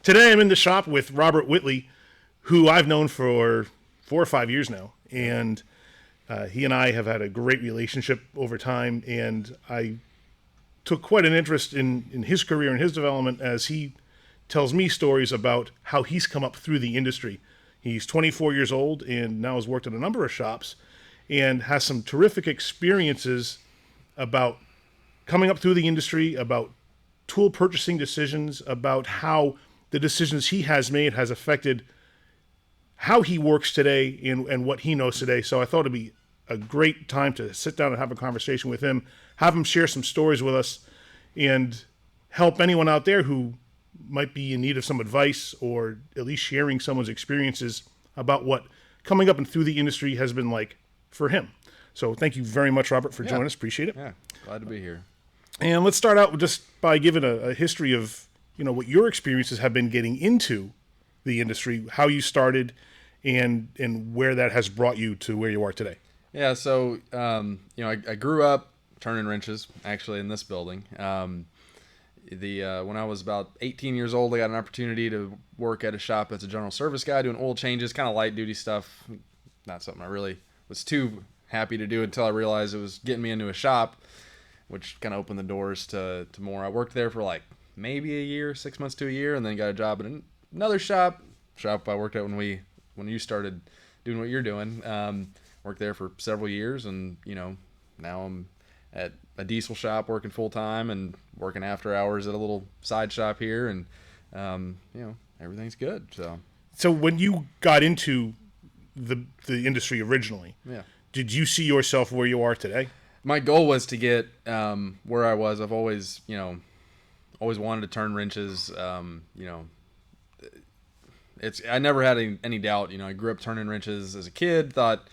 Today I'm in the shop with Robert Whitley, who I've known for 4 or 5 years now. And he and I have had a great relationship over time. And I took quite an interest in his career and his development as he tells me stories about how he's come up through the industry. He's 24 years old and now has worked at a number of shops and has some terrific experiences about coming up through the industry, about tool purchasing decisions, about how the decisions he has made has affected how he works today and what he knows today. So I thought it'd be a great time to sit down and have a conversation with him, have him share some stories with us, and help anyone out there who might be in need of some advice or at least sharing someone's experiences about what coming up and through the industry has been like for him. So thank you very much, Robert, for joining us. Appreciate it. Yeah, glad to be here. And let's start out just by giving a history of, what your experiences have been getting into the industry, how you started, and when that has brought you to where you are today. Yeah, so, I grew up turning wrenches, actually, in this building. When I was about 18 years old, I got an opportunity to work at a shop as a general service guy, doing oil changes, kind of light duty stuff. Not something I really was too happy to do until I realized it was getting me into a shop, which kind of opened the doors to more. I worked there for like maybe a year, 6 months to a year, and then got a job at another shop I worked at when you started doing what you're doing. Worked there for several years, and now I'm at a diesel shop working full time and working after hours at a little side shop here, and everything's good. So when you got into the industry originally, did you see yourself where you are today? My goal was to get where I was. I've always wanted to turn wrenches. I never had any doubt. I grew up turning wrenches as a kid. Thought,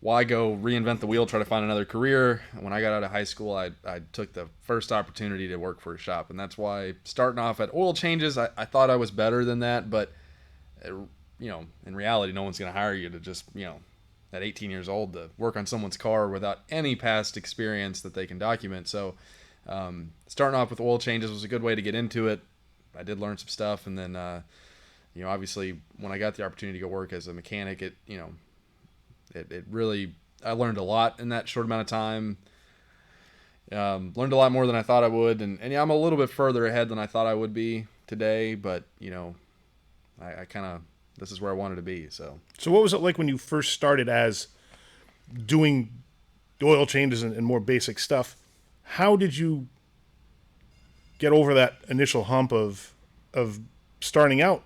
why go reinvent the wheel, try to find another career? When I got out of high school, I took the first opportunity to work for a shop, and that's why starting off at oil changes, I thought I was better than that, but in reality, no one's going to hire you to just at 18 years old to work on someone's car without any past experience that they can document. So starting off with oil changes was a good way to get into it. I did learn some stuff, and then obviously when I got the opportunity to go work as a mechanic, it really, I learned a lot in that short amount of time. Learned a lot more than I thought I would, and I'm a little bit further ahead than I thought I would be today, but I kind of, this is where I wanted to be. So what was it like when you first started as doing oil changes and more basic stuff? How did you get over that initial hump of starting out,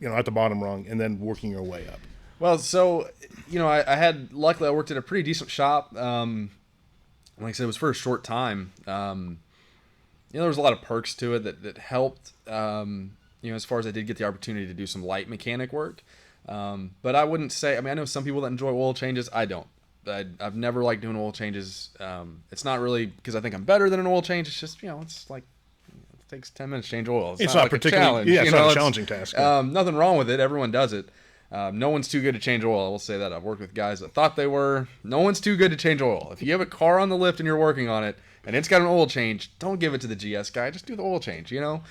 at the bottom rung and then working your way up? Well, so, luckily I worked at a pretty decent shop. Like I said, it was for a short time. There was a lot of perks to it that helped, as far as I did get the opportunity to do some light mechanic work. But I wouldn't say, I know some people that enjoy oil changes. I don't. I've never liked doing oil changes. It's not really because I think I'm better than an oil change. It's just, it's like, it takes 10 minutes to change oil. It's not like particularly, a challenge. Yeah, it's not a challenging task. Nothing wrong with it. Everyone does it. No one's too good to change oil. I will say that. I've worked with guys that thought they were. No one's too good to change oil. If you have a car on the lift and you're working on it and it's got an oil change, don't give it to the GS guy. Just do the oil change, It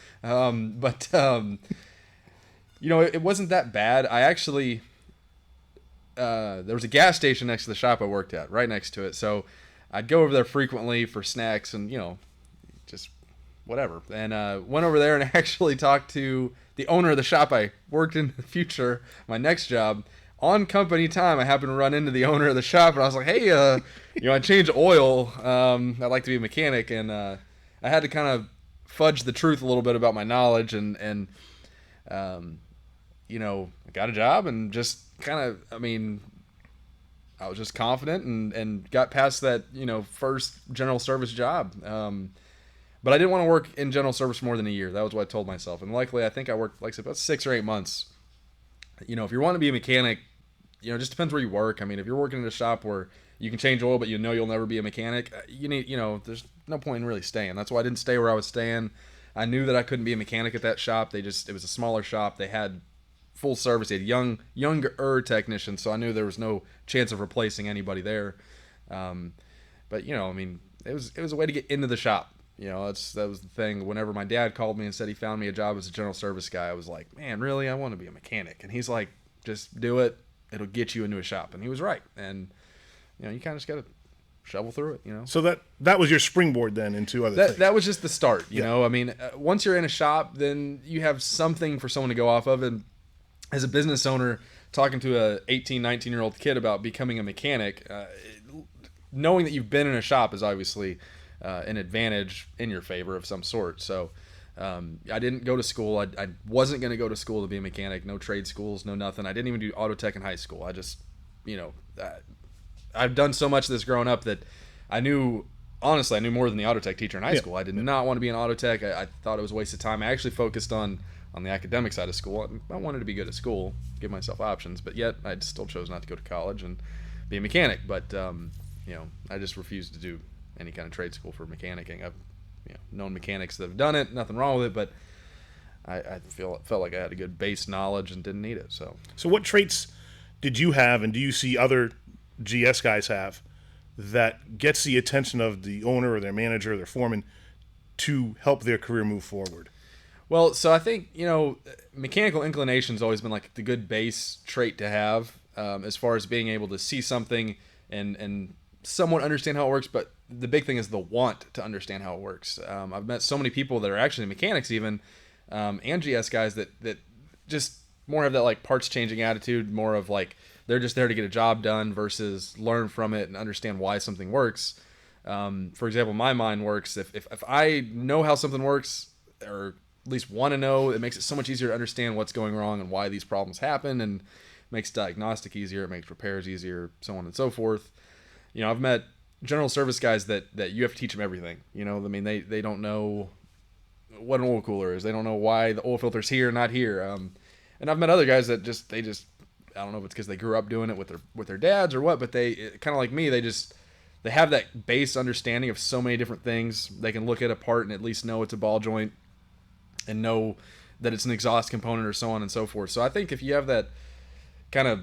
wasn't that bad. I actually, there was a gas station next to the shop I worked at, right next to it. So I'd go over there frequently for snacks and, just whatever. And went over there and actually talked to the owner of the shop I worked in the future, my next job. On company time, I happened to run into the owner of the shop, and I was like, hey, I changed oil. I'd like to be a mechanic. And I had to kind of fudge the truth a little bit about my knowledge. And I got a job and just kind of, I was just confident and got past that, first general service job. But I didn't want to work in general service more than a year. That was what I told myself. And likely, I think I worked, like I said, about 6 or 8 months. If you want to be a mechanic, it just depends where you work. If you're working in a shop where you can change oil, but you'll never be a mechanic, there's no point in really staying. That's why I didn't stay where I was staying. I knew that I couldn't be a mechanic at that shop. It was a smaller shop. They had full service. They had younger technicians, so I knew there was no chance of replacing anybody there. But it was a way to get into the shop. that was the thing. Whenever my dad called me and said he found me a job as a general service guy, I was like, man, really? I want to be a mechanic. And he's like, just do it. It'll get you into a shop. And he was right. And, you kind of just got to shovel through it, So that was your springboard then into other things. That was just the start, you know? I mean, once you're in a shop, then you have something for someone to go off of. And as a business owner, talking to a 18, 19-year-old kid about becoming a mechanic, knowing that you've been in a shop is obviously an advantage in your favor of some sort. So I didn't go to school. I wasn't going to go to school to be a mechanic. No trade schools, no nothing. I didn't even do auto tech in high school. I just, I've done so much of this growing up that I knew more than the auto tech teacher in high school. I did not want to be an auto tech. I thought it was a waste of time. I actually focused on the academic side of school. I wanted to be good at school, give myself options, but yet I still chose not to go to college and be a mechanic. But I just refused to do any kind of trade school for mechanicking. I've known mechanics that have done it, nothing wrong with it, but I felt like I had a good base knowledge and didn't need it. So what traits did you have, and do you see other GS guys have, that gets the attention of the owner or their manager or their foreman to help their career move forward? Well, so I think, mechanical inclination's always been like the good base trait to have, as far as being able to see something and somewhat understand how it works. But the big thing is the want to understand how it works. I've met so many people that are actually mechanics even, and GS guys that just more have that like parts changing attitude, more of like they're just there to get a job done versus learn from it and understand why something works. For example, my mind works. If I know how something works, or at least want to know, it makes it so much easier to understand what's going wrong and why these problems happen, and makes diagnostic easier, it makes repairs easier, so on and so forth. I've met general service guys that you have to teach them everything. I mean, they don't know what an oil cooler is. They don't know why the oil filter's here, not here. And I've met other guys that just I don't know if it's because they grew up doing it with their dads or what, but they kind of like me, they have that base understanding of so many different things. They can look at a part and at least know it's a ball joint and know that it's an exhaust component or so on and so forth. So I think if you have that kind of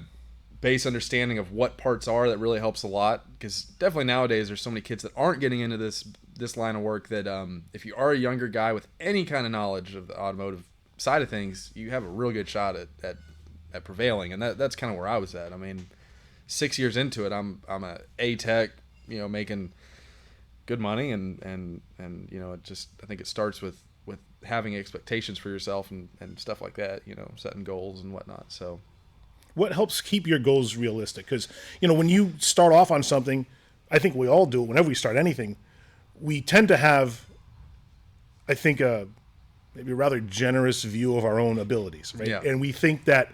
base understanding of what parts are, that really helps a lot, because definitely nowadays there's so many kids that aren't getting into this line of work that if you are a younger guy with any kind of knowledge of the automotive side of things, you have a real good shot at prevailing. And that's kind of where I was at. I mean, 6 years into it, I'm a tech, making good money, and it just, I think it starts with having expectations for yourself and stuff like that, setting goals and whatnot. So what helps keep your goals realistic? Because, when you start off on something, I think we all do it whenever we start anything, we tend to have, I think, maybe a rather generous view of our own abilities, right? Yeah. And we think that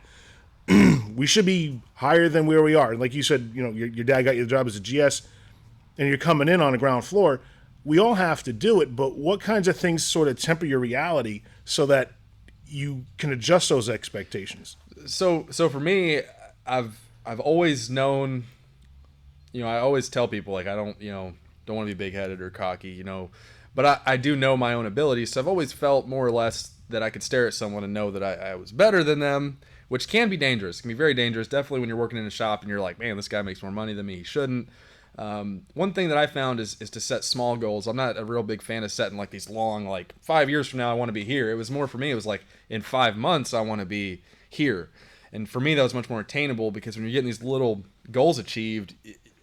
we should be higher than where we are. And like you said, your dad got you the job as a GS, and you're coming in on the ground floor. We all have to do it, but what kinds of things sort of temper your reality so that you can adjust those expectations? So for me, I've always known, I always tell people, like, I don't want to be big-headed or cocky, but I do know my own abilities. So I've always felt more or less that I could stare at someone and know that I was better than them, which can be dangerous. It can be very dangerous, definitely when you're working in a shop and you're like, man, this guy makes more money than me. He shouldn't. One thing that I found is to set small goals. I'm not a real big fan of setting like these long, like 5 years from now I want to be here. It was more for me, it was like in 5 months I want to be here. And for me that was much more attainable, because when you're getting these little goals achieved,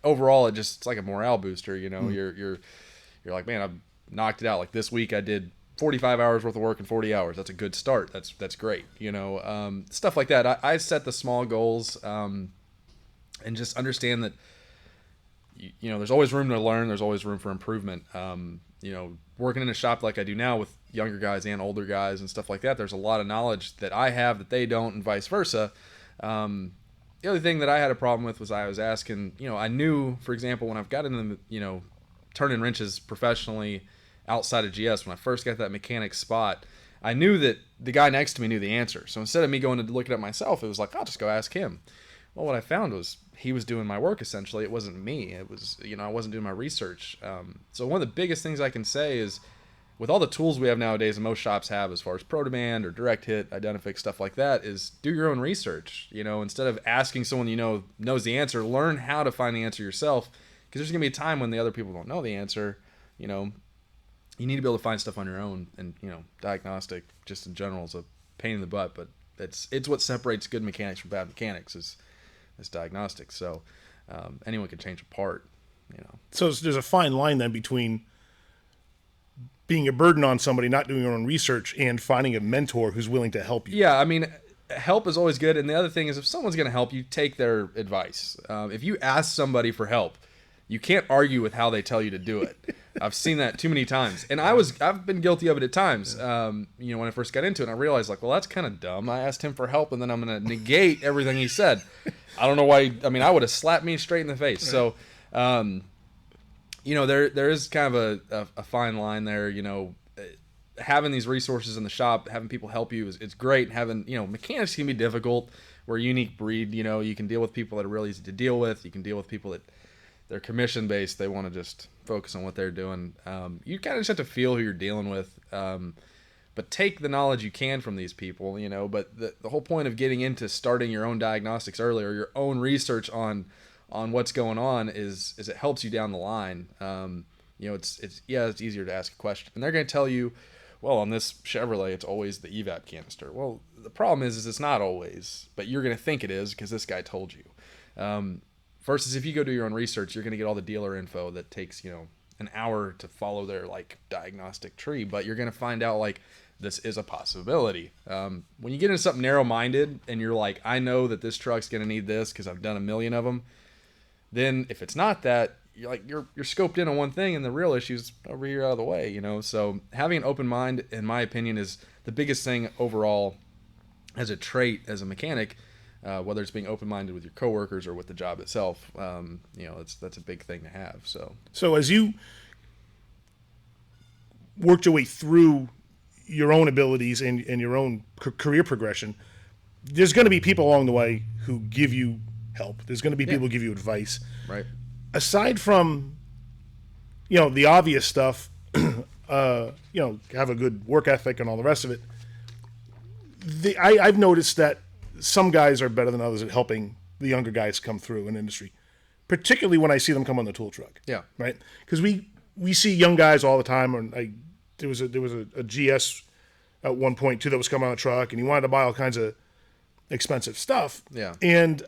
overall it's like a morale booster. You're like, man, I've knocked it out. Like this week I did 45 hours worth of work in 40 hours. That's a good start. That's great. Stuff like that. I set the small goals, and just understand that there's always room to learn. There's always room for improvement. Working in a shop like I do now with younger guys and older guys and stuff like that, there's a lot of knowledge that I have that they don't, and vice versa. The other thing that I had a problem with was I was asking, I knew, for example, when I've got into the, turning wrenches professionally outside of GS, when I first got that mechanic spot, I knew that the guy next to me knew the answer. So instead of me going to look it up myself, it was like, I'll just go ask him. Well, what I found was he was doing my work, essentially. It wasn't me. It was, I wasn't doing my research. So one of the biggest things I can say is, with all the tools we have nowadays, and most shops have, as far as Pro Demand or Direct Hit, Identifix, stuff like that, is do your own research. Instead of asking someone knows the answer, learn how to find the answer yourself, because there's going to be a time when the other people don't know the answer, you need to be able to find stuff on your own. And, diagnostic just in general is a pain in the butt, but it's what separates good mechanics from bad mechanics is diagnostics. So anyone can change a part, So there's a fine line then between being a burden on somebody, not doing your own research, and finding a mentor who's willing to help you. Yeah, I mean, help is always good. And the other thing is, if someone's going to help you, take their advice. If you ask somebody for help, you can't argue with how they tell you to do it. I've seen that too many times. And I've been guilty of it at times. When I first got into it, I realized, well, that's kind of dumb. I asked him for help, and then I'm going to negate everything he said. I don't know why. I would have slapped me straight in the face. Right. So, there is kind of a fine line there. Having these resources in the shop, having people help you is great. Having, mechanics can be difficult. We're a unique breed. You can deal with people that are really easy to deal with. You can deal with people that they're commission based. They want to just focus on what they're doing. You kind of just have to feel who you're dealing with. But take the knowledge you can from these people, but the whole point of getting into starting your own diagnostics early, or your own research on what's going on is it helps you down the line. It's easier to ask a question, and they're going to tell you, well, on this Chevrolet, it's always the evap canister. Well, the problem is it's not always, but you're going to think it is because this guy told you. Versus if you go do your own research, you're going to get all the dealer info that takes, an hour to follow their diagnostic tree, but you're going to find out this is a possibility. When you get into something narrow-minded and you're like, I know that this truck's going to need this because I've done a million of them, then if it's not that, you're scoped in on one thing and the real issue's over here out of the way, So having an open mind, in my opinion, is the biggest thing overall as a trait as a mechanic. Whether it's being open-minded with your coworkers or with the job itself, that's a big thing to have. So as you worked your way through your own abilities and your own career progression, there's going to be people along the way who give you help. There's going to be people who give you advice. Right. Aside from, the obvious stuff, have a good work ethic and all the rest of it, I've noticed that some guys are better than others at helping the younger guys come through an industry, particularly when I see them come on the tool truck. Yeah. Right. Because we see young guys all the time. And there was a GS at one point too that was coming on the truck, and he wanted to buy all kinds of expensive stuff. Yeah. And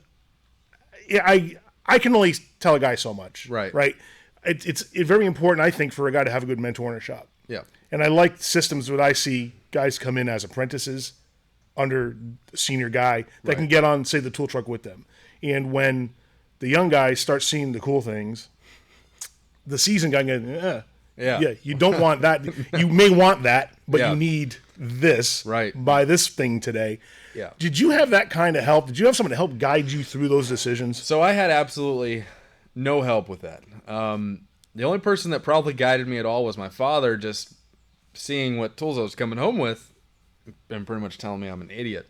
I can only tell a guy so much. Right. Right. It's very important, I think, for a guy to have a good mentor in a shop. Yeah. And I like systems that I see guys come in as apprentices under a senior guy that can get on, say, the tool truck with them. And when the young guys start seeing the cool things, the seasoned guy goes, you don't want that. You may want that, but you need this. Right. Buy this thing today. Yeah. Did you have that kind of help? Did you have someone to help guide you through those decisions? So I had absolutely no help with that. The only person that probably guided me at all was my father, just seeing what tools I was coming home with and pretty much telling me I'm an idiot.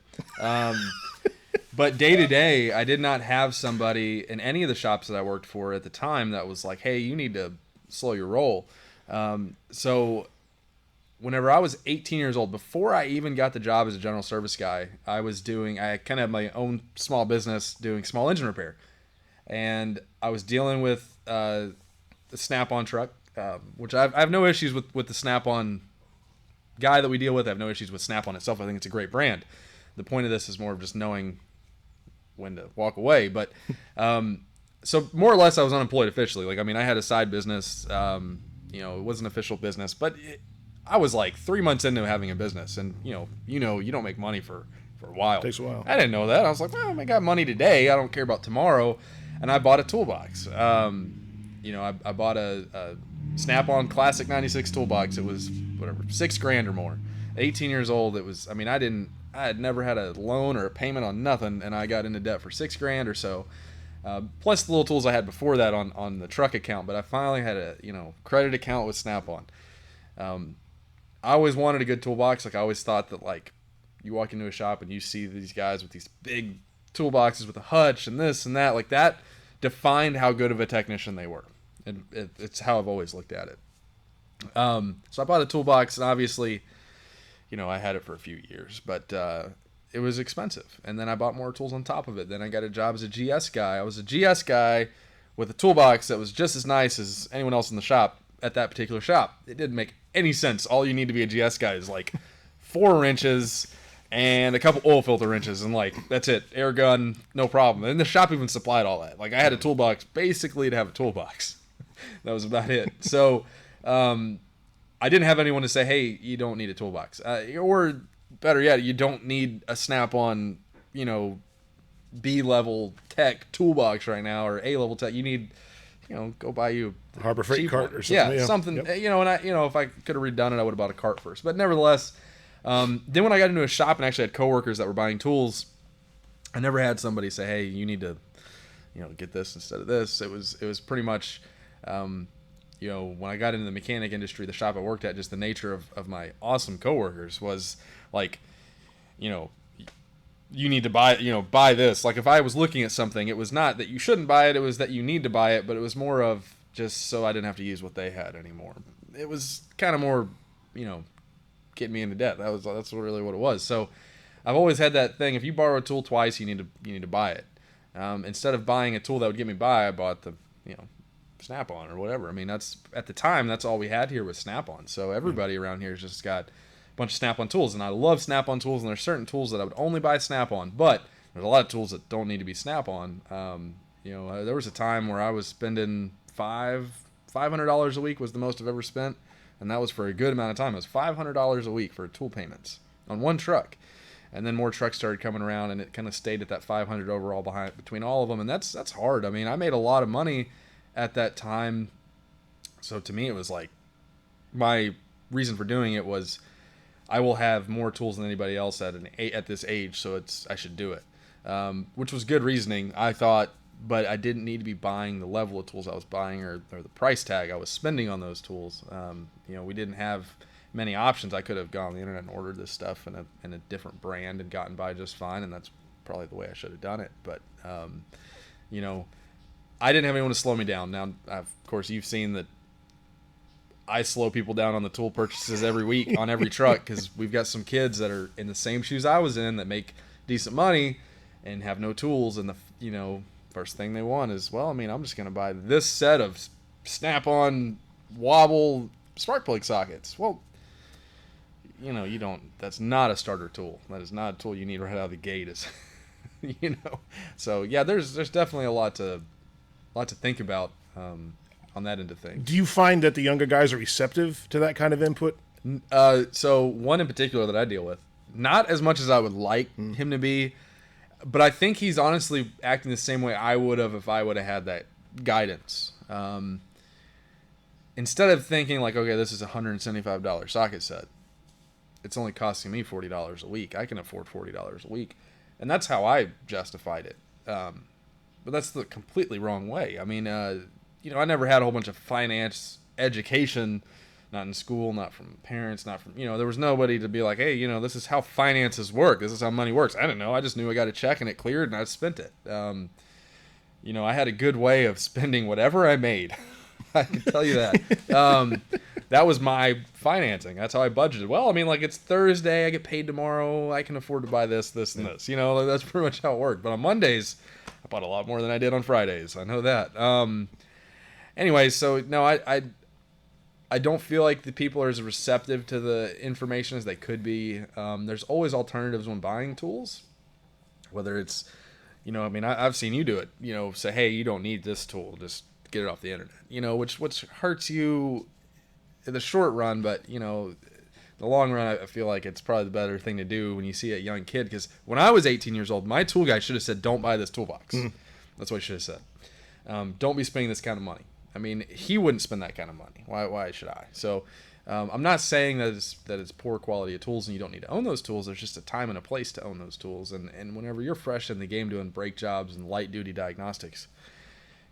But day to day, I did not have somebody in any of the shops that I worked for at the time that was like, hey, you need to slow your roll. So whenever I was 18 years old, before I even got the job as a general service guy, I kind of had my own small business doing small engine repair. And I was dealing with the Snap-on truck, which I have no issues with the Snap-on guy that we deal with. I have no issues with Snap-on itself. I think it's a great brand. The point of this is more of just knowing when to walk away. But so more or less I was unemployed officially. I had a side business. It was an official business, but I was 3 months into having a business, and you don't make money for a while. Takes a while. I didn't know that. I was like, well, I got money today. I don't care about tomorrow. And I bought a toolbox. I bought a Snap-on Classic 96 toolbox. It was $6,000 or more. 18 years old. It was. I had never had a loan or a payment on nothing, and I got into debt for $6,000 or so. Plus the little tools I had before that on the truck account. But I finally had a credit account with Snap-on. I always wanted a good toolbox. I always thought that you walk into a shop and you see these guys with these big toolboxes with a hutch and this and that. That defined how good of a technician they were. And it's how I've always looked at it. So I bought a toolbox, and obviously, I had it for a few years, but it was expensive. And then I bought more tools on top of it. Then I got a job as a GS guy. I was a GS guy with a toolbox that was just as nice as anyone else in the shop at that particular shop. It didn't make any sense. All you need to be a GS guy is like 4 wrenches and a couple oil filter wrenches, and like that's it. Air gun, no problem. And the shop even supplied all that. Like I had a toolbox basically to have a toolbox. That was about it. So I didn't have anyone to say, hey, you don't need a toolbox. Or better yet, you don't need a Snap-on, you know, B-level tech toolbox right now, or A-level tech. You need, you know, go buy you a Harbor Freight cart one. or something. Yeah, something. Yep. You know, and if I could have redone it, I would have bought a cart first. But nevertheless, then when I got into a shop and actually had coworkers that were buying tools, I never had somebody say, hey, you need to, you know, get this instead of this. It was pretty much, you know, when I got into the mechanic industry, the shop I worked at, just the nature of my awesome coworkers was like, you know, you need to buy this. Like if I was looking at something, it was not that you shouldn't buy it, it was that you need to buy it, but it was more of just so I didn't have to use what they had anymore. It was kind of more, you know, getting me into debt. That's really what it was. So I've always had that thing. If you borrow a tool twice, you need to buy it. Instead of buying a tool that would get me by, I bought the, you know, Snap-on or whatever. I mean, that's at the time, that's all we had here was Snap-on. So everybody around here has just got a bunch of Snap-on tools, and I love Snap-on tools, and there's certain tools that I would only buy Snap-on, but there's a lot of tools that don't need to be Snap-on. You know, there was a time where I was spending $500 a week was the most I've ever spent, and that was for a good amount of time. It was $500 a week for tool payments on one truck. And then more trucks started coming around, and it kind of stayed at that 500 overall between all of them, and that's hard. I mean, I made a lot of money at that time, so to me it was like, my reason for doing it was I will have more tools than anybody else at this age, so I should do it, which was good reasoning, I thought, but I didn't need to be buying the level of tools I was buying or the price tag I was spending on those tools. You know, we didn't have many options. I could have gone on the internet and ordered this stuff in a different brand and gotten by just fine, and that's probably the way I should have done it. But you know, I didn't have anyone to slow me down. Now, of course, you've seen that I slow people down on the tool purchases every week on every truck, because we've got some kids that are in the same shoes I was in that make decent money and have no tools, and you know, first thing they want is, well, I mean, I'm just going to buy this set of Snap-on wobble spark plug sockets. Well, you know, that's not a starter tool. That is not a tool you need right out of the gate, is you know. So yeah, there's definitely a lot to think about on that end of things. Do you find that the younger guys are receptive to that kind of input? So one in particular that I deal with, not as much as I would like him to be, but I think he's honestly acting the same way I would have if I would have had that guidance. Instead of thinking like, okay, this is a $175 socket set, it's only costing me $40 a week. I can afford $40 a week. And that's how I justified it. But that's the completely wrong way. I mean, you know, I never had a whole bunch of finance education, not in school, not from parents, not from, you know, there was nobody to be like, hey, you know, this is how finances work. This is how money works. I didn't know. I just knew I got a check and it cleared and I spent it. You know, I had a good way of spending whatever I made. I can tell you that. That was my financing. That's how I budgeted. Well, I mean, like, it's Thursday. I get paid tomorrow. I can afford to buy this, this, and this. You know, like, that's pretty much how it worked. But on Mondays, I bought a lot more than I did on Fridays. I know that. Anyway, so, no, I don't feel like the people are as receptive to the information as they could be. There's always alternatives when buying tools. Whether it's, you know, I mean, I've seen you do it. You know, say, hey, you don't need this tool. Just get it off the internet. You know, which hurts you in the short run, but, you know, the long run, I feel like it's probably the better thing to do when you see a young kid. Because when I was 18 years old, my tool guy should have said, don't buy this toolbox. That's what he should have said. Don't be spending this kind of money. I mean, he wouldn't spend that kind of money. Why should I? So I'm not saying that it's poor quality of tools and you don't need to own those tools. There's just a time and a place to own those tools. And whenever you're fresh in the game doing brake jobs and light duty diagnostics,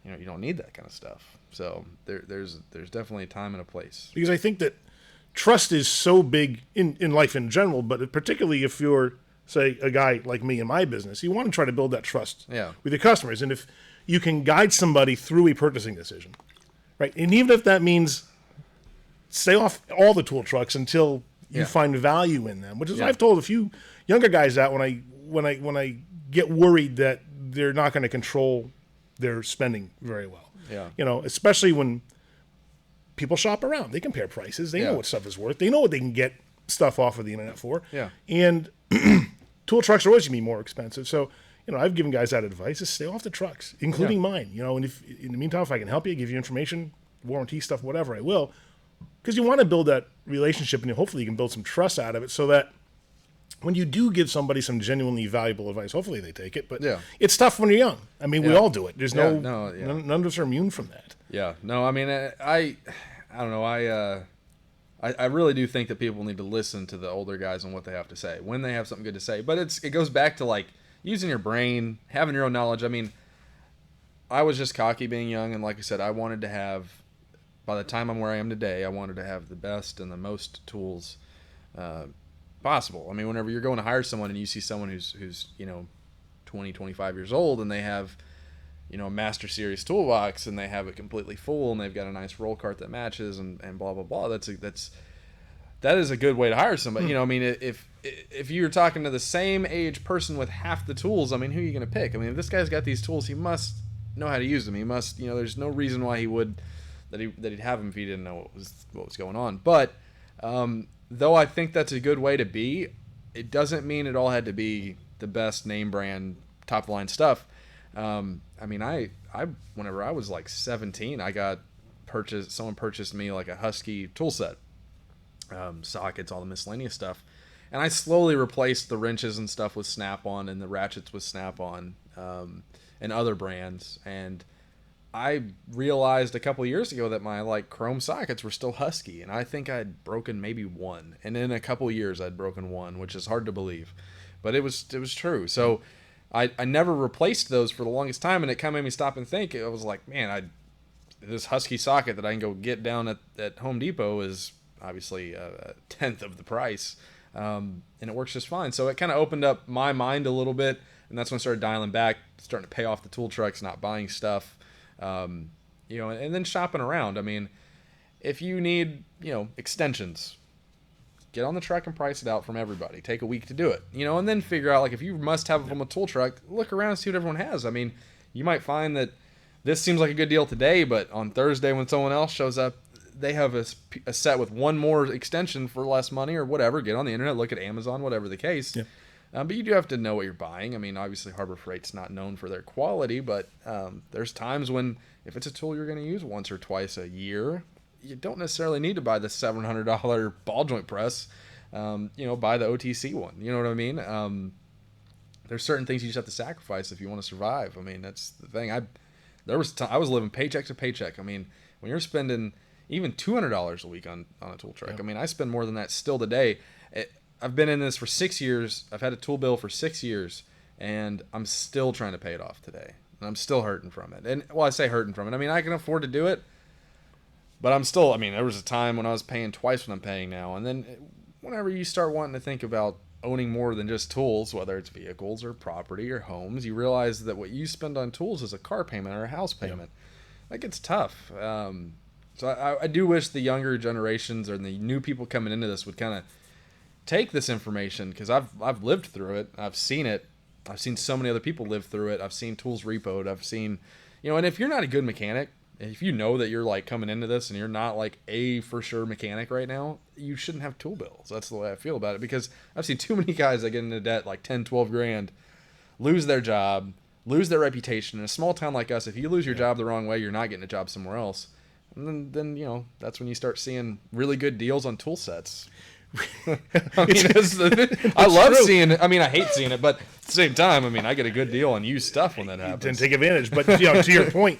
you know, you don't need that kind of stuff. So there's definitely a time and a place. Because I think that trust is so big in life in general, but particularly if you're, say, a guy like me in my business, you want to try to build that trust with your customers. And if you can guide somebody through a purchasing decision, right? And even if that means stay off all the tool trucks until you find value in them, which is I've told a few younger guys that when I get worried that they're not going to control their spending very well. Yeah. You know, especially when people shop around. They compare prices. They Yeah. know what stuff is worth. They know what they can get stuff off of the internet for. Yeah. And tool trucks are always going to be more expensive. So, I've given guys that advice is stay off the trucks, including mine. And if in the meantime, if I can help you, give you information, warranty stuff, whatever, I will. Because you want to build that relationship, and hopefully you can build some trust out of it so that when you do give somebody some genuinely valuable advice, hopefully they take it. But it's tough when you're young. I mean, we all do it. There's none of us are immune from that. Yeah. No, I mean, I don't know. I really do think that people need to listen to the older guys and what they have to say when they have something good to say. But it goes back to like using your brain, having your own knowledge. I mean, I was just cocky being young, and like I said, I wanted to have. By the time I'm where I am today, I wanted to have the best and the most tools possible. I mean, whenever you're going to hire someone and you see someone who's 20, 25 years old and they have a Master Series toolbox and they have it completely full and they've got a nice roll cart that matches and blah blah blah. That is a good way to hire somebody. I mean, if you're talking to the same age person with half the tools, I mean, who are you going to pick? I mean, if this guy's got these tools, he must know how to use them. He must, there's no reason why he would that he'd have them if he didn't know what was going on. But though I think that's a good way to be, it doesn't mean it all had to be the best name brand top line stuff. I mean, I whenever I was like 17, someone purchased me like a Husky tool set, sockets, all the miscellaneous stuff, and I slowly replaced the wrenches and stuff with Snap-on and the ratchets with Snap-on and other brands. And I realized a couple years ago that my like chrome sockets were still Husky, and I think I'd broken maybe one. And in a couple years, I'd broken one, which is hard to believe, but it was true. So I never replaced those for the longest time, and it kind of made me stop and think. I was like, man, this Husky socket that I can go get down at Home Depot is obviously a tenth of the price, and it works just fine. So it kind of opened up my mind a little bit, and that's when I started dialing back, starting to pay off the tool trucks, not buying stuff. And then shopping around. I mean, if you need, extensions, get on the truck and price it out from everybody. Take a week to do it, and then figure out, like, if you must have it from a tool truck, look around and see what everyone has. I mean, you might find that this seems like a good deal today, but on Thursday when someone else shows up, they have a set with one more extension for less money or whatever. Get on the internet, look at Amazon, whatever the case. Yeah. But you do have to know what you're buying. I mean, obviously Harbor Freight's not known for their quality, but there's times when if it's a tool you're going to use once or twice a year, you don't necessarily need to buy the $700 ball joint press. Buy the OTC one. You know what I mean? There's certain things you just have to sacrifice if you want to survive. I mean, that's the thing. I was living paycheck to paycheck. I mean, when you're spending even $200 a week on a tool truck, I mean, I spend more than that still today. I've been in this for 6 years. I've had a tool bill for 6 years, and I'm still trying to pay it off today. And I'm still hurting from it. And, I say hurting from it. I mean, I can afford to do it, but I'm still, there was a time when I was paying twice what I'm paying now. And then whenever you start wanting to think about owning more than just tools, whether it's vehicles or property or homes, you realize that what you spend on tools is a car payment or a house payment. That gets tough. So I do wish the younger generations or the new people coming into this would kind of take this information, because I've lived through it. I've seen it. I've seen so many other people live through it. I've seen tools repoed. I've seen, and if you're not a good mechanic, if you know that you're like coming into this and you're not like a for sure mechanic right now, you shouldn't have tool bills. That's the way I feel about it, because I've seen too many guys that get into debt like 10, 12 grand, lose their job, lose their reputation. In a small town like us, if you lose your job the wrong way, you're not getting a job somewhere else. And then that's when you start seeing really good deals on tool sets. I love seeing it. I mean, I hate seeing it, but at the same time, I get a good deal on used stuff when that happens. Then take advantage. But to your point,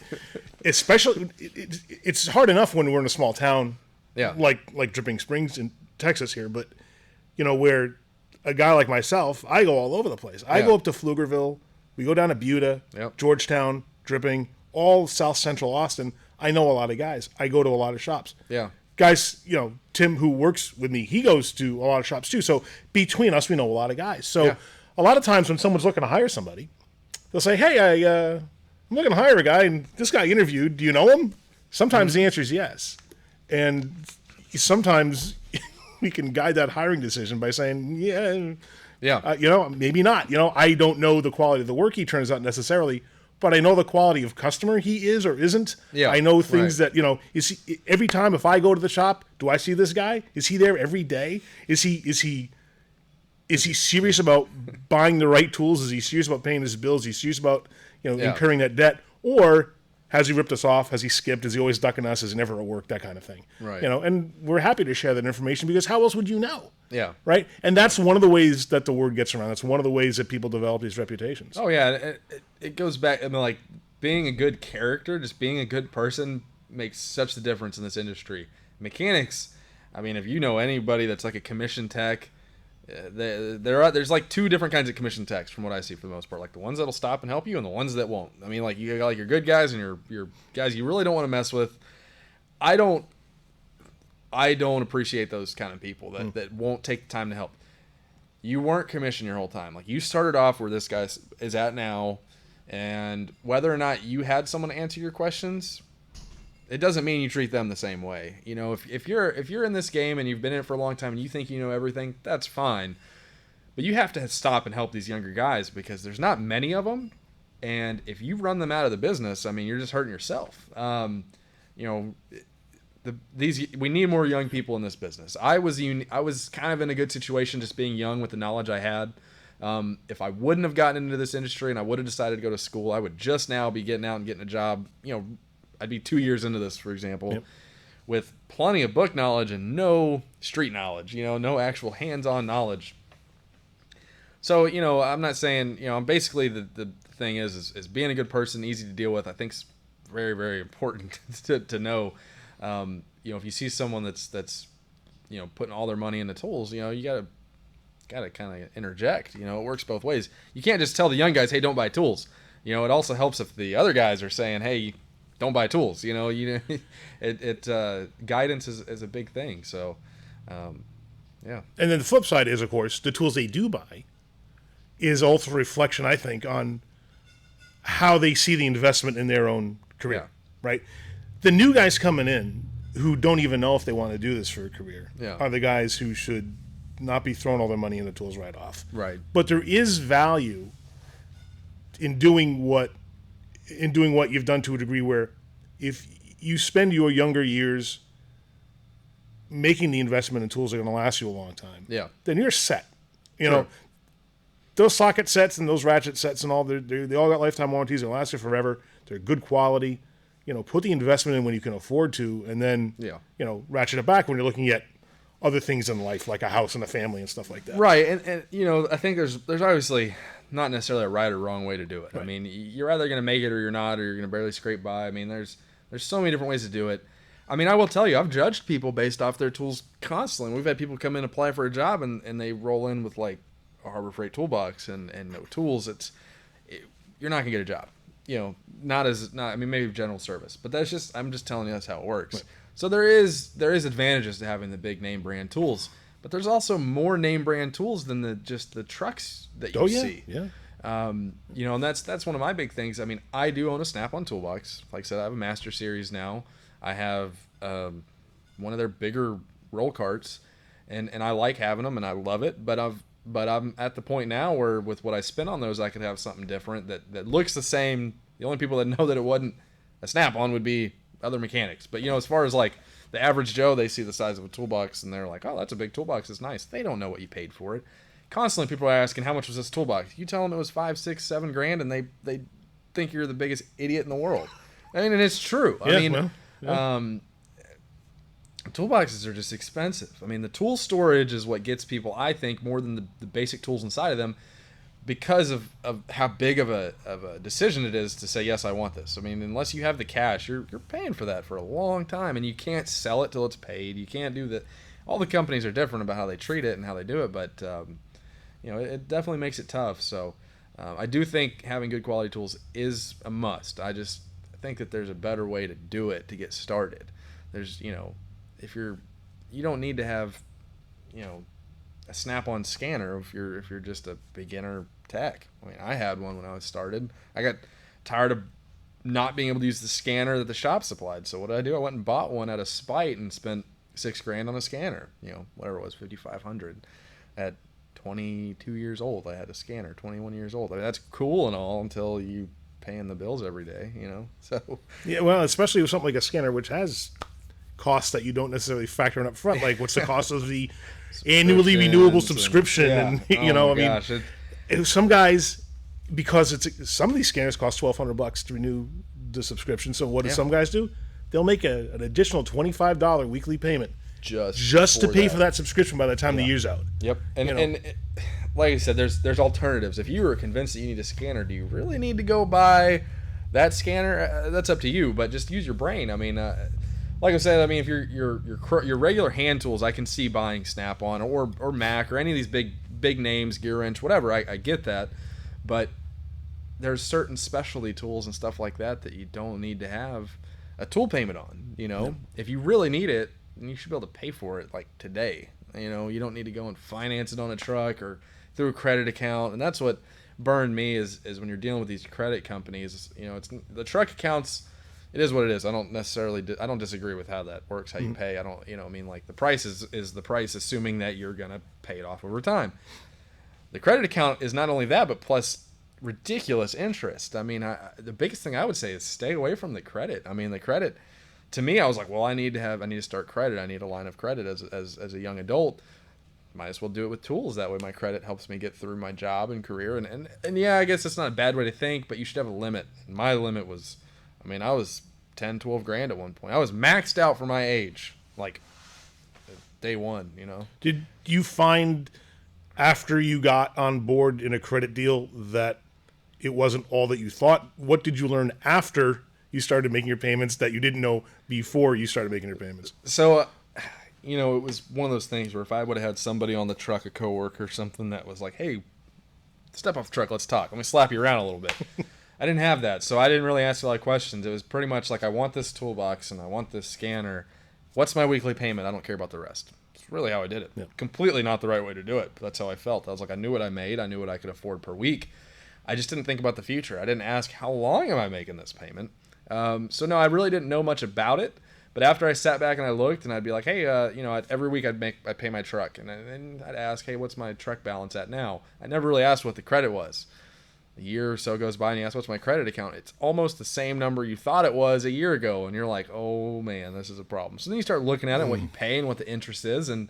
especially it's hard enough when we're in a small town, like Dripping Springs in Texas here. But where a guy like myself, I go all over the place. I go up to Pflugerville. We go down to Buda, Georgetown, Dripping, all South Central Austin. I know a lot of guys. I go to a lot of shops. Yeah. Guys, Tim, who works with me, he goes to a lot of shops too. So between us, we know a lot of guys. So a lot of times when someone's looking to hire somebody, they'll say, hey, I'm looking to hire a guy, and this guy interviewed. Do you know him? Sometimes the answer is yes. And sometimes we can guide that hiring decision by saying, maybe not. I don't know the quality of the work he turns out necessarily, but I know the quality of customer he is or isn't. Yeah, I know things right. that, is he, every time if I go to the shop, do I see this guy? Is he there every day? Is he serious about buying the right tools? Is he serious about paying his bills? Is he serious about, incurring that debt? Or has he ripped us off? Has he skipped? Is he always ducking us? Is he never at work? That kind of thing. Right. And we're happy to share that information because how else would you know? Yeah. Right? And that's one of the ways that the word gets around. That's one of the ways that people develop these reputations. Oh yeah, it goes back. I mean, like being a good character, just being a good person, makes such the difference in this industry. Mechanics. I mean, if you know anybody that's like a commission tech, there's like two different kinds of commission techs from what I see for the most part. Like the ones that'll stop and help you, and the ones that won't. I mean, like you got like your good guys and your guys you really don't want to mess with. I don't appreciate those kind of people that won't take the time to help. You weren't commissioned your whole time. Like you started off where this guy is at now, and whether or not you had someone answer your questions, it doesn't mean you treat them the same way. If you're in this game and you've been in it for a long time and you think you know everything, that's fine. But you have to stop and help these younger guys because there's not many of them, and if you run them out of the business, I mean, you're just hurting yourself. We need more young people in this business. I was kind of in a good situation just being young with the knowledge I had. If I wouldn't have gotten into this industry and I would have decided to go to school, I would just now be getting out and getting a job. I'd be 2 years into this, for example, with plenty of book knowledge and no street knowledge, no actual hands-on knowledge. So, I'm not saying, basically the thing is being a good person, easy to deal with, I think is very, very important to know. If you see someone that's putting all their money into tools, you gotta kind of interject. It works both ways. You can't just tell the young guys, hey, don't buy tools. It also helps if the other guys are saying, hey, don't buy tools. Guidance is a big thing. So, yeah. And then the flip side is, of course, the tools they do buy is also a reflection, I think, on how they see the investment in their own career, right? The new guys coming in who don't even know if they want to do this for a career are the guys who should not be throwing all their money into tools right off. Right. But there is value in doing what you've done to a degree where if you spend your younger years making the investment in tools that are going to last you a long time, then you're set. Those socket sets and those ratchet sets and all, they all got lifetime warranties. They last you forever. They're good quality. Put the investment in when you can afford to, and then, ratchet it back when you're looking at other things in life, like a house and a family and stuff like that. Right. And I think there's obviously not necessarily a right or wrong way to do it. Right. I mean, you're either going to make it or you're not, or you're going to barely scrape by. I mean, there's so many different ways to do it. I mean, I will tell you, I've judged people based off their tools constantly. We've had people come in, apply for a job, and they roll in with like a Harbor Freight toolbox and no tools. You're not going to get a job. I mean, maybe general service, but I'm just telling you that's how it works. Right. So there is advantages to having the big name brand tools, but there's also more name brand tools than just the trucks that you see. Yeah. And that's one of my big things. I mean, I do own a Snap-on toolbox. Like I said, I have a Master Series now. I have one of their bigger roll carts, and I like having them, and I love it. But I'm at the point now where with what I spent on those, I could have something different that looks the same. The only people that know that it wasn't a Snap-on would be other mechanics. But, as far as like the average Joe, they see the size of a toolbox and they're like, oh, that's a big toolbox. It's nice. They don't know what you paid for it. Constantly people are asking, how much was this toolbox? You tell them it was $5, $6, $7 grand, and they think you're the biggest idiot in the world. I mean, and it's true. Toolboxes are just expensive. I mean, the tool storage is what gets people, I think, more than the basic tools inside of them, because of how big of a decision it is to say, yes, I want this. I mean, unless you have the cash, you're paying for that for a long time, and you can't sell it till it's paid. You can't do that. All the companies are different about how they treat it and how they do it, but it definitely makes it tough. So I do think having good quality tools is a must. I just think that there's a better way to do it to get started. There's, if you don't need to have, a Snap-on scanner if you're just a beginner tech. I mean, I had one when I was started. I got tired of not being able to use the scanner that the shop supplied. So what did I do? I went and bought one out of spite and spent $6 grand on a scanner. Whatever it was, $5,500. At 22 years old, I had a scanner. 21 years old. I mean, that's cool and all until you paying the bills every day, So Yeah, well, especially with something like a scanner, which has costs that you don't necessarily factor in up front, like what's the cost of the annually renewable subscription, and gosh, some guys, because some of these scanners cost $1,200 to renew the subscription. So what do some guys do? They'll make an additional $25 weekly payment just to pay for that subscription by the time the year's out. Yep, and like I said, there's alternatives. If you are convinced that you need a scanner, do you really need to go buy that scanner? That's up to you, but just use your brain. I mean, like I said, if your regular hand tools, I can see buying Snap-on or Mac or any of these big names, Gear Wrench, whatever. I get that, but there's certain specialty tools and stuff like that you don't need to have a tool payment on. If you really need it, you should be able to pay for it like today. You don't need to go and finance it on a truck or through a credit account. And that's what burned me is when you're dealing with these credit companies. It's the truck accounts. It is what it is. I don't disagree with how that works, how you pay. I don't, like the price is the price, assuming that you're going to pay it off over time. The credit account is not only that, but plus ridiculous interest. The biggest thing I would say is stay away from the credit. The credit, to me, I was like, well, I need to start credit. I need a line of credit as a young adult. Might as well do it with tools. That way my credit helps me get through my job and career. And yeah, I guess it's not a bad way to think, but you should have a limit. My limit was, I was 10, 12 grand at one point. I was maxed out for my age, like day one, Did you find after you got on board in a credit deal that it wasn't all that you thought? What did you learn after you started making your payments that you didn't know before you started making your payments? So, it was one of those things where if I would have had somebody on the truck, a coworker or something that was like, hey, step off the truck, let's talk. Let me slap you around a little bit. I didn't have that, so I didn't really ask a lot of questions. It was pretty much like, I want this toolbox and I want this scanner. What's my weekly payment? I don't care about the rest. It's really how I did it. Yeah. Completely not the right way to do it, but that's how I felt. I was like, I knew what I made. I knew what I could afford per week. I just didn't think about the future. I didn't ask, how long am I making this payment? So no, I really didn't know much about it. But after I sat back and I looked, and I'd be like, hey, every week I'd pay my truck, and then I'd ask, hey, what's my truck balance at now? I never really asked what the credit was. A year or so goes by, and you ask, what's my credit account? It's almost the same number you thought it was a year ago, and you're like, oh man, this is a problem. So then you start looking at it, what you pay and what the interest is, and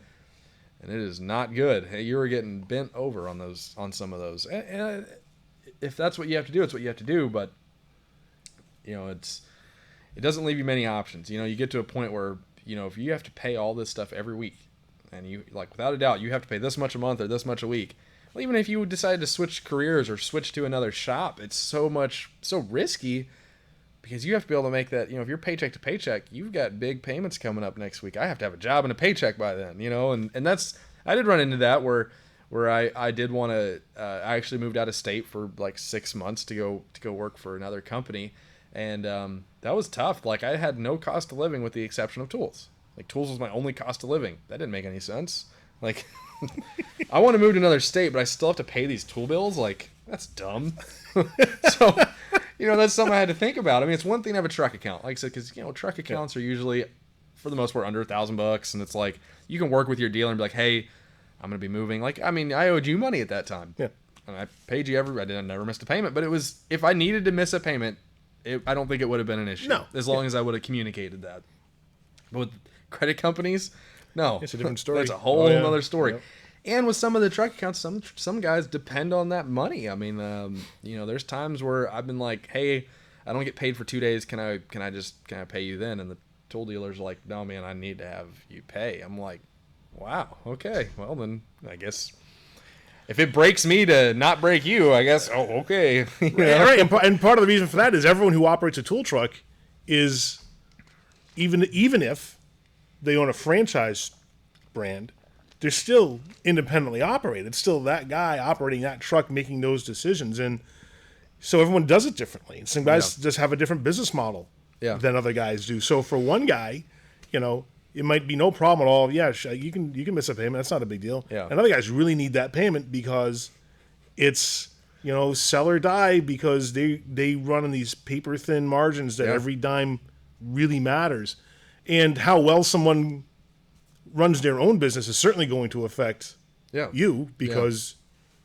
it is not good. Hey, you were getting bent over on some of those. And if that's what you have to do, it's what you have to do. But it doesn't leave you many options. You get to a point where if you have to pay all this stuff every week, and you without a doubt you have to pay this much a month or this much a week. Well, even if you decide to switch careers or switch to another shop, it's so risky because you have to be able to make that. If you're paycheck to paycheck, you've got big payments coming up next week. I have to have a job and a paycheck by then. And that's, I did run into that where I did want to. I actually moved out of state for like 6 months to go work for another company, and that was tough. Like, I had no cost of living with the exception of tools. Like, tools was my only cost of living. That didn't make any sense. Like, I want to move to another state, but I still have to pay these tool bills. Like, that's dumb. So, that's something I had to think about. It's one thing to have a truck account, like I said, because truck accounts are usually, for the most part, under $1,000, and it's like you can work with your dealer and be like, hey, I'm going to be moving. Like, I owed you money at that time. Yeah. And I paid you I never missed a payment, but it was, if I needed to miss a payment, I don't think it would have been an issue. No. As long as I would have communicated that. But with credit companies, no. It's a different story. That's a whole other story. Yep. And with some of the truck accounts, some guys depend on that money. There's times where I've been like, hey, I don't get paid for 2 days. Can I pay you then? And the tool dealer's like, no, man, I need to have you pay. I'm like, wow, okay. Well, then I guess if it breaks me to not break you, I guess, oh, okay. Right. And part of the reason for that is everyone who operates a tool truck is, even if they own a franchise brand, they're still independently operated. It's still that guy operating that truck making those decisions. And so everyone does it differently. And some guys just have a different business model than other guys do. So for one guy, it might be no problem at all. Yeah, you can miss a payment. That's not a big deal. Yeah. And other guys really need that payment because it's, sell or die, because they run on these paper thin margins that every dime really matters. And how well someone runs their own business is certainly going to affect you, because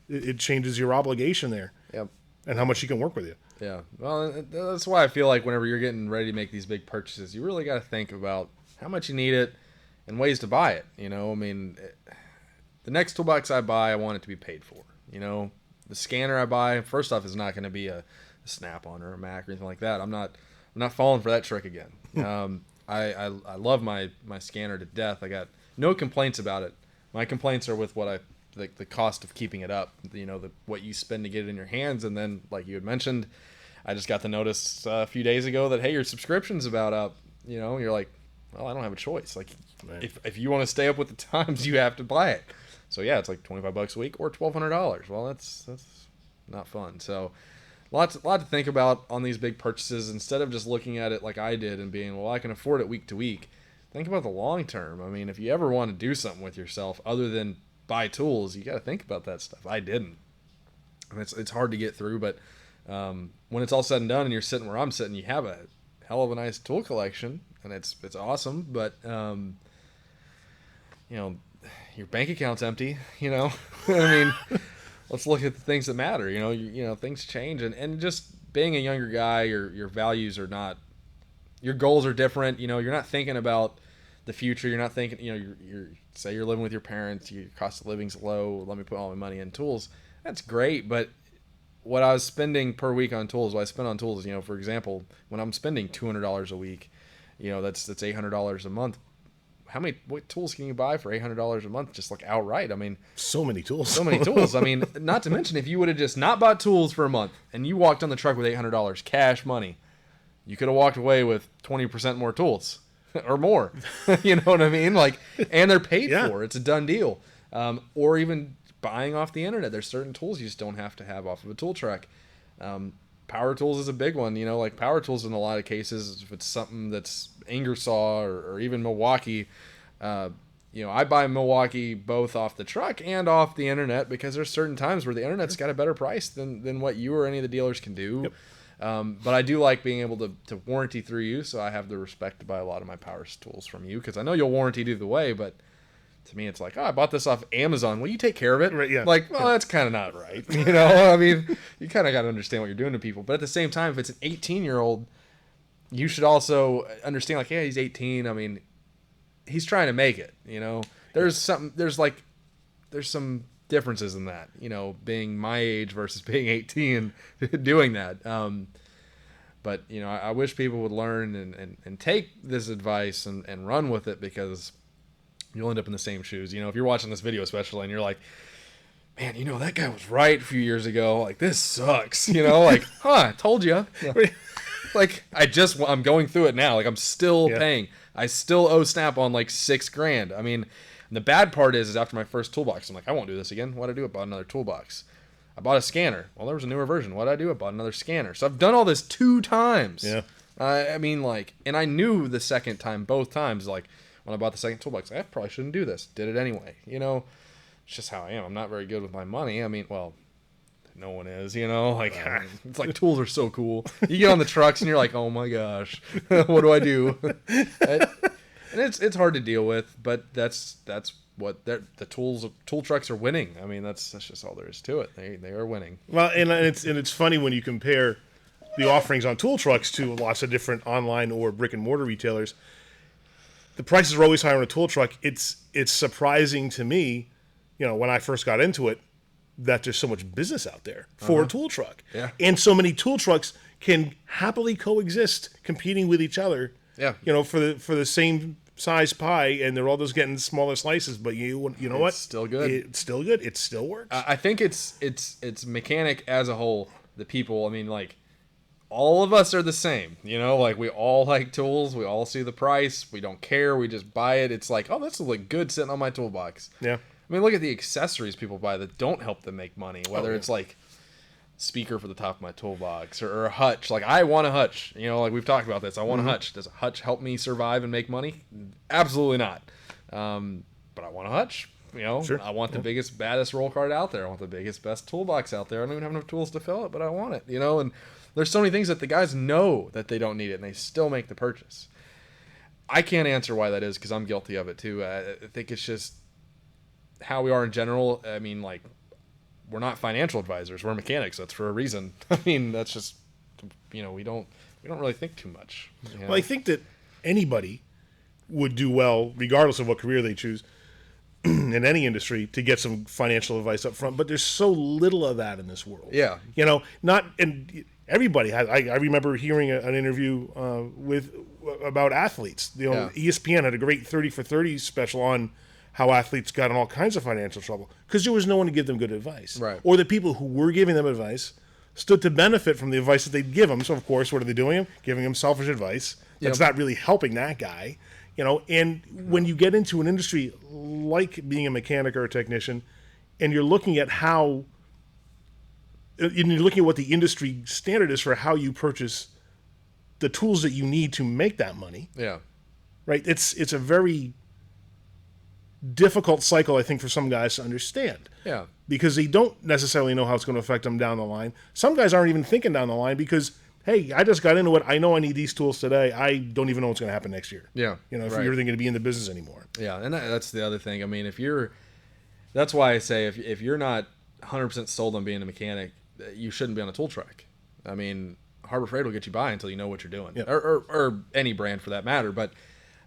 it changes your obligation there. Yep. and how much he can work with you. Yeah. Well, that's why I feel like whenever you're getting ready to make these big purchases, you really got to think about how much you need it and ways to buy it. You know, I mean, the next toolbox I buy, I want it to be paid for. You know, the scanner I buy, first off, is not going to be a Snap-on or a Mac or anything like that. I'm not falling for that trick again. I love my scanner to death. I got no complaints about it. My complaints are with what the cost of keeping it up. You know, what you spend to get it in your hands, and then like you had mentioned, I just got the notice a few days ago that hey, your subscription's about up. You know, you're like, well, I don't have a choice. Like, right. if you want to stay up with the times, you have to buy it. So yeah, it's like $25 a week or $1,200. Well, that's not fun. So. A lot to think about on these big purchases. Instead of just looking at it like I did and being, well, I can afford it week to week. Think about the long term. I mean, if you ever want to do something with yourself other than buy tools, you got to think about that stuff. I didn't. And it's hard to get through, but when it's all said and done and you're sitting where I'm sitting, you have a hell of a nice tool collection, and it's awesome. But you know, your bank account's empty. You know, I mean. Let's look at the things that matter. You know, things change, and just being a younger guy, your values are not, your goals are different. You know, you're not thinking about the future. You're not thinking, you know, you're say you're living with your parents, your cost of living's low. Let me put all my money in tools. That's great, but what I was spending per week on tools, what I spend on tools, you know, for example, when I'm spending $200 a week, you know, that's $800 a month. What tools can you buy for $800 a month just like outright? I mean, so many tools. I mean, not to mention if you would have just not bought tools for a month and you walked on the truck with $800 cash money, you could have walked away with 20% more tools or more. You know what I mean? Like, and they're paid for. It's a done deal. Or even buying off the internet. There's certain tools you just don't have to have off of a tool truck. Power tools is a big one. You know, like power tools in a lot of cases, if it's something that's Ingersoll or even Milwaukee, you know, I buy Milwaukee both off the truck and off the internet because there's certain times where the internet's got a better price than what you or any of the dealers can do. Yep. But I do like being able to warranty through you, so I have the respect to buy a lot of my power tools from you because I know you'll warranty either way, but to me, it's like, oh, I bought this off Amazon. Will you take care of it? Right, yeah. Like, well, that's kind of not right. You know, I mean, you kind of got to understand what you're doing to people. But at the same time, if it's an 18-year-old, you should also understand, like, yeah, he's 18. I mean, he's trying to make it, you know. There's some differences in that, you know, being my age versus being 18 doing that. But, you know, I wish people would learn and take this advice and run with it because you'll end up in the same shoes. You know, if you're watching this video especially and you're like, man, you know, that guy was right a few years ago. Like, this sucks. You know, like, I told you. Yeah. Like, I'm going through it now. Like, I'm still paying. I still owe Snap-on like $6,000. I mean, the bad part is after my first toolbox, I'm like, I won't do this again. What'd I do? I bought another toolbox. I bought a scanner. Well, there was a newer version. What'd I do? I bought another scanner. So I've done all this 2 times. Yeah. I mean, like, and I knew the second time, both times, like, when I bought the second toolbox, I probably shouldn't do this. Did it anyway. You know, it's just how I am. I'm not very good with my money. I mean, well, no one is, you know. Like, it's like tools are so cool. You get on the trucks and you're like, oh my gosh, what do I do? And it's hard to deal with, but that's what the tool trucks are winning. I mean, that's just all there is to it. They are winning. Well, and it's funny when you compare the offerings on tool trucks to lots of different online or brick and mortar retailers. The prices are always higher on a tool truck. It's surprising to me, you know, when I first got into it, that there's so much business out there for a tool truck. Yeah. And so many tool trucks can happily coexist, competing with each other. Yeah. You know, for the same size pie, and they're all just getting smaller slices. But you know what? It's still good. It's still good. It still works. I think it's mechanic as a whole. The people. I mean, like, all of us are the same, you know, like we all like tools. We all see the price. We don't care. We just buy it. It's like, oh, this will look good sitting on my toolbox. Yeah. I mean, look at the accessories people buy that don't help them make money, whether it's like speaker for the top of my toolbox or a hutch. Like, I want a hutch, you know, like we've talked about this. I want a hutch. Does a hutch help me survive and make money? Absolutely not. But I want a hutch. You know, sure. I want the biggest, baddest roll cart out there. I want the biggest, best toolbox out there. I don't even have enough tools to fill it, but I want it, you know, and there's so many things that the guys know that they don't need it, and they still make the purchase. I can't answer why that is because I'm guilty of it too. I think it's just how we are in general. I mean, like, we're not financial advisors. We're mechanics. That's for a reason. I mean, that's just, we don't really think too much. Well, I think that anybody would do well, regardless of what career they choose in any industry, to get some financial advice up front. But there's so little of that in this world. Yeah. And everybody has. I remember hearing an interview about athletes. ESPN had a great 30 for 30 special on how athletes got in all kinds of financial trouble because there was no one to give them good advice. Right. Or the people who were giving them advice stood to benefit from the advice that they'd give them. So, of course, what are they doing? Giving them selfish advice. That's not really helping that guy. And when you get into an industry like being a mechanic or a technician, and you're looking at and you're looking at what the industry standard is for how you purchase the tools that you need to make that money. Yeah. Right. It's a very difficult cycle, I think, for some guys to understand. Yeah. Because they don't necessarily know how it's going to affect them down the line. Some guys aren't even thinking down the line because, hey, I just got into it. I know I need these tools today. I don't even know what's going to happen next year. Yeah. If you're going to be in the business anymore. Yeah. And that's the other thing. I mean, that's why I say if you're not 100% sold on being a mechanic, you shouldn't be on a tool truck. I mean, Harbor Freight will get you by until you know what you're doing, or any brand for that matter. But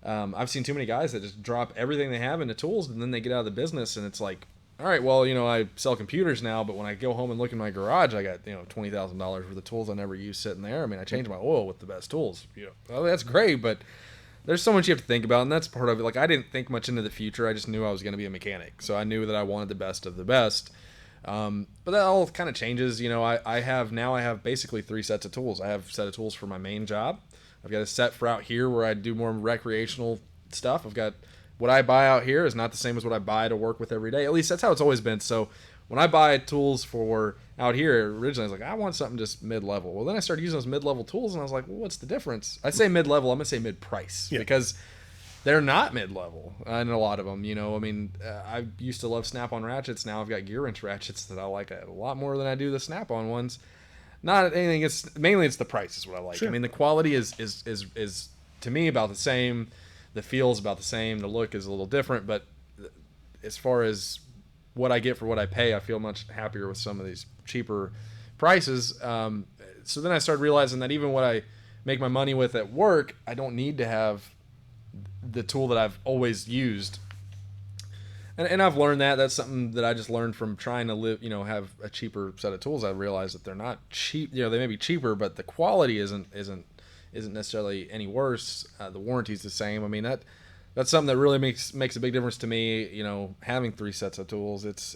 I've seen too many guys that just drop everything they have into tools, and then they get out of the business, and it's like, all right, well, I sell computers now, but when I go home and look in my garage, I got $20,000 worth of tools I never use sitting there. I mean, I change my oil with the best tools. Well, that's great, but there's so much you have to think about, and that's part of it. Like, I didn't think much into the future. I just knew I was going to be a mechanic, so I knew that I wanted the best of the best. But that all kind of changes. I have basically 3 sets of tools. I have a set of tools for my main job. I've got a set for out here where I do more recreational stuff. I've got what I buy out here is not the same as what I buy to work with every day. At least that's how it's always been. So when I buy tools for out here, originally I was like, I want something just mid-level. Well, then I started using those mid-level tools, and I was like, well, what's the difference? I say mid-level, I'm going to say mid-price because they're not mid-level in a lot of them. I used to love Snap-on ratchets. Now I've got gear wrench ratchets that I like a lot more than I do the Snap-on ones. Not anything. It's mainly the price is what I like. Sure. I mean, the quality is to me about the same. The feel is about the same. The look is a little different, but as far as what I get for what I pay, I feel much happier with some of these cheaper prices. So then I started realizing that even what I make my money with at work, I don't need to have the tool that I've always used. And I've learned that. That's something that I just learned from trying to live, have a cheaper set of tools. I realized that they're not cheap. They may be cheaper, but the quality isn't necessarily any worse. The warranty's the same. I mean, that's something that really makes a big difference to me. Having 3 sets of tools, it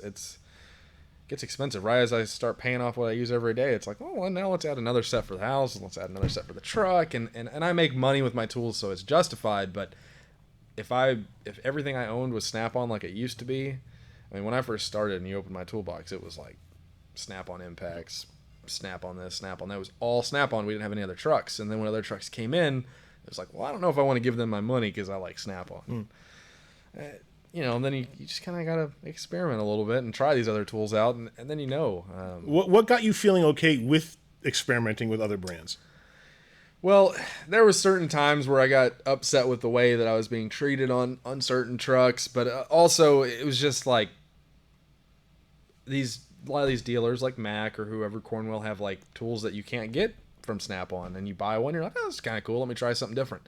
gets expensive. Right as I start paying off what I use every day, it's like, oh, well, now let's add another set for the house, and let's add another set for the truck, and I make money with my tools, so it's justified. But if everything I owned was Snap-on like it used to be, I mean, when I first started and you opened my toolbox, it was like Snap-on impacts, Snap-on this, Snap-on that. It was all Snap-on. We didn't have any other trucks. And then when other trucks came in, it was like, well, I don't know if I want to give them my money because I like Snap-on. And then you just kind of got to experiment a little bit and try these other tools out, and then What got you feeling okay with experimenting with other brands? Well, there were certain times where I got upset with the way that I was being treated on certain trucks, but also it was just like a lot of these dealers like Mac or whoever, Cornwell, have like tools that you can't get from Snap-on, and you buy one, you're like, oh, this is kind of cool, let me try something different.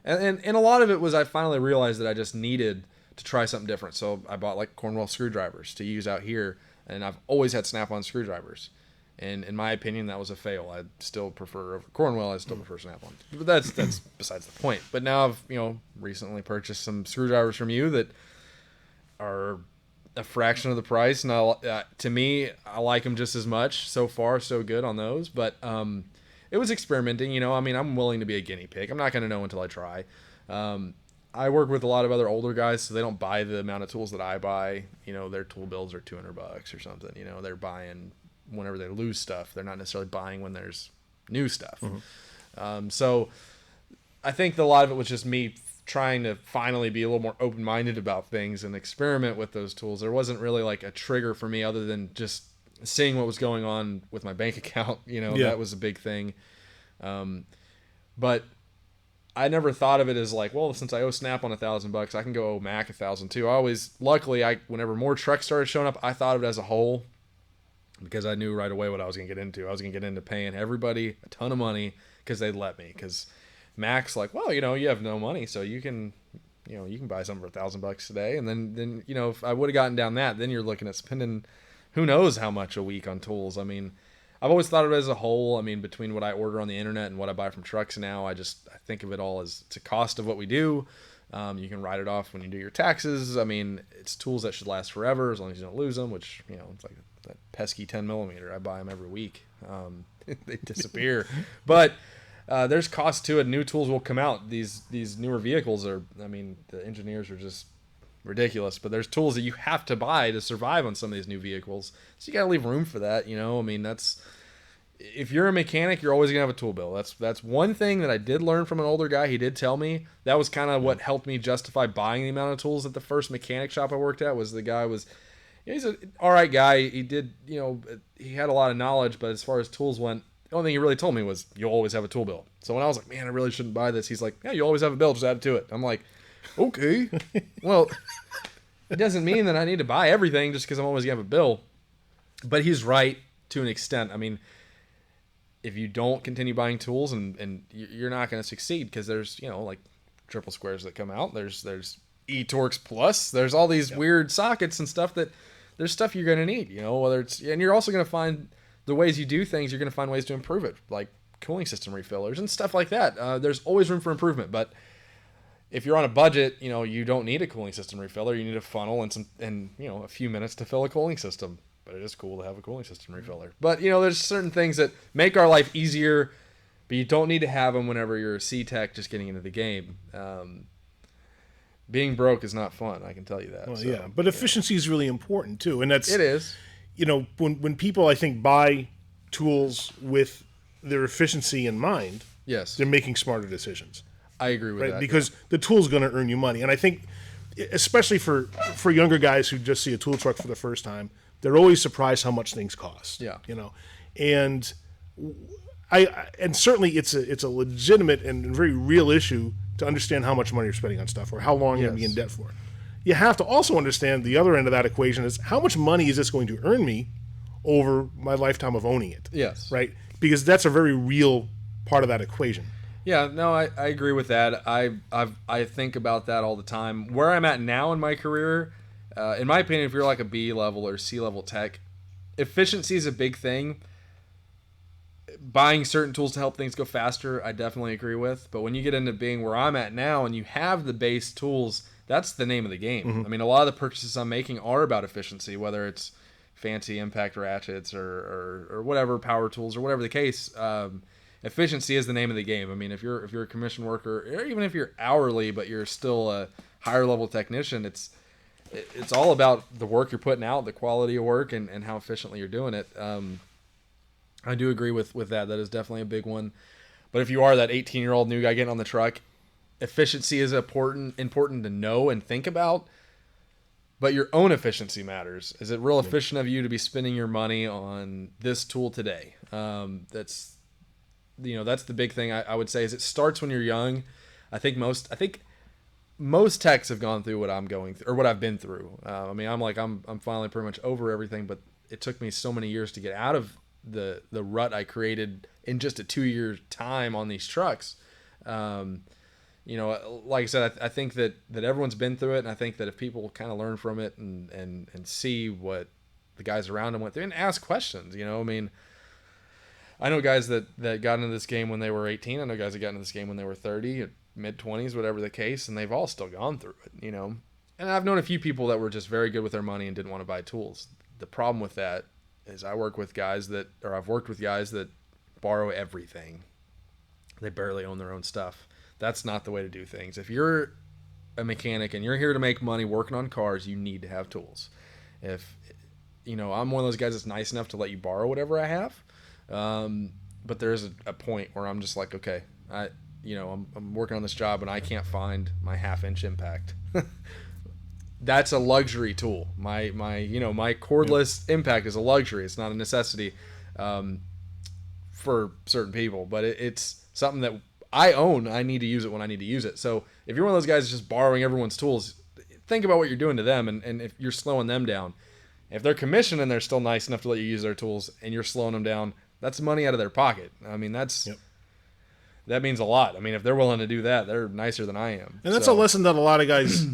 And a lot of it was I finally realized that I just needed to try something different, so I bought like Cornwell screwdrivers to use out here, and I've always had Snap-on screwdrivers. And in my opinion, that was a fail. I still prefer Cornwell. I still prefer Snap-on. But that's besides the point. But now I've recently purchased some screwdrivers from you that are a fraction of the price, and to me, I like them just as much. So far, so good on those. But it was experimenting. I mean, I'm willing to be a guinea pig. I'm not going to know until I try. I work with a lot of other older guys, so they don't buy the amount of tools that I buy. Their tool bills are $200 or something. They're buying whenever they lose stuff. They're not necessarily buying when there's new stuff. Mm-hmm. So I think a lot of it was just me trying to finally be a little more open-minded about things and experiment with those tools. There wasn't really like a trigger for me other than just seeing what was going on with my bank account. That was a big thing. But I never thought of it as like, well, since I owe Snap-on $1,000, I can go owe Mac $1,000 too. Luckily, whenever more trucks started showing up, I thought of it as a whole. because I knew right away what I was going to get into. I was going to get into paying everybody a ton of money because they'd let me. Because Mac's like, well, you have no money, so you can buy something for $1,000 today. And then if I would have gotten down that, then you're looking at spending who knows how much a week on tools. I mean, I've always thought of it as a whole. I mean, between what I order on the internet and what I buy from trucks now, I think of it all as it's a cost of what we do. You can write it off when you do your taxes. I mean, it's tools that should last forever as long as you don't lose them, which, it's like that pesky 10 millimeter. I buy them every week. They disappear. But there's cost to it. New tools will come out. These newer vehicles the engineers are just ridiculous, but there's tools that you have to buy to survive on some of these new vehicles. So you got to leave room for that. If you're a mechanic, you're always gonna have a tool bill. That's one thing that I did learn from an older guy. He did tell me that was kind of what helped me justify buying the amount of tools at the first mechanic shop I worked at. Was the guy he's an all right guy. He did, he had a lot of knowledge, but as far as tools went, the only thing he really told me was you'll always have a tool bill. So when I was like, man, I really shouldn't buy this, he's like, yeah, you always have a bill, just add it to it. I'm like, okay, well, it doesn't mean that I need to buy everything just because I'm always gonna have a bill. But he's right to an extent. I mean, if you don't continue buying tools and you're not going to succeed, because there's, like triple squares that come out. There's eTorx Plus. There's all these weird sockets and stuff there's stuff you're going to need, whether it's, and you're also going to find the ways you do things, you're going to find ways to improve it, like cooling system refillers and stuff like that. There's always room for improvement, but if you're on a budget, you don't need a cooling system refiller. You need a funnel and a few minutes to fill a cooling system. But it is cool to have a cooling system refiller. But, there's certain things that make our life easier, but you don't need to have them whenever you're a C-Tech just getting into the game. Being broke is not fun, I can tell you that. Well, yeah, but efficiency is really important, too. And it is. When people, I think, buy tools with their efficiency in mind, yes, they're making smarter decisions. I agree with that. Because the tool's going to earn you money. And I think, especially for younger guys who just see a tool truck for the first time, they're always surprised how much things cost. Yeah. And and certainly it's a legitimate and very real issue to understand how much money you're spending on stuff or how long you're going to be in debt for. You have to also understand the other end of that equation is how much money is this going to earn me over my lifetime of owning it? Yes. Right? Because that's a very real part of that equation. Yeah, no, I agree with that. I think about that all the time. Where I'm at now in my career, in my opinion, if you're like a B level or C level tech, efficiency is a big thing. Buying certain tools to help things go faster, I definitely agree with. But when you get into being where I'm at now and you have the base tools, that's the name of the game. Mm-hmm. I mean, a lot of the purchases I'm making are about efficiency, whether it's fancy impact ratchets or whatever, power tools or whatever the case. Efficiency is the name of the game. I mean, if you're a commission worker, or even if you're hourly, but you're still a higher level technician, it's all about the work you're putting out, the quality of work, and how efficiently you're doing it. I do agree with that. That is definitely a big one. But if you are that 18-year-old new guy getting on the truck, efficiency is important to know and think about. But your own efficiency matters. Is it real efficient of you to be spending your money on this tool today? That's the big thing I would say. Is it starts when you're young. I think most techs have gone through what I'm going through or what I've been through. I'm finally pretty much over everything, but it took me so many years to get out of the rut I created in just a 2-year time on these trucks. Like I said, I think that everyone's been through it, and I think that if people kind of learn from it and see what the guys around them went through and ask questions, I know guys that got into this game when they were 18. I know guys that got into this game when they were 30, mid-20s, whatever the case, and they've all still gone through it, And I've known a few people that were just very good with their money and didn't want to buy tools. The problem with that is I've worked with guys that borrow everything. They barely own their own stuff. That's not the way to do things. If you're a mechanic and you're here to make money working on cars, you need to have tools. If I'm one of those guys that's nice enough to let you borrow whatever I have, but there's a point where I'm just like, okay, I'm working on this job and I can't find my 1/2-inch impact. That's a luxury tool. My cordless impact is a luxury. It's not a necessity for certain people, but it's something that I own. I need to use it when I need to use it. So if you're one of those guys just borrowing everyone's tools, think about what you're doing to them, and if you're slowing them down. If they're commissioned and they're still nice enough to let you use their tools and you're slowing them down, that's money out of their pocket. I mean, that means a lot. I mean, if they're willing to do that, they're nicer than I am. And that's a lesson that a lot of guys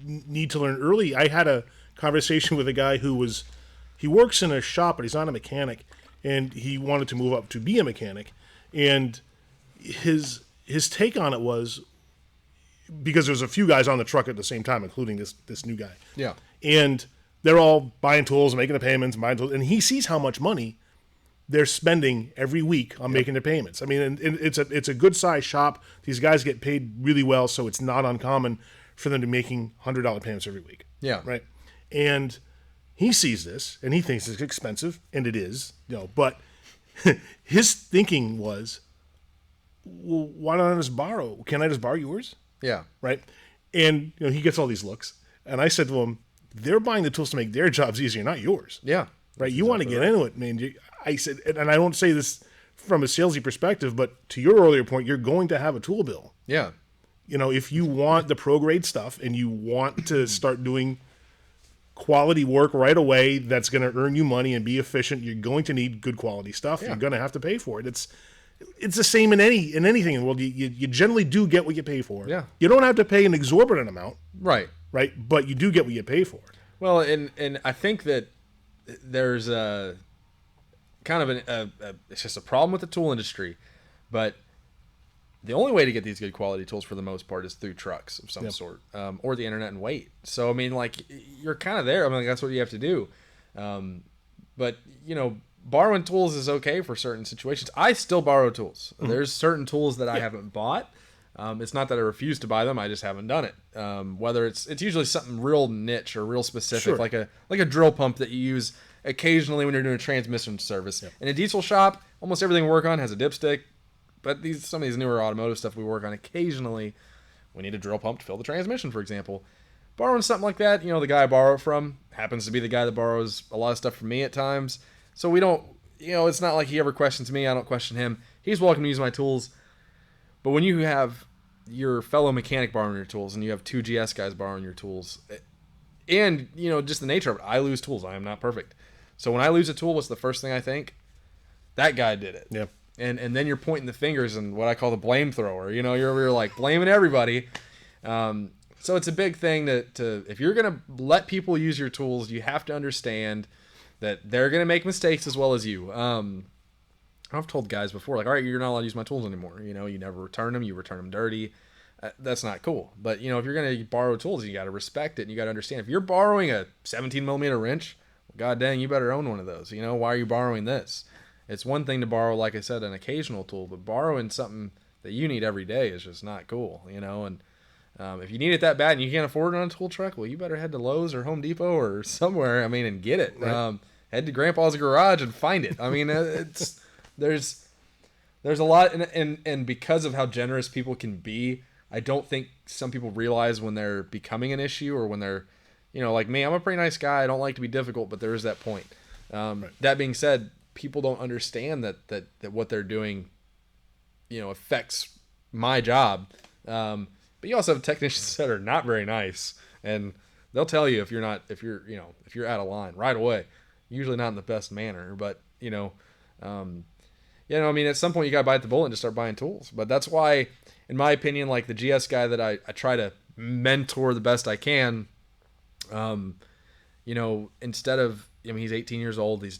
need to learn early. I had a conversation with a guy he works in a shop, but he's not a mechanic, and he wanted to move up to be a mechanic. And his take on it was, because there was a few guys on the truck at the same time, including this new guy. Yeah. And they're all buying tools, making the payments, buying tools, and he sees how much money they're spending every week on making their payments. I mean, and it's a good sized shop. These guys get paid really well, so it's not uncommon for them to be making $100 payments every week. Yeah. Right. And he sees this and he thinks it's expensive, and it is, but his thinking was, well, why don't I just borrow? Can I just borrow yours? Yeah. Right. And he gets all these looks. And I said to him, they're buying the tools to make their jobs easier, not yours. Yeah. Right. You want to get into it, man. I said, and I don't say this from a salesy perspective, but to your earlier point, you're going to have a tool bill. Yeah. If you want the pro grade stuff and you want to start doing quality work right away that's going to earn you money and be efficient, you're going to need good quality stuff. Yeah. You're going to have to pay for it. It's the same in anything in the world. You generally do get what you pay for. Yeah. You don't have to pay an exorbitant amount. Right. Right. But you do get what you pay for. Well, and I think that there's a kind of it's just a problem with the tool industry, but the only way to get these good quality tools for the most part is through trucks of some sort, or the internet and weight. So, I mean, like, you're kind of there. I mean, that's what you have to do. But, borrowing tools is okay for certain situations. I still borrow tools. Mm-hmm. There's certain tools that I haven't bought. It's not that I refuse to buy them. I just haven't done it. Whether it's usually something real niche or real specific, like a drill pump that you use occasionally when you're doing a transmission service. In a diesel shop, almost everything we work on has a dipstick. But some of these newer automotive stuff we work on, occasionally we need a drill pump to fill the transmission, for example. Borrowing something like that, the guy I borrow it from happens to be the guy that borrows a lot of stuff from me at times. So we don't, it's not like he ever questions me. I don't question him. He's welcome to use my tools. But when you have your fellow mechanic borrowing your tools and you have two GS guys borrowing your tools, and, just the nature of it, I lose tools. I am not perfect. So when I lose a tool, what's the first thing I think? That guy did it. Yeah. And then you're pointing the fingers and what I call the blame thrower. You're like blaming everybody. So it's a big thing to if you're gonna let people use your tools, you have to understand that they're gonna make mistakes as well as you. I've told guys before, like, all right, you're not allowed to use my tools anymore. You never return them. You return them dirty. That's not cool. But if you're gonna borrow tools, you got to respect it and you got to understand. If you're borrowing a 17 millimeter wrench, well, god dang, you better own one of those. Why are you borrowing this? It's one thing to borrow, like I said, an occasional tool, but borrowing something that you need every day is just not cool, And if you need it that bad and you can't afford it on a tool truck, well, you better head to Lowe's or Home Depot or somewhere, and get it. Right. Head to Grandpa's garage and find it. I mean, there's a lot, and because of how generous people can be, I don't think some people realize when they're becoming an issue or when they're, like me, I'm a pretty nice guy. I don't like to be difficult, but there is that point. Right. That being said, people don't understand that what they're doing, affects my job. But you also have technicians that are not very nice, and they'll tell you if you're out of line right away. Usually not in the best manner, but at some point you gotta bite the bullet and just start buying tools. But that's why, in my opinion, like the GS guy that I try to mentor the best I can, instead of, he's 18 years old. He's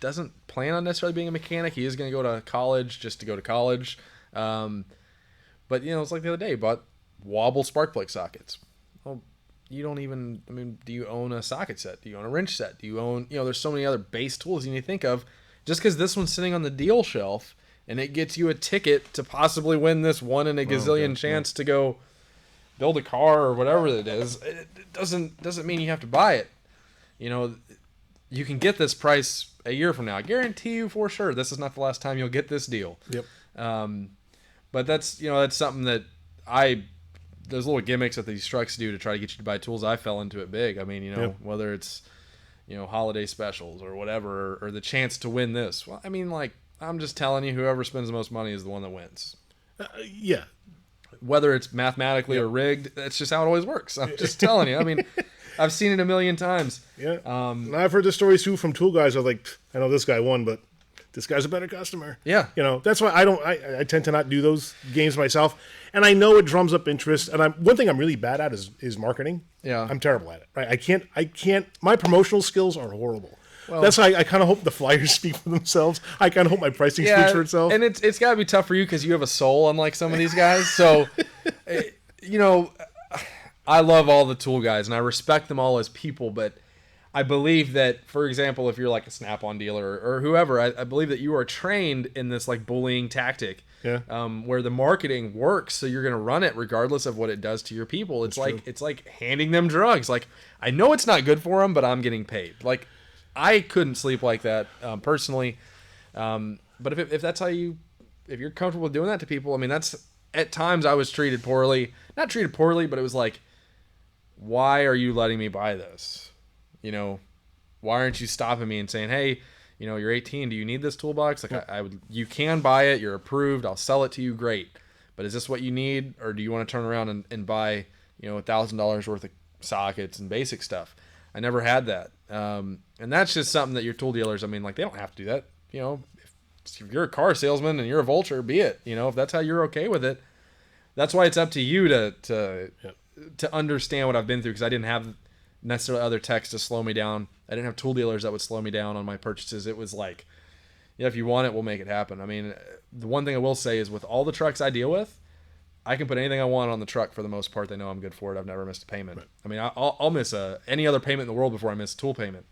doesn't plan on necessarily being a mechanic. He is going to go to college just to go to college. But, it's like the other day, bought wobble spark plug sockets. Well, you don't even, do you own a socket set? Do you own a wrench set? Do you own, there's so many other base tools you need to think of. Just because this one's sitting on the deal shelf and it gets you a ticket to possibly win this one in a gazillion chance to go build a car or whatever it is, it doesn't mean you have to buy it. You can get this price a year from now. I guarantee you for sure this is not the last time you'll get this deal. Yep. But that's something that those little gimmicks that these trucks do to try to get you to buy tools, I fell into it big. Whether it's, holiday specials or whatever, or the chance to win this. Well, I'm just telling you, whoever spends the most money is the one that wins. Yeah. Whether it's mathematically or rigged, that's just how it always works. I'm just telling you. I've seen it a million times. Yeah. And I've heard the stories too from tool guys. I'm like, I know this guy won, but this guy's a better customer. Yeah. That's why I tend to not do those games myself. And I know it drums up interest. And one thing I'm really bad at is marketing. Yeah. I'm terrible at it. Right? I can't, my promotional skills are horrible. Well, that's why I kind of hope the flyers speak for themselves. I kind of hope my pricing speaks for itself. And it's got to be tough for you because you have a soul, unlike some of these guys. So, I love all the tool guys and I respect them all as people, but I believe that, for example, if you're like a Snap-on dealer or whoever, I believe that you are trained in this like bullying tactic, where the marketing works. So you're going to run it regardless of what it does to your people. It's like handing them drugs. Like, I know it's not good for them, but I'm getting paid. Like, I couldn't sleep like that personally. But if that's how if you're comfortable with doing that to people, I mean, that's at times I was treated poorly, not treated poorly, but it was like, why are you letting me buy this? Why aren't you stopping me and saying, hey, you're 18. Do you need this toolbox? Like you can buy it. You're approved. I'll sell it to you. Great. But is this what you need? Or do you want to turn around and buy, $1,000 worth of sockets and basic stuff? I never had that. And that's just something that your tool dealers, they don't have to do that. If you're a car salesman and you're a vulture, be it. If that's how you're okay with it, that's why it's up to you to understand what I've been through, because I didn't have necessarily other techs to slow me down. I didn't have tool dealers that would slow me down on my purchases. It was like, if you want it, we'll make it happen. I mean, the one thing I will say is with all the trucks I deal with, I can put anything I want on the truck for the most part. They know I'm good for it. I've never missed a payment. Right. I mean, I'll miss any other payment in the world before I miss a tool payment.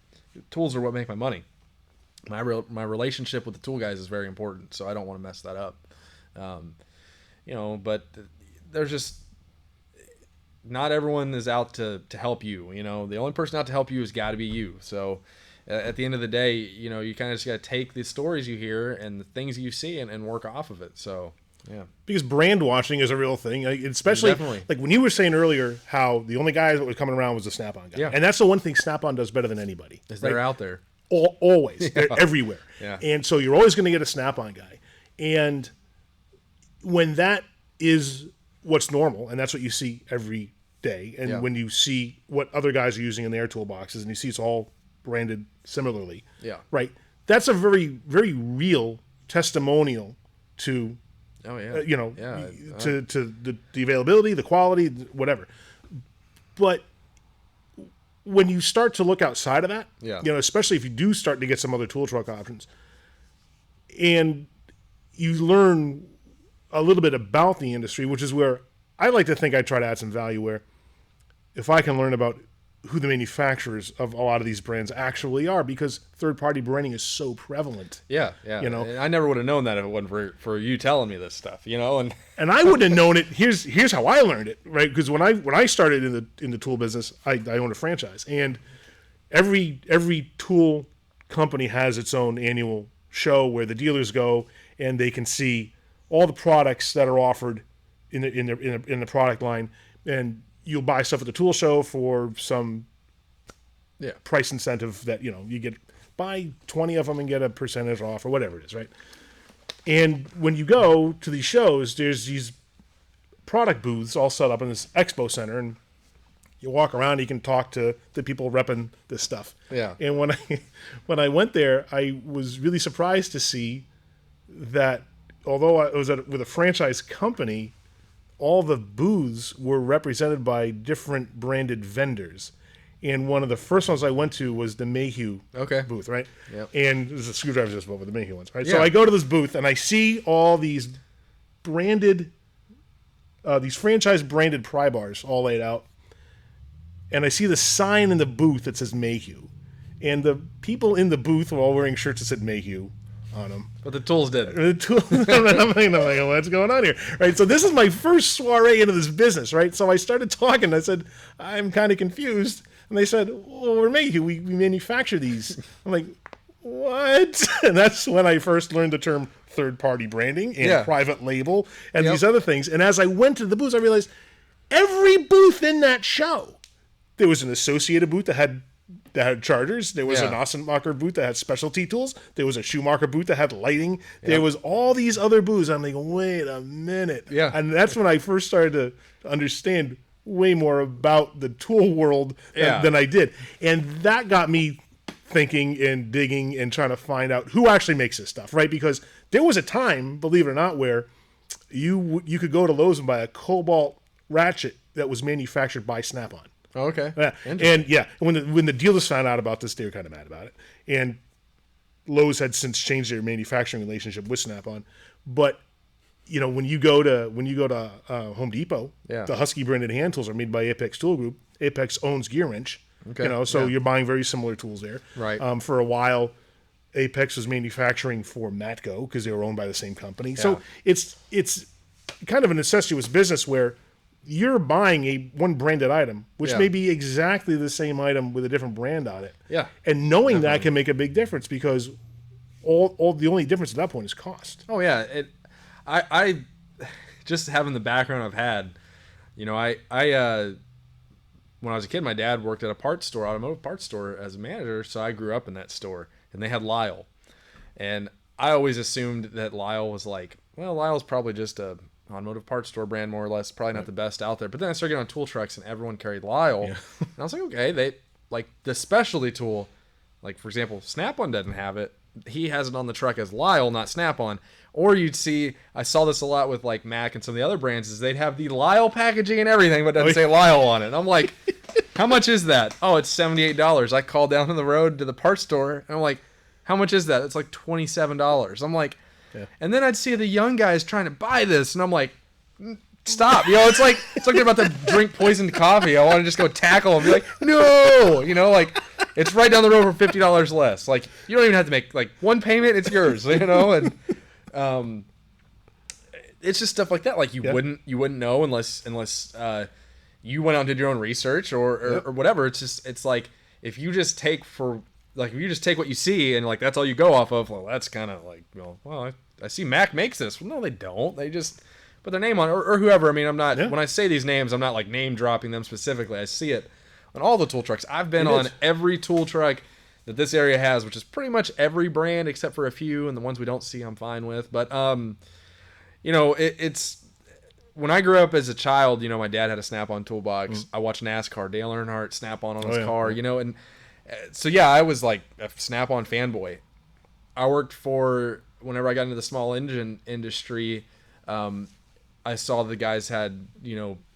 Tools are what make my money. My relationship with the tool guys is very important, so I don't want to mess that up. But there's just not everyone is out to help you. The only person out to help you has got to be you. So at the end of the day, you kind of just got to take the stories you hear and the things you see and work off of it. So. Yeah, because brand washing is a real thing, especially like when you were saying earlier how the only guy that was coming around was the Snap-on guy. Yeah. And that's the one thing Snap-on does better than anybody. They're out there. Always. They're everywhere. Yeah. And so you're always going to get a Snap-on guy. And when that is what's normal, and that's what you see every day, and when you see what other guys are using in their toolboxes, and you see it's all branded similarly, right? That's a very, very real testimonial to... Oh yeah. To the availability, the quality, whatever. But when you start to look outside of that, especially if you do start to get some other tool truck options, and you learn a little bit about the industry, which is where I like to think I try to add some value. Where if I can learn about who the manufacturers of a lot of these brands actually are, because third-party branding is so prevalent. Yeah. And I never would have known that if it wasn't for you telling me this stuff, and I wouldn't have known it. Here's how I learned it, right? Because when I started in the tool business, I owned a franchise, and every tool company has its own annual show where the dealers go and they can see all the products that are offered in the product line, and you'll buy stuff at the tool show for some price incentive that, you get, buy 20 of them and get a percentage off or whatever it is, right? And when you go to these shows, there's these product booths all set up in this expo center, and you walk around, you can talk to the people repping this stuff. Yeah. And when I went there, I was really surprised to see that although I was with a franchise company, all the booths were represented by different branded vendors. And one of the first ones I went to was the Mayhew booth, right? Yep. And there's a screwdriver just above the Mayhew ones, right? Yeah. So I go to this booth and I see all these branded, these franchise branded pry bars all laid out. And I see the sign in the booth that says Mayhew. And the people in the booth were all wearing shirts that said Mayhew on them. But the tools didn't. I'm like, what's going on here? Right. So this is my first soiree into this business, right? So I started talking. I said, I'm kind of confused. And they said, well, we're Mayhew. We manufacture these. I'm like, what? And that's when I first learned the term third-party branding and private label and these other things. And as I went to the booths, I realized every booth in that show, there was an Associated booth that had chargers. There was an Ossenmacher booth that had specialty tools. There was a Schumacher booth that had lighting. There was all these other booths. I'm like, wait a minute. Yeah. And that's when I first started to understand way more about the tool world than I did. And that got me thinking and digging and trying to find out who actually makes this stuff, right? Because there was a time, believe it or not, where you could go to Lowe's and buy a Cobalt ratchet that was manufactured by Snap-on. Oh, okay. And when the dealers found out about this, they were kind of mad about it. And Lowe's had since changed their manufacturing relationship with Snap-on. But when you go to Home Depot, the Husky branded hand tools are made by Apex Tool Group. Apex owns Gear Wrench. Okay. So you're buying very similar tools there. Right. For a while, Apex was manufacturing for Matco because they were owned by the same company. Yeah. So it's kind of an incestuous business where you're buying one branded item, which may be exactly the same item with a different brand on it. Yeah. And knowing that can make a big difference because all the only difference at that point is cost. Oh yeah. I just having the background I've had, I when I was a kid, my dad worked at a automotive parts store as a manager, so I grew up in that store, and they had Lyle. And I always assumed that Lyle was Lyle's probably just a automotive parts store brand, more or less, probably not the best out there. But then I started getting on tool trucks, and everyone carried Lyle. Yeah. And I was like, okay, they the specialty tool, for example, Snap-on doesn't have it. He has it on the truck as Lyle, not Snap-on. Or you'd see, I saw this a lot with Mac and some of the other brands, is they'd have the Lyle packaging and everything, but doesn't say Lyle on it. And I'm like, how much is that? Oh, it's $78. I called down on the road to the parts store, and I'm like, how much is that? It's like $27. I'm like, and then I'd see the young guys trying to buy this, and I'm like, stop. It's like they're about to drink poisoned coffee. I want to just go tackle them. Be like, no. It's right down the road for $50 less. You don't even have to make one payment. It's yours. And it's just stuff like that. You wouldn't know unless you went out and did your own research or whatever. It's like if you just take what you see and that's all you go off of. Well, that's kind of I see Mac makes this. Well, no, they don't. They just put their name on it or whoever. I mean, I'm not when I say these names, I'm not name dropping them specifically. I see it on all the tool trucks. I've been on every tool truck that this area has, which is pretty much every brand except for a few, and the ones we don't see I'm fine with. But it's when I grew up as a child, my dad had a Snap-on toolbox. I watched NASCAR, Dale Earnhardt Snap-on his car, and so I was a Snap-on fanboy. I worked whenever I got into the small engine industry, I saw the guys had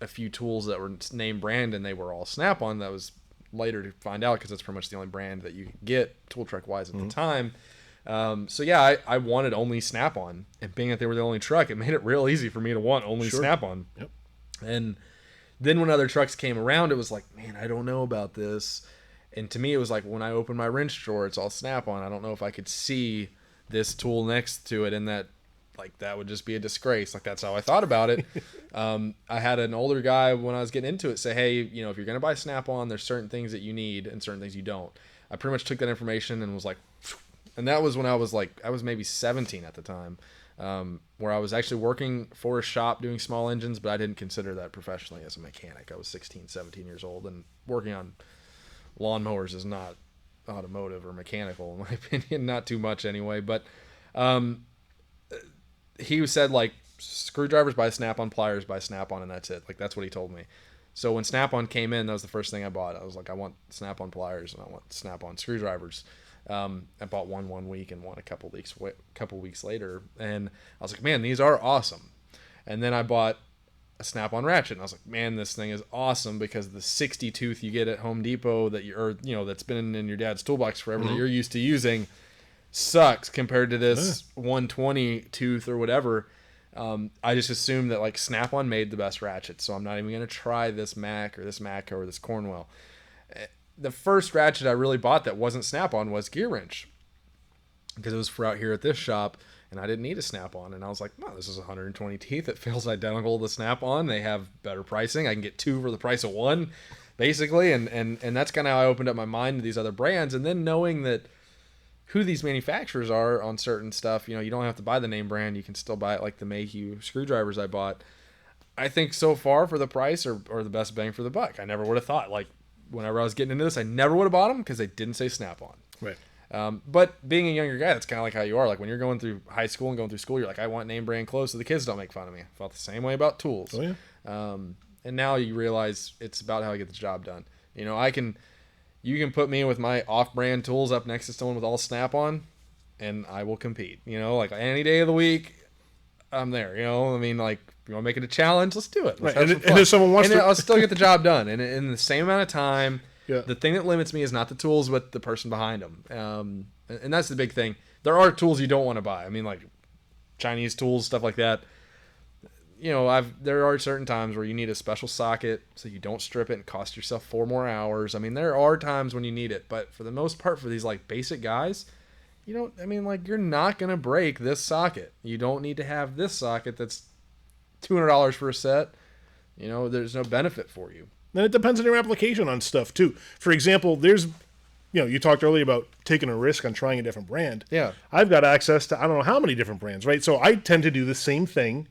a few tools that were name brand and they were all Snap-on. That was later to find out because that's pretty much the only brand that you could get tool truck wise at the time. I wanted only Snap-on, and being that they were the only truck, it made it real easy for me to want only Snap-on. Yep. And then when other trucks came around, it was like, man, I don't know about this. And to me, it was like when I open my wrench drawer, it's all Snap-on. I don't know if I could see this tool next to it, and that would just be a disgrace. That's how I thought about it. I had an older guy when I was getting into it say, hey, if you're going to buy Snap-on, there's certain things that you need and certain things you don't. I pretty much took that information and was like, and that was when I was maybe 17 at the time, where I was actually working for a shop doing small engines, but I didn't consider that professionally as a mechanic. I was 16, 17 years old, and working on lawnmowers is not automotive or mechanical, in my opinion, not too much anyway. But he said screwdrivers by Snap-on, pliers by Snap-on, and that's it. That's what he told me. So when Snap-on came in, that was the first thing I bought. I was like, I want Snap-on pliers and I want Snap-on screwdrivers. I bought one week and one a couple weeks later, and I was like, man, these are awesome. And then I bought a Snap-on ratchet, and I was like, man, this thing is awesome because the 60 tooth you get at Home Depot that's been in your dad's toolbox forever that you're used to using sucks compared to this 120 tooth or whatever. I just assumed that Snap-on made the best ratchet, so I'm not even going to try this Mac or this Matco or this Cornwell. The first ratchet I really bought that wasn't Snap-on was Gear Wrench, because it was for out here at this shop, and I didn't need a Snap-on. And I was like, no, this is 120 teeth. It feels identical to the Snap-on. They have better pricing. I can get two for the price of one, basically. And that's kind of how I opened up my mind to these other brands. And then knowing that who these manufacturers are on certain stuff, you don't have to buy the name brand. You can still buy it, like the Mayhew screwdrivers I bought. I think so far for the price or the best bang for the buck. I never would have thought, whenever I was getting into this, I never would have bought them because they didn't say Snap-on. Right. But being a younger guy, that's kind of like how you are. When you're going through high school and going through school, you're like, I want name brand clothes so the kids don't make fun of me. I felt the same way about tools. Oh, yeah. And now you realize it's about how I get the job done. You know, you can put me with my off-brand tools up next to someone with all Snap-on, and I will compete. You know, like any day of the week, I'm there. You know, I mean, like, you want to make it a challenge? Let's do it. Let's have some fun. And if someone wants I'll still get the job done, and in the same amount of time. Yeah. The thing that limits me is not the tools, but the person behind them. And that's the big thing. There are tools you don't want to buy. I mean, like Chinese tools, stuff like that. You know, there are certain times where you need a special socket so you don't strip it and cost yourself 4 more hours. I mean, there are times when you need it, but for the most part, for these like basic guys, you don't. I mean, like, you're not gonna break this socket. You don't need to have this socket that's $200 for a set. You know, there's no benefit for you. Then it depends on your application on stuff too. For example, there's, you know, you talked earlier about taking a risk on trying a different brand. Yeah. I've got access to I don't know how many different brands, right? So I tend to do the same thing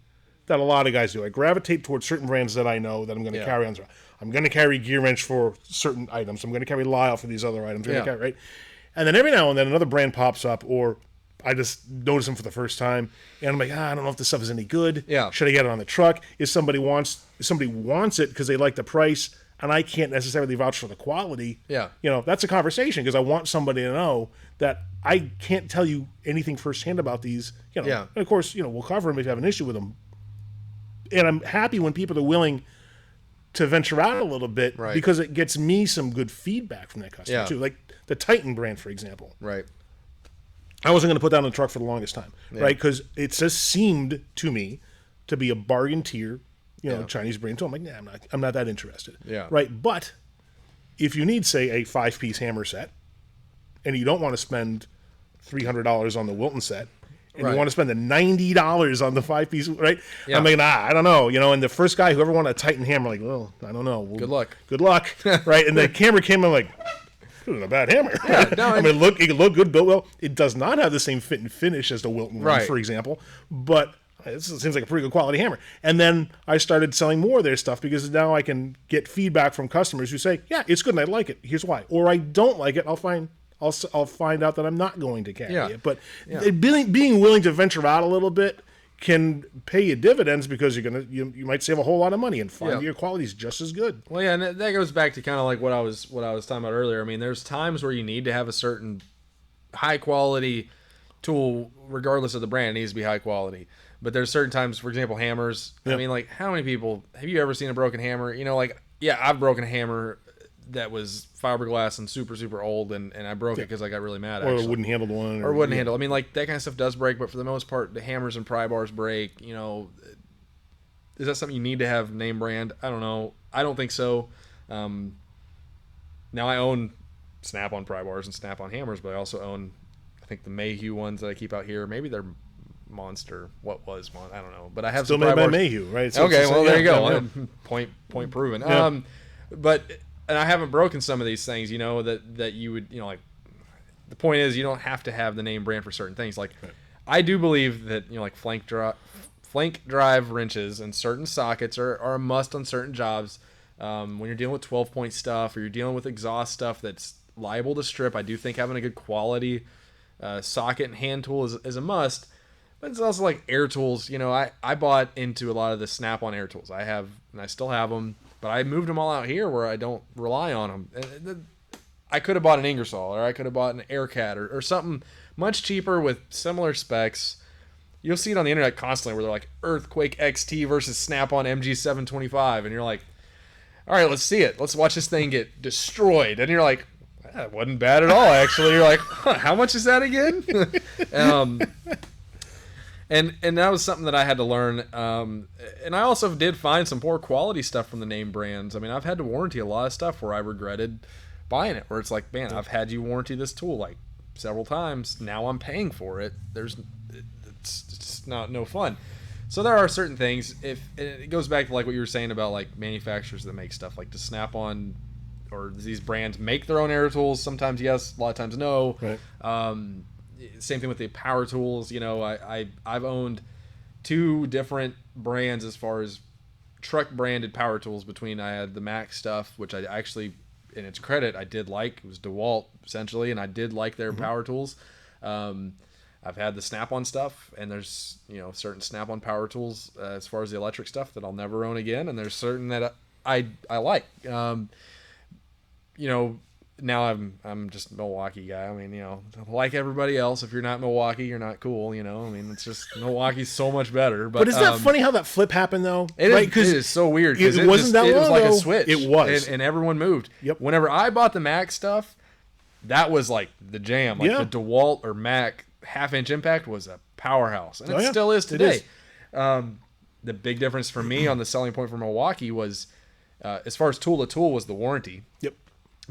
that a lot of guys do. I gravitate towards certain brands that I know that I'm going to carry on. I'm going to carry Gear Wrench for certain items. I'm going to carry Lyle for these other items. Right? And then every now and then another brand pops up, or I just notice them for the first time, and I'm like, I don't know if this stuff is any good. Yeah. Should I get it on the truck? If somebody wants it because they like the price, and I can't necessarily vouch for the quality. Yeah. You know, that's a conversation because I want somebody to know that I can't tell you anything firsthand about these. You know, Yeah. And of course, you know, we'll cover them if you have an issue with them. And I'm happy when people are willing to venture out a little bit, right, because it gets me some good feedback from that customer too. Like the Titan brand, for example. Right. I wasn't going to put that on the truck for the longest time, right? Because it just seemed to me to be a bargain tier, you know, Chinese brand. So I'm like, nah, I'm not that interested. Yeah. Right. But if you need, say, a 5-piece hammer set, and you don't want to spend $300 on the Wilton set, and you want to spend the $90 on the 5-piece, right? Yeah. I'm like, I don't know, you know. And the first guy who ever wanted a Titan hammer, like, well, I don't know. Good luck. Good luck, right? And the camera came in like, this is a bad hammer. Yeah, no, I mean, it looked good, built well. It does not have the same fit and finish as the Wilton one, for example, but it seems like a pretty good quality hammer. And then I started selling more of their stuff because now I can get feedback from customers who say, yeah, it's good and I like it. Here's why. Or I don't like it. I'll find out that I'm not going to carry it. But being willing to venture out a little bit can pay you dividends because you might save a whole lot of money and find your quality is just as good. Well, yeah, and that goes back to kind of like what I was talking about earlier. I mean, there's times where you need to have a certain high quality tool, regardless of the brand, it needs to be high quality. But there's certain times, for example, hammers. I mean, like, how many people have you ever seen a broken hammer? You know, like, yeah, I've broken a hammer that was fiberglass and super, super old, and I broke it because I got really mad. Or a wooden handled one. Or wooden handle. I mean, like, that kind of stuff does break, but for the most part, the hammers and pry bars break. You know, is that something you need to have name brand? I don't know. I don't think so. Now I own Snap-on pry bars and Snap-on hammers, but I also own, I think, the Mayhew ones that I keep out here. Maybe they're Monster. What was one? I don't know. But I have still some made pry by bars. Mayhew, right? So okay, well, there you go. Yeah. Point proven. Yeah. But and I haven't broken some of these things, you know, that you would, you know, like, the point is you don't have to have the name brand for certain things. Like, I do believe that, you know, like flank drive wrenches and certain sockets are a must on certain jobs. When you're dealing with 12-point stuff or you're dealing with exhaust stuff that's liable to strip, I do think having a good quality socket and hand tool is a must. But it's also like air tools. You know, I bought into a lot of the Snap-on air tools. I have, and I still have them, but I moved them all out here where I don't rely on them. I could have bought an Ingersoll, or I could have bought an Aircat, or something much cheaper with similar specs. You'll see it on the internet constantly where they're like Earthquake XT versus Snap-on MG725, and you're like, all right, let's see it. Let's watch this thing get destroyed. And you're like, that wasn't bad at all, actually. You're like, how much is that again? And that was something that I had to learn. And I also did find some poor quality stuff from the name brands. I mean, I've had to warranty a lot of stuff where I regretted buying it, where it's like, man, I've had you warranty this tool like several times. Now I'm paying for it. It's just no fun. So there are certain things. If it goes back to like what you were saying about like manufacturers that make stuff, like to Snap-on or these brands make their own air tools. Sometimes yes, a lot of times no. Right. Same thing with the power tools. You know, I've owned 2 different brands as far as truck branded power tools. Between I had the Mac stuff, which I actually, in its credit, I did like. It was DeWalt essentially, and I did like their power tools. I've had the Snap-on stuff, and there's certain Snap-on power tools as far as the electric stuff that I'll never own again, and there's certain that I like. Now I'm just a Milwaukee guy. I mean, like everybody else, if you're not Milwaukee, you're not cool. I mean, it's just Milwaukee's so much better. But isn't that funny how that flip happened though? It is so weird because it wasn't that long. It was like a switch. It was, and everyone moved. Yep. Whenever I bought the Mac stuff, that was like the jam. Like the DeWalt or Mac half-inch impact was a powerhouse, and it still is today. The big difference for me on the selling point for Milwaukee was, as far as tool to tool, was the warranty. Yep.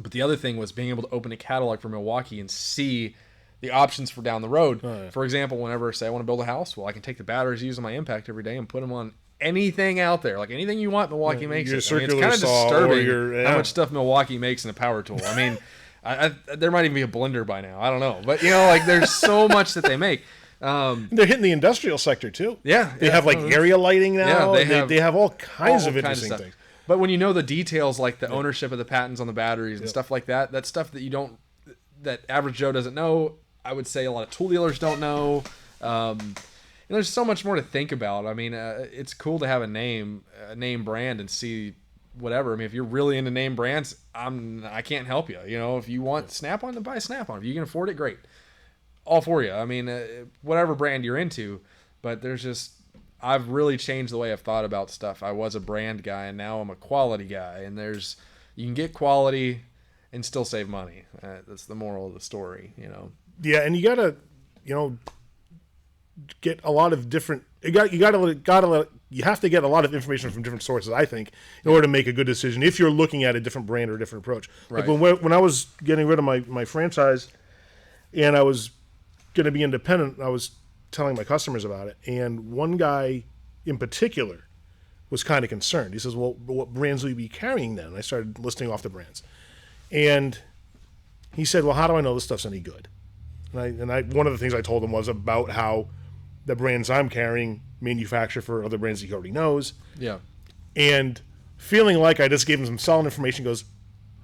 But the other thing was being able to open a catalog for Milwaukee and see the options for down the road. For example, whenever, say, I want to build a house, well, I can take the batteries used on my impact every day and put them on anything out there. Like anything you want, Milwaukee makes it. I mean, it's kind of disturbing how much stuff Milwaukee makes in a power tool. I mean, there might even be a blender by now. I don't know. But, there's so much that they make. They're hitting the industrial sector, too. Yeah. They have, area lighting now. Yeah, they have all kinds of interesting things. But when you know the details, like the ownership of the patents on the batteries and stuff like that, that's stuff that that average Joe doesn't know. I would say a lot of tool dealers don't know. And there's so much more to think about. I mean, it's cool to have a name brand and see whatever. I mean, if you're really into name brands, I can't help you. If you want Snap-on, then buy Snap-on. If you can afford it, great. All for you. I mean, whatever brand you're into, but I've really changed the way I've thought about stuff. I was a brand guy, and now I'm a quality guy. And you can get quality and still save money. That's the moral of the story, Yeah, and you gotta, get a lot of different. You have to get a lot of information from different sources, I think, in order to make a good decision. If you're looking at a different brand or a different approach, right. Like when I was getting rid of my franchise, and I was going to be independent, I was telling my customers about it, and one guy in particular was kind of concerned. He says, well, what brands will you be carrying then? And I started listing off the brands, and he said, well, how do I know this stuff's any good? And I one of the things I told him was about how the brands I'm carrying manufacture for other brands that he already knows. Yeah. And feeling like I just gave him some solid information, goes,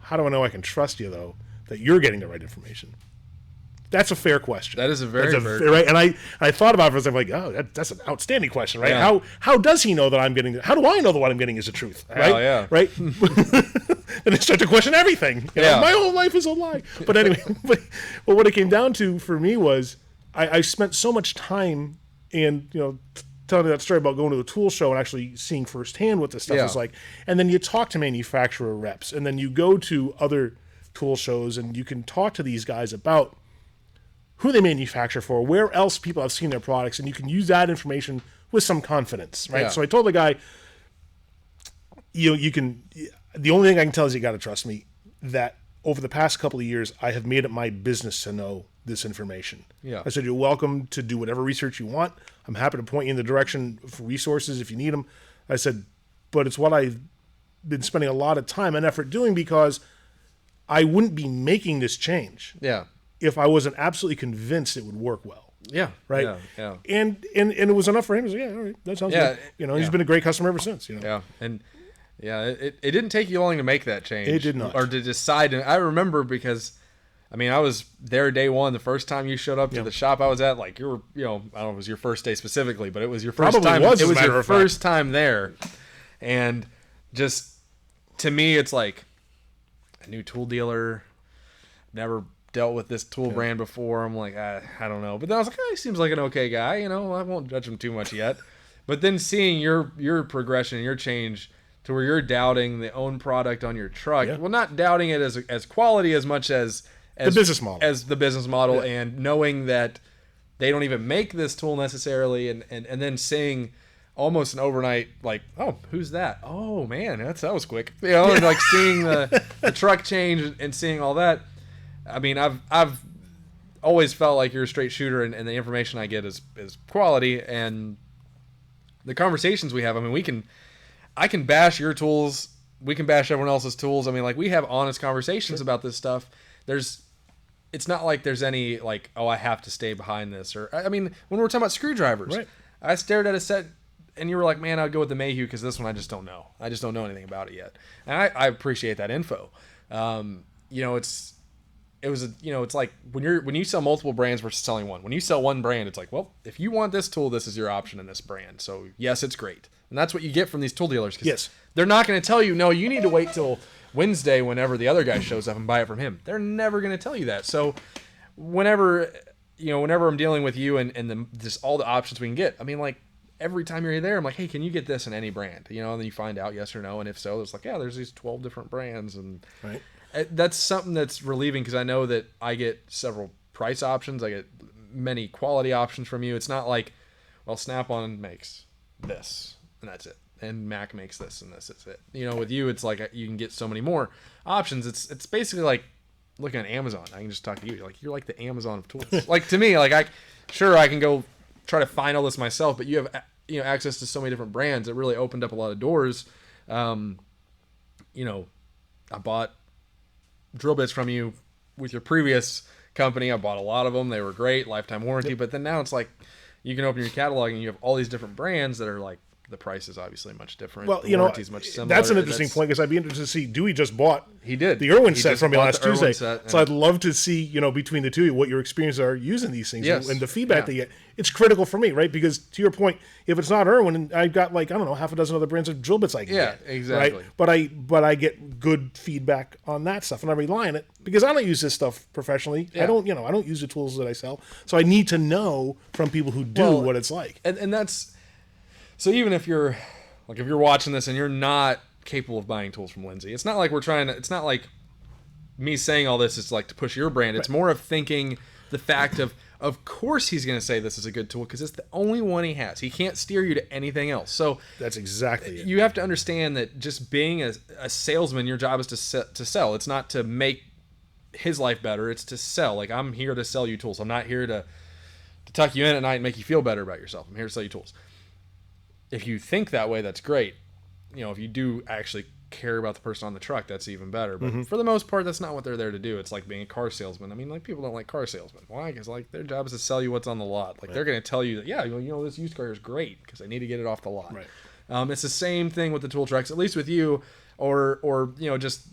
how do I know I can trust you, though, that you're getting the right information? That's a fair question. That is a very fair right. And I thought about it for a second, like, oh, that's an outstanding question, right? Yeah. How does he know that I'm getting? How do I know that what I'm getting is the truth? Right? Oh, yeah. Right. And I start to question everything. My whole life is a lie. But anyway, but what it came down to for me was I spent so much time and telling me that story about going to the tool show and actually seeing firsthand what this stuff is like, and then you talk to manufacturer reps, and then you go to other tool shows and you can talk to these guys about who they manufacture for, where else people have seen their products, and you can use that information with some confidence, right? Yeah. So I told the guy, you can. The only thing I can tell is you got to trust me. That over the past couple of years, I have made it my business to know this information. Yeah. I said, you're welcome to do whatever research you want. I'm happy to point you in the direction for resources if you need them. I said, but it's what I've been spending a lot of time and effort doing, because I wouldn't be making this change. Yeah. If I wasn't absolutely convinced it would work well. Yeah. Right. Yeah. And it was enough for him to say, yeah, all right, that sounds good. He's been a great customer ever since. Yeah. And it didn't take you long to make that change. It did not. Or to decide. I remember because, I mean, I was there day one. The first time you showed up to the shop I was at, like you were, I don't know if it was your first day specifically, but it was your first time. It was your first time there. And just, to me, it's like a new tool dealer, never dealt with this tool brand before. I'm like, I don't know. But then I was like, he seems like an okay guy. I won't judge him too much yet. But then seeing your progression, your change to where you're doubting the own product on your truck. Yeah. Well, not doubting it as quality as much as the business model. As the business model, and knowing that they don't even make this tool necessarily, and then seeing almost an overnight, like, oh, who's that? Oh man, that was quick. And like seeing the truck change and seeing all that. I mean, I've always felt like you're a straight shooter, and the information I get is quality, and the conversations we have. I mean, I can bash your tools, we can bash everyone else's tools. I mean, like, we have honest conversations about this stuff. It's not like there's any like, oh, I have to stay behind this, or I mean, when we're talking about screwdrivers, right. I stared at a set, and you were like, man, I'd go with the Mayhew because this one I just don't know. I just don't know anything about it yet, and I appreciate that info. it was it's like when you sell multiple brands versus selling one. When you sell one brand, it's like, well, if you want this tool, this is your option in this brand. So yes, it's great, and that's what you get from these tool dealers. Yes, they're not going to tell you, no, you need to wait till Wednesday whenever the other guy shows up and buy it from him. They're never going to tell you that. So whenever I'm dealing with you and just all the options we can get, I mean, like every time you're there, I'm like, hey, can you get this in any brand? And then you find out yes or no, and if so, it's like, yeah, there's these 12 different brands, and right. That's something that's relieving because I know that I get several price options. I get many quality options from you. It's not like, well, Snap-on makes this and that's it, and Mac makes this and this is it. With you, it's like you can get so many more options. It's basically like looking at Amazon. I can just talk to you. You're like the Amazon of tools. Like to me, like I can go try to find all this myself, but you have access to so many different brands. It really opened up a lot of doors. I bought drill bits from you with your previous company. I bought a lot of them. They were great, lifetime warranty. But then now it's like you can open your catalog and you have all these different brands that are like, the price is obviously much different. Well, the warranty is much similar. That's an interesting point because I'd be interested to see. Dewey just bought he did the Irwin set from me last Tuesday, so I'd love to see between the two of you what your experiences are using these things and the feedback they get. It's critical for me, right? Because to your point, if it's not Irwin, I've got half a dozen other brands of drill bits I can get. Yeah, exactly. Right? But I get good feedback on that stuff, and I rely on it because I don't use this stuff professionally. Yeah. I don't use the tools that I sell, so I need to know from people who do what it's like. And that's so even if you're watching this and you're not capable of buying tools from Lindsay, it's not like it's not like me saying all this is like to push your brand. It's more of thinking the fact of course he's going to say this is a good tool because it's the only one he has. He can't steer you to anything else. So that's exactly it. You have to understand that just being a salesman, your job is to sell. It's not to make his life better. It's to sell. Like, I'm here to sell you tools. I'm not here to tuck you in at night and make you feel better about yourself. I'm here to sell you tools. If you think that way, that's great. If you do actually care about the person on the truck, that's even better. But for the most part, that's not what they're there to do. It's like being a car salesman. I mean, like, people don't like car salesmen. Why? Because their job is to sell you what's on the lot. Like, they're going to tell you that, this used car is great because they need to get it off the lot. Right. It's the same thing with the tool trucks, at least with you, or just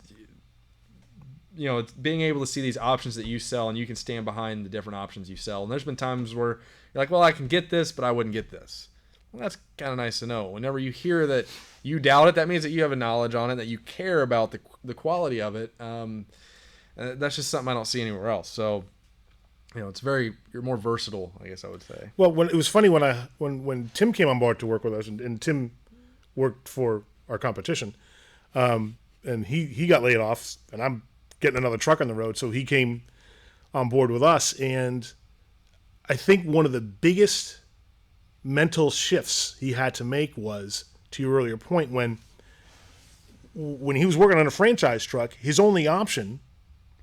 being able to see these options that you sell and you can stand behind the different options you sell. And there's been times where you're like, well, I can get this, but I wouldn't get this. Well, that's kind of nice to know. Whenever you hear that you doubt it, that means that you have a knowledge on it, that you care about the quality of it. That's just something I don't see anywhere else. So, you're more versatile, I guess I would say. Well, it was funny when Tim came on board to work with us, and Tim worked for our competition, and he got laid off, and I'm getting another truck on the road, so he came on board with us, and I think one of the biggest mental shifts he had to make was, to your earlier point, when he was working on a franchise truck, his only option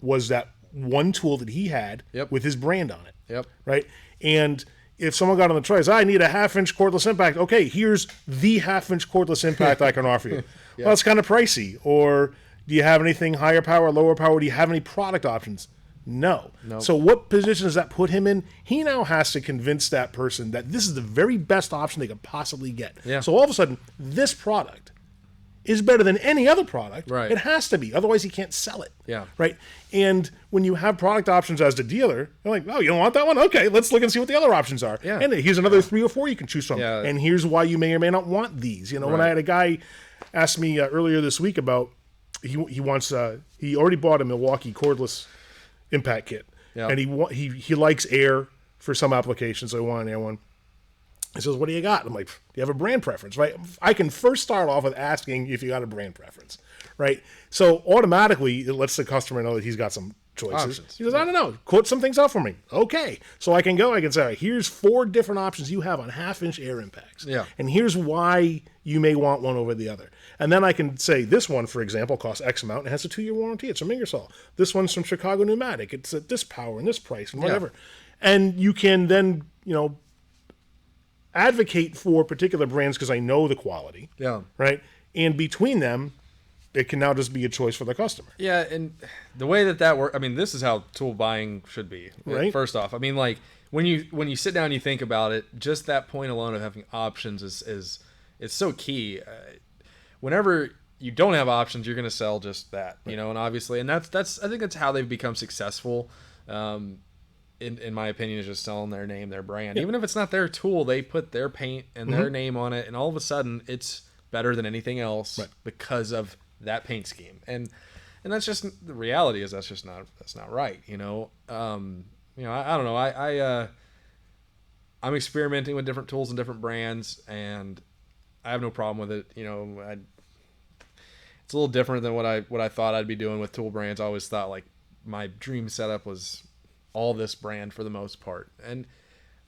was that one tool that he had with his brand on it. Yep. Right? And if someone got on the truck, I need a 1/2-inch cordless impact. Okay, here's the 1/2-inch cordless impact I can offer you. Well, it's kind of pricey. Or do you have anything higher power, lower power? Do you have any product options? No. Nope. So what position does that put him in? He now has to convince that person that this is the very best option they could possibly get. Yeah. So all of a sudden, this product is better than any other product. Right. It has to be. Otherwise, he can't sell it. Yeah. Right? And when you have product options as the dealer, you're like, oh, you don't want that one? Okay, let's look and see what the other options are. Yeah. And here's another 3 or 4 you can choose from. Yeah. And here's why you may or may not want these. When I had a guy ask me earlier this week about, he wants, he already bought a Milwaukee cordless impact kit. Yeah. And he likes air for some applications, so I want an air one. He says, what do you got? I'm like, do you have a brand preference, right? I can first start off with asking if you got a brand preference, right? So automatically, it lets the customer know that he's got some choices. Options. He says, I don't know, quote some things out for me. Okay. So I can say, all right, here's 4 different options you have on 1/2-inch air impacts. Yeah. And here's why you may want one over the other. And then I can say, this one, for example, costs X amount and has a 2-year warranty. It's from Ingersoll. This one's from Chicago Pneumatic. It's at this power and this price and whatever. Yeah. And you can then, advocate for particular brands because I know the quality. Yeah. Right? And between them, it can now just be a choice for the customer. Yeah, and the way that works, I mean, this is how tool buying should be. Right. First off, I mean, like, when you sit down and you think about it, just that point alone of having options is so key. Whenever you don't have options, you're going to sell just that, you know, and obviously, and that's I think that's how they've become successful. In my opinion, is just selling their name, their brand. Even if it's not their tool, they put their paint and their name on it, and all of a sudden it's better than anything else because of that paint scheme. And that's just the reality is that's not right, you know. I don't know. I'm experimenting with different tools and different brands, and I have no problem with it. You know, it's a little different than what I thought I'd be doing with tool brands. I always thought like my dream setup was all this brand for the most part. And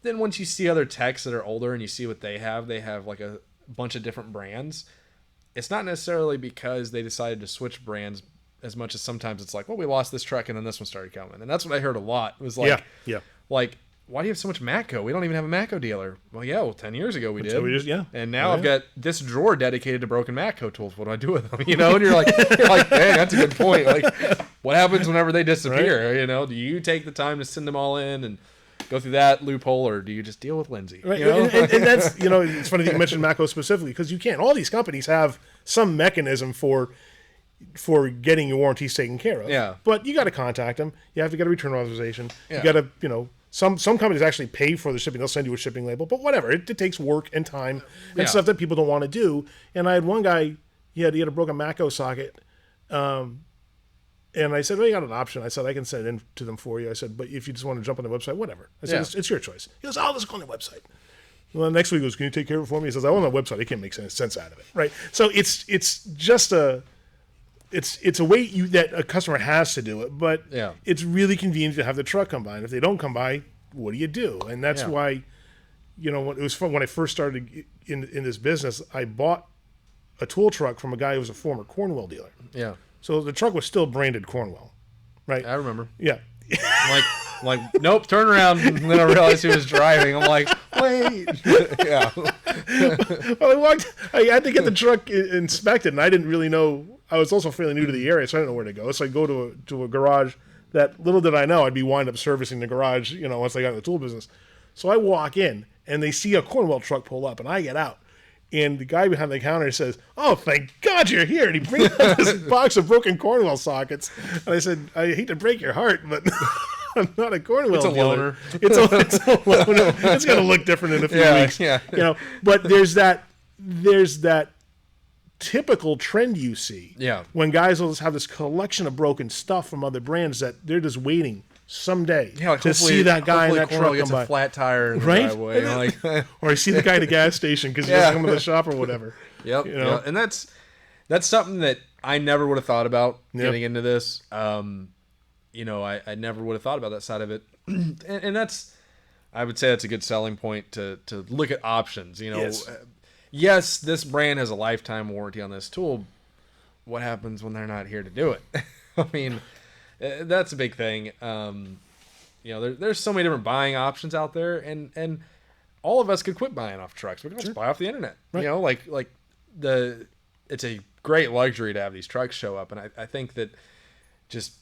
then once you see other techs that are older and you see what they have like a bunch of different brands. It's not necessarily because they decided to switch brands as much as sometimes it's like, well, we lost this truck and then this one started coming. And that's what I heard a lot. It was like, like, why do you have so much Matco? We don't even have a Matco dealer. Well, 10 years ago we did. So we just, And now I've got this drawer dedicated to broken Matco tools. What do I do with them? You know, and you're like, dang, that's a good point. Like, what happens whenever they disappear? Right. You know, do you take the time to send them all in and go through that loophole, or do you just deal with Lindsay? Right. You know? and that's, you know, it's funny that you mentioned Matco specifically, because you can't. All these companies have some mechanism for getting your warranties taken care of. Yeah. But you got to contact them. You have to get a return authorization. Yeah. You got to, you know, some companies actually pay for the shipping. They'll send you a shipping label, but whatever. It takes work and time and stuff that people don't want to do. And I had one guy, he had a broken Matco socket. And I said, well, you got an option. I said, I can send it in to them for you. I said, but if you just want to jump on the website, whatever. I said, it's your choice. He goes, oh, let's go on the website. Well, next week he goes, can you take care of it for me? He says, I want on the website. I can't make sense out of it. Right. So it's just it's a way that a customer has to do it, but it's really convenient to have the truck come by. And if they don't come by, what do you do? And that's why, you know, it was fun when I first started in this business. I bought a tool truck from a guy who was a former Cornwell dealer. Yeah. So the truck was still branded Cornwell, right? I remember. Yeah. like, nope, turn around. And then I realized he was driving. I'm like, wait. Yeah. Well, I had to get the truck inspected, and I didn't really know. I was also fairly new to the area, so I didn't know where to go. So I go to a garage that, little did I know, I'd be wind up servicing the garage, you know, once I got in the tool business. So I walk in, and they see a Cornwell truck pull up, and I get out. And the guy behind the counter says, oh, thank God you're here. And he brings out this box of broken Cornwell sockets. And I said, I hate to break your heart, but I'm not a Cornwell dealer. It's a loaner. It's going to look different in a few weeks. Yeah. You know, but there's that typical trend you see. Yeah. When guys will just have this collection of broken stuff from other brands that they're just waiting someday to see that guy in that truck gets come by. A flat tire in the right? driveway. Or I see the guy at the gas station because he doesn't come to the shop or whatever. Yep. You know? And that's something that I never would have thought about getting into this. You know, I never would have thought about that side of it. and that's, I would say that's a good selling point to look at options. You know, yes, this brand has a lifetime warranty on this tool. What happens when they're not here to do it? I mean, that's a big thing. You know, there's so many different buying options out there, and all of us could quit buying off trucks. We can just buy off the internet. Right. You know, like it's a great luxury to have these trucks show up, and I think that just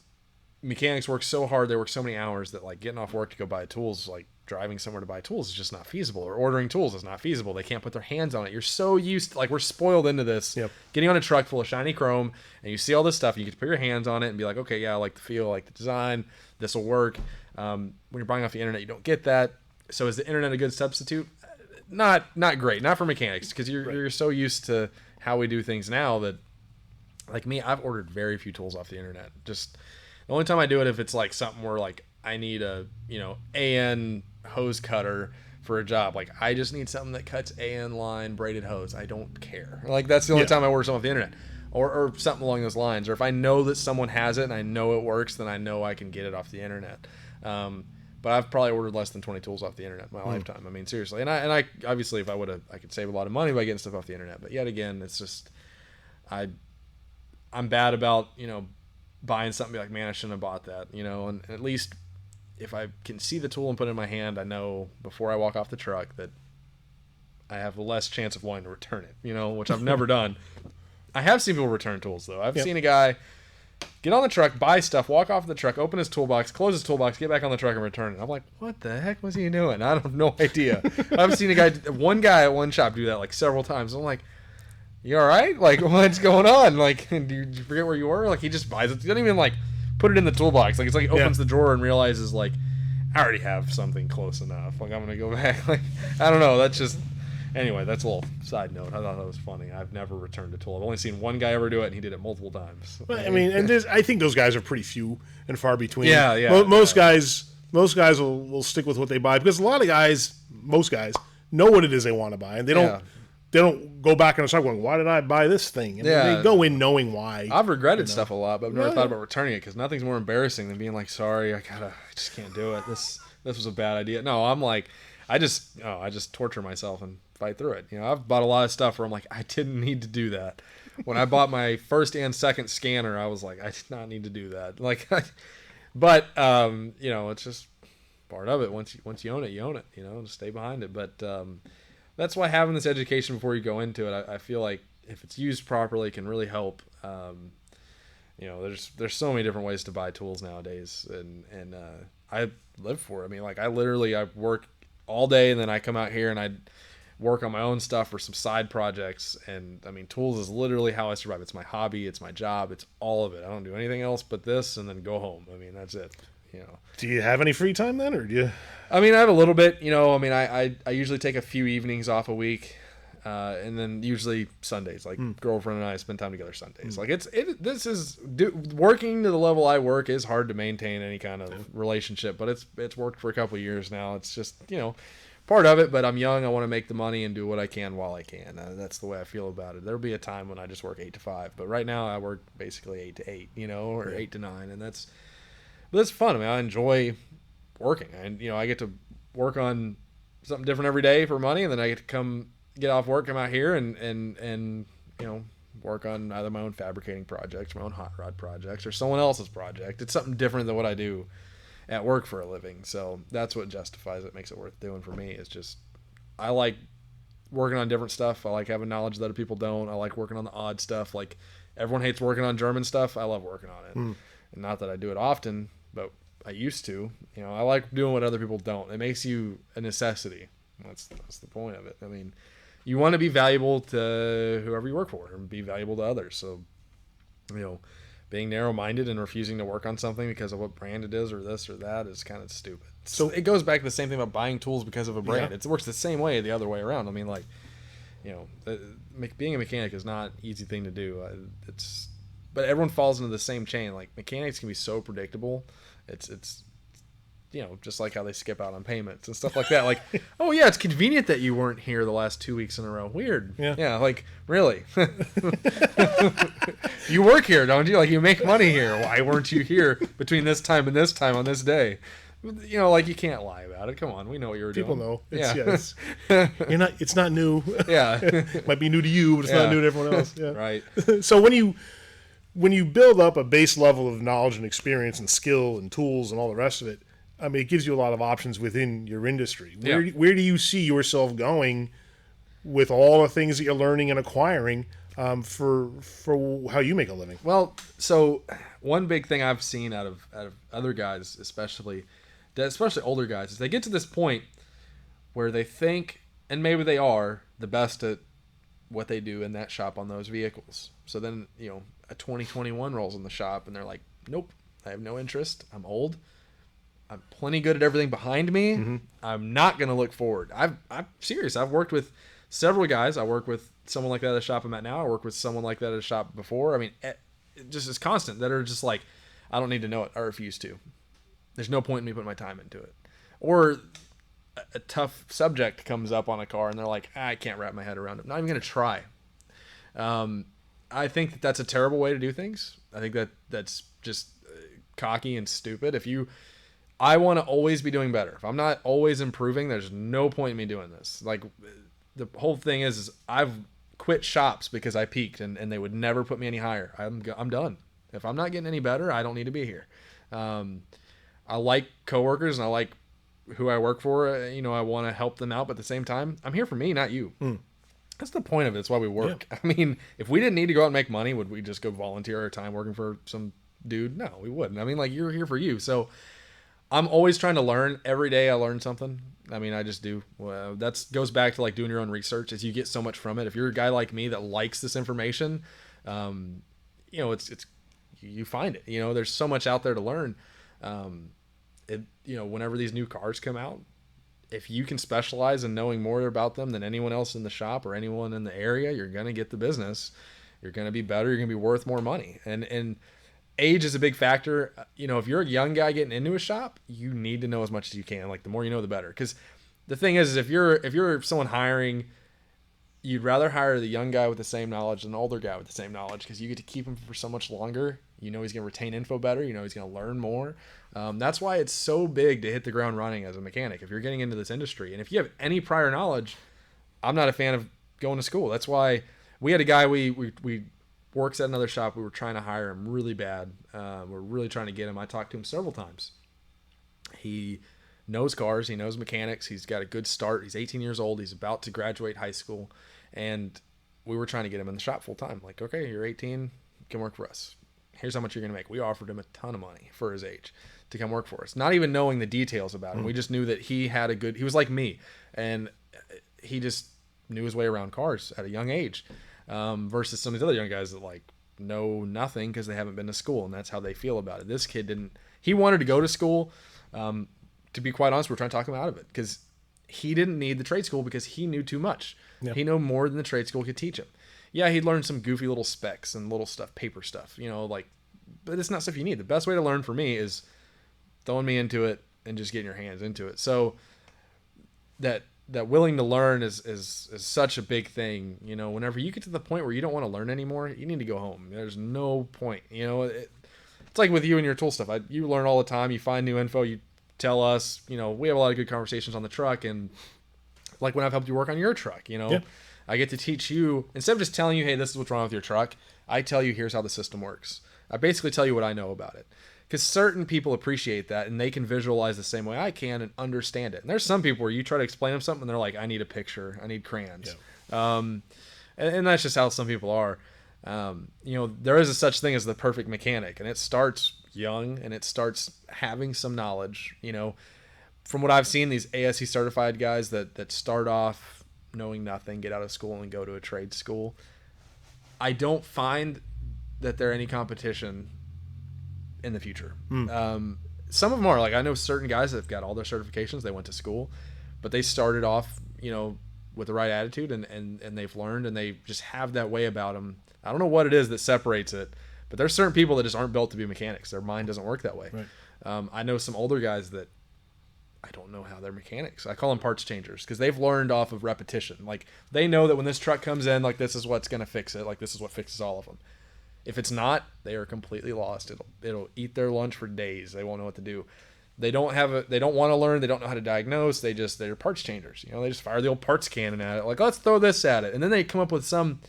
mechanics work so hard, they work so many hours that like getting off work to go buy tools, like driving somewhere to buy tools is just not feasible, or ordering tools is not feasible. They can't put their hands on it. You're so used to, like, we're spoiled into this. Getting on a truck full of shiny chrome, and you see all this stuff, and you get to put your hands on it and be like, okay, yeah, I like the feel, I like the design, this will work. When you're buying off the internet, you don't get that. So is the internet a good substitute? Not great, not for mechanics, because you're so used to how we do things now that, like me, I've ordered very few tools off the internet. Just the only time I do it if it's like something where like I need a, you know, AN hose cutter for a job. Like, I just need something that cuts AN line braided hose. I don't care. Like, that's the only time I order something off the internet, or something along those lines. Or if I know that someone has it and I know it works, then I know I can get it off the internet. But I've probably ordered less than 20 tools off the internet in my lifetime. I mean, seriously. And I obviously, if I would have, I could save a lot of money by getting stuff off the internet. But yet again, it's just, I'm bad about, you know, buying something, be like, man, I shouldn't have bought that, you know. And at least if I can see the tool and put it in my hand, I know before I walk off the truck that I have less chance of wanting to return it, you know, which I've never done. I have seen people return tools, though. I've seen a guy get on the truck, buy stuff, walk off the truck, open his toolbox, close his toolbox, get back on the truck and return it. I'm like, what the heck was he doing? I have no idea. I've seen one guy at one shop do that like several times. I'm like, you all right? Like, what's going on? Like, do you forget where you were? Like, he just buys it. He doesn't even, like, put it in the toolbox. Like, it's like he opens the drawer and realizes, like, I already have something close enough. Like, I'm going to go back. Like, I don't know. That's just... Anyway, that's a little side note. I thought that was funny. I've never returned a tool. I've only seen one guy ever do it, and he did it multiple times. Well, I mean, and I think those guys are pretty few and far between. Yeah. Most guys will stick with what they buy because a lot of guys, most guys, know what it is they want to buy, and they don't go back in the shop going, "Why did I buy this thing?" And they go in knowing why. I've regretted stuff a lot, but I've never thought about returning it because nothing's more embarrassing than being like, "Sorry, I just can't do it. This was a bad idea." No, I'm like, I just torture myself and fight through it. You know, I've bought a lot of stuff where I'm like, I didn't need to do that. When I bought my first and second scanner, I was like, I did not need to do that. Like, but you know, it's just part of it. Once you own it, you own it. You know, just stay behind it. But that's why having this education before you go into it, I feel like if it's used properly, it can really help. You know, there's so many different ways to buy tools nowadays, and I live for it. I mean, like I work all day, and then I come out here and I work on my own stuff or some side projects. And I mean, tools is literally how I survive. It's my hobby. It's my job. It's all of it. I don't do anything else but this and then go home. I mean, that's it. You know, do you have any free time then, or do you? I mean, I have a little bit, you know, I mean, I usually take a few evenings off a week. And then usually Sundays, like girlfriend and I spend time together Sundays. Like working to the level I work is hard to maintain any kind of relationship, but it's worked for a couple of years now. It's just, you know, part of it, but I'm young. I want to make the money and do what I can while I can. That's the way I feel about it. There'll be a time when I just work 8 to 5, but right now I work basically 8 to 8, you know, or 8 to 9. And that's fun. I mean, I enjoy working, and, you know, I get to work on something different every day for money. And then I get to get off work, come out here and you know, work on either my own fabricating projects, my own hot rod projects, or someone else's project. It's something different than what I do at work for a living. So that's what justifies it, makes it worth doing for me. It's just, I like working on different stuff. I like having knowledge that other people don't. I like working on the odd stuff. Like everyone hates working on German stuff. I love working on it. And not that I do it often, but I used to. You know, I like doing what other people don't. It makes you a necessity. That's the point of it. I mean, you want to be valuable to whoever you work for and be valuable to others. So, you know, being narrow-minded and refusing to work on something because of what brand it is or this or that is kind of stupid. So it goes back to the same thing about buying tools because of a brand. Yeah. It works the same way the other way around. I mean, like, you know, being a mechanic is not an easy thing to do. But everyone falls into the same chain. Like, mechanics can be so predictable. It's you know, just like how they skip out on payments and stuff like that. Like, oh yeah, it's convenient that you weren't here the last 2 weeks in a row. Weird. Yeah, like, really? You work here, don't you? Like, you make money here. Why weren't you here between this time and this time on this day? You know, like, you can't lie about it. Come on, we know what you were doing. People know. It's not new. Yeah. It might be new to you, but it's not new to everyone else. Yeah. Right. So when you build up a base level of knowledge and experience and skill and tools and all the rest of it, I mean, it gives you a lot of options within your industry. Where do you see yourself going with all the things that you're learning and acquiring for how you make a living? Well, so one big thing I've seen out of other guys, especially older guys, is they get to this point where they think, and maybe they are, the best at what they do in that shop on those vehicles. So then, you know, a 2021 rolls in the shop, and they're like, nope, I have no interest. I'm old. I'm plenty good at everything behind me. Mm-hmm. I'm not going to look forward. I'm serious. I've worked with several guys. I work with someone like that at the shop I'm at now. I work with someone like that at a shop before. I mean, it just is constant that are just like, I don't need to know it. I refuse to. There's no point in me putting my time into it. Or a tough subject comes up on a car and they're like, I can't wrap my head around it. I'm not even going to try. I think that's a terrible way to do things. I think that's just cocky and stupid. I want to always be doing better. If I'm not always improving, there's no point in me doing this. Like, the whole thing is I've quit shops because I peaked and they would never put me any higher. I'm done. If I'm not getting any better, I don't need to be here. I like coworkers and I like who I work for. You know, I want to help them out, but at the same time, I'm here for me, not you. That's the point of it. It's why we work. Yeah. I mean, if we didn't need to go out and make money, would we just go volunteer our time working for some dude? No, we wouldn't. I mean, like, you're here for you. So I'm always trying to learn. Every day I learn something. I mean, I just do. Well, that goes back to like doing your own research. As you get so much from it. If you're a guy like me that likes this information, it's you find it. There's so much out there to learn. Whenever these new cars come out, if you can specialize in knowing more about them than anyone else in the shop or anyone in the area, you're gonna get the business. You're gonna be better. You're gonna be worth more money. And age is a big factor. If you're a young guy getting into a shop, you need to know as much as you can. Like the more you know, the better. Because the thing is if you're someone hiring, you'd rather hire the young guy with the same knowledge than the older guy with the same knowledge, because you get to keep him for so much longer. He's going to retain info better. He's going to learn more. That's why it's so big to hit the ground running as a mechanic if you're getting into this industry. And if you have any prior knowledge, I'm not a fan of going to school. That's why we had a guy we works at another shop. We were trying to hire him really bad. We're really trying to get him. I talked to him several times. He knows cars. He knows mechanics. He's got a good start. He's 18 years old. He's about to graduate high school. And we were trying to get him in the shop full time. Like, okay, you're 18, you can work for us. Here's how much you're going to make. We offered him a ton of money for his age to come work for us. Not even knowing the details about him. We just knew that he was like me. And he just knew his way around cars at a young age. Versus some of these other young guys that like know nothing because they haven't been to school, and that's how they feel about it. This kid didn't. He wanted to go to school. To be quite honest, we're trying to talk him out of it because he didn't need the trade school because he knew too much. Yeah. He knew more than the trade school could teach him. Yeah, he'd learn some goofy little specs and little stuff, paper stuff, but it's not stuff you need. The best way to learn for me is throwing me into it and just getting your hands into it. So that willing to learn is such a big thing. Whenever you get to the point where you don't want to learn anymore, you need to go home. There's no point. It's like with you and your tool stuff. You learn all the time. You find new info. You tell us. We have a lot of good conversations on the truck, and like when I've helped you work on your truck, yeah. I get to teach you, instead of just telling you, hey, this is what's wrong with your truck, I tell you, here's how the system works. I basically tell you what I know about it. Because certain people appreciate that, and they can visualize the same way I can and understand it. And there's some people where you try to explain them something, and they're like, I need a picture. I need crayons. Yeah. And that's just how some people are. There is a such thing as the perfect mechanic, and it starts young, and it starts having some knowledge. From what I've seen, these ASE certified guys that start off knowing nothing, get out of school, and go to a trade school, I don't find that they're any competition in the future. Some of them are. Like, I know certain guys that have got all their certifications, they went to school, but they started off, with the right attitude, and they've learned, and they just have that way about them. I don't know what it is that separates it, but there's certain people that just aren't built to be mechanics. Their mind doesn't work that way. Right. I know some older guys that I don't know how they're mechanics. I call them parts changers because they've learned off of repetition. Like, they know that when this truck comes in, like, this is what's going to fix it. Like, this is what fixes all of them. If it's not, they are completely lost. It'll eat their lunch for days. They won't know what to do. They don't want to learn. They don't know how to diagnose. They're parts changers. They just fire the old parts cannon at it. Like, let's throw this at it. And then they come up with some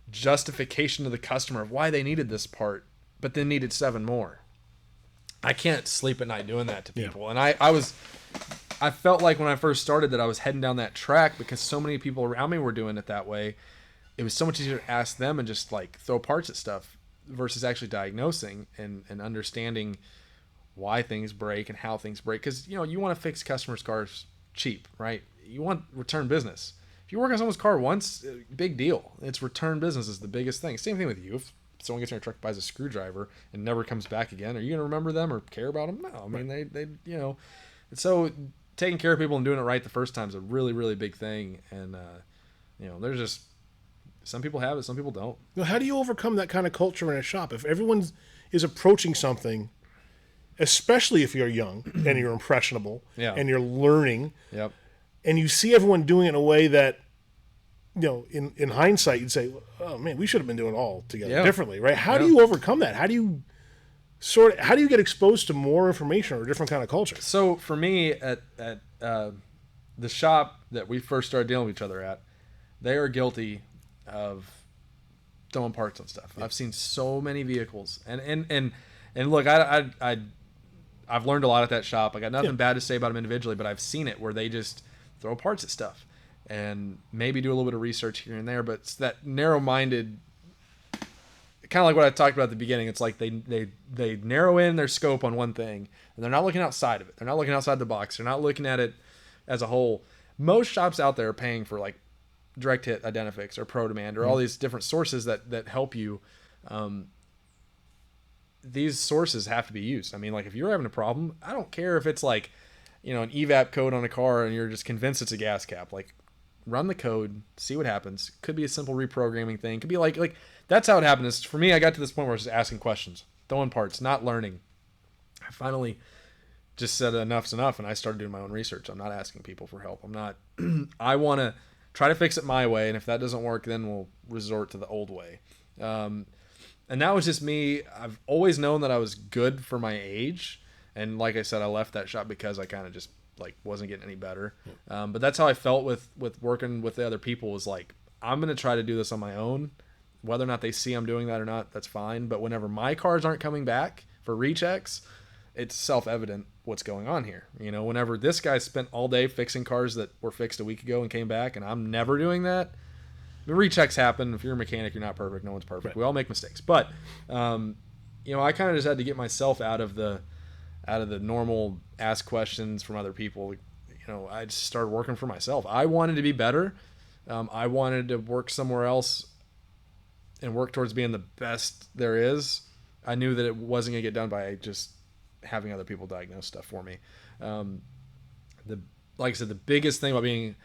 justification to the customer of why they needed this part, but then needed 7 more. I can't sleep at night doing that to people. Yeah. And I felt like when I first started that I was heading down that track because so many people around me were doing it that way. It was so much easier to ask them and just like throw parts at stuff versus actually diagnosing and understanding why things break and how things break. Because, you want to fix customers' cars cheap, right? You want return business. If you work on someone's car once, big deal. It's return business is the biggest thing. Same thing with you. If someone gets in your truck, buys a screwdriver, and never comes back again, are you going to remember them or care about them? No. I mean, they so taking care of people and doing it right the first time is a really, really big thing. And, there's just, some people have it, some people don't. Well, how do you overcome that kind of culture in a shop? If everyone is approaching something, especially if you're young and you're impressionable and you're learning, and you see everyone doing it in a way that, in hindsight, you'd say, oh man, we should have been doing it all together differently, right? How do you overcome that? How do you get exposed to more information or a different kind of culture? So for me, at the shop that we first started dealing with each other at, they are guilty of throwing parts on stuff. I've seen so many vehicles, and look, I've learned a lot at that shop. I got nothing bad to say about them individually, but I've seen it where they just throw parts at stuff and maybe do a little bit of research here and there, but it's that narrow-minded kind of like what I talked about at the beginning. It's like they narrow in their scope on one thing, and they're not looking outside of it. They're not looking outside the box. They're not looking at it as a whole. Most shops out there are paying for like direct hit Identifix or Pro Demand or all these different sources that help you. These sources have to be used. I mean, like if you're having a problem, I don't care if it's like, an evap code on a car and you're just convinced it's a gas cap. Like, run the code, see what happens. Could be a simple reprogramming thing. Could be like that's how it happened. Is for me, I got to this point where I was just asking questions, throwing parts, not learning. I finally just said enough's enough, and I started doing my own research. I'm not asking people for help. I'm not. I want to try to fix it my way, and if that doesn't work, then we'll resort to the old way. And that was just me. I've always known that I was good for my age. And like I said, I left that shop because I kind of just like wasn't getting any better. But that's how I felt with working with the other people, was like, I'm going to try to do this on my own. Whether or not they see I'm doing that or not, that's fine. But whenever my cars aren't coming back for rechecks, it's self-evident what's going on here. Whenever this guy spent all day fixing cars that were fixed a week ago and came back, and I'm never doing that. I mean, rechecks happen. If you're a mechanic, you're not perfect. No one's perfect. Right. We all make mistakes. But, I kind of just had to get myself out of the normal ask questions from other people. I just started working for myself. I wanted to be better. I wanted to work somewhere else and work towards being the best there is. I knew that it wasn't going to get done by just having other people diagnose stuff for me. Like I said, the biggest thing about being,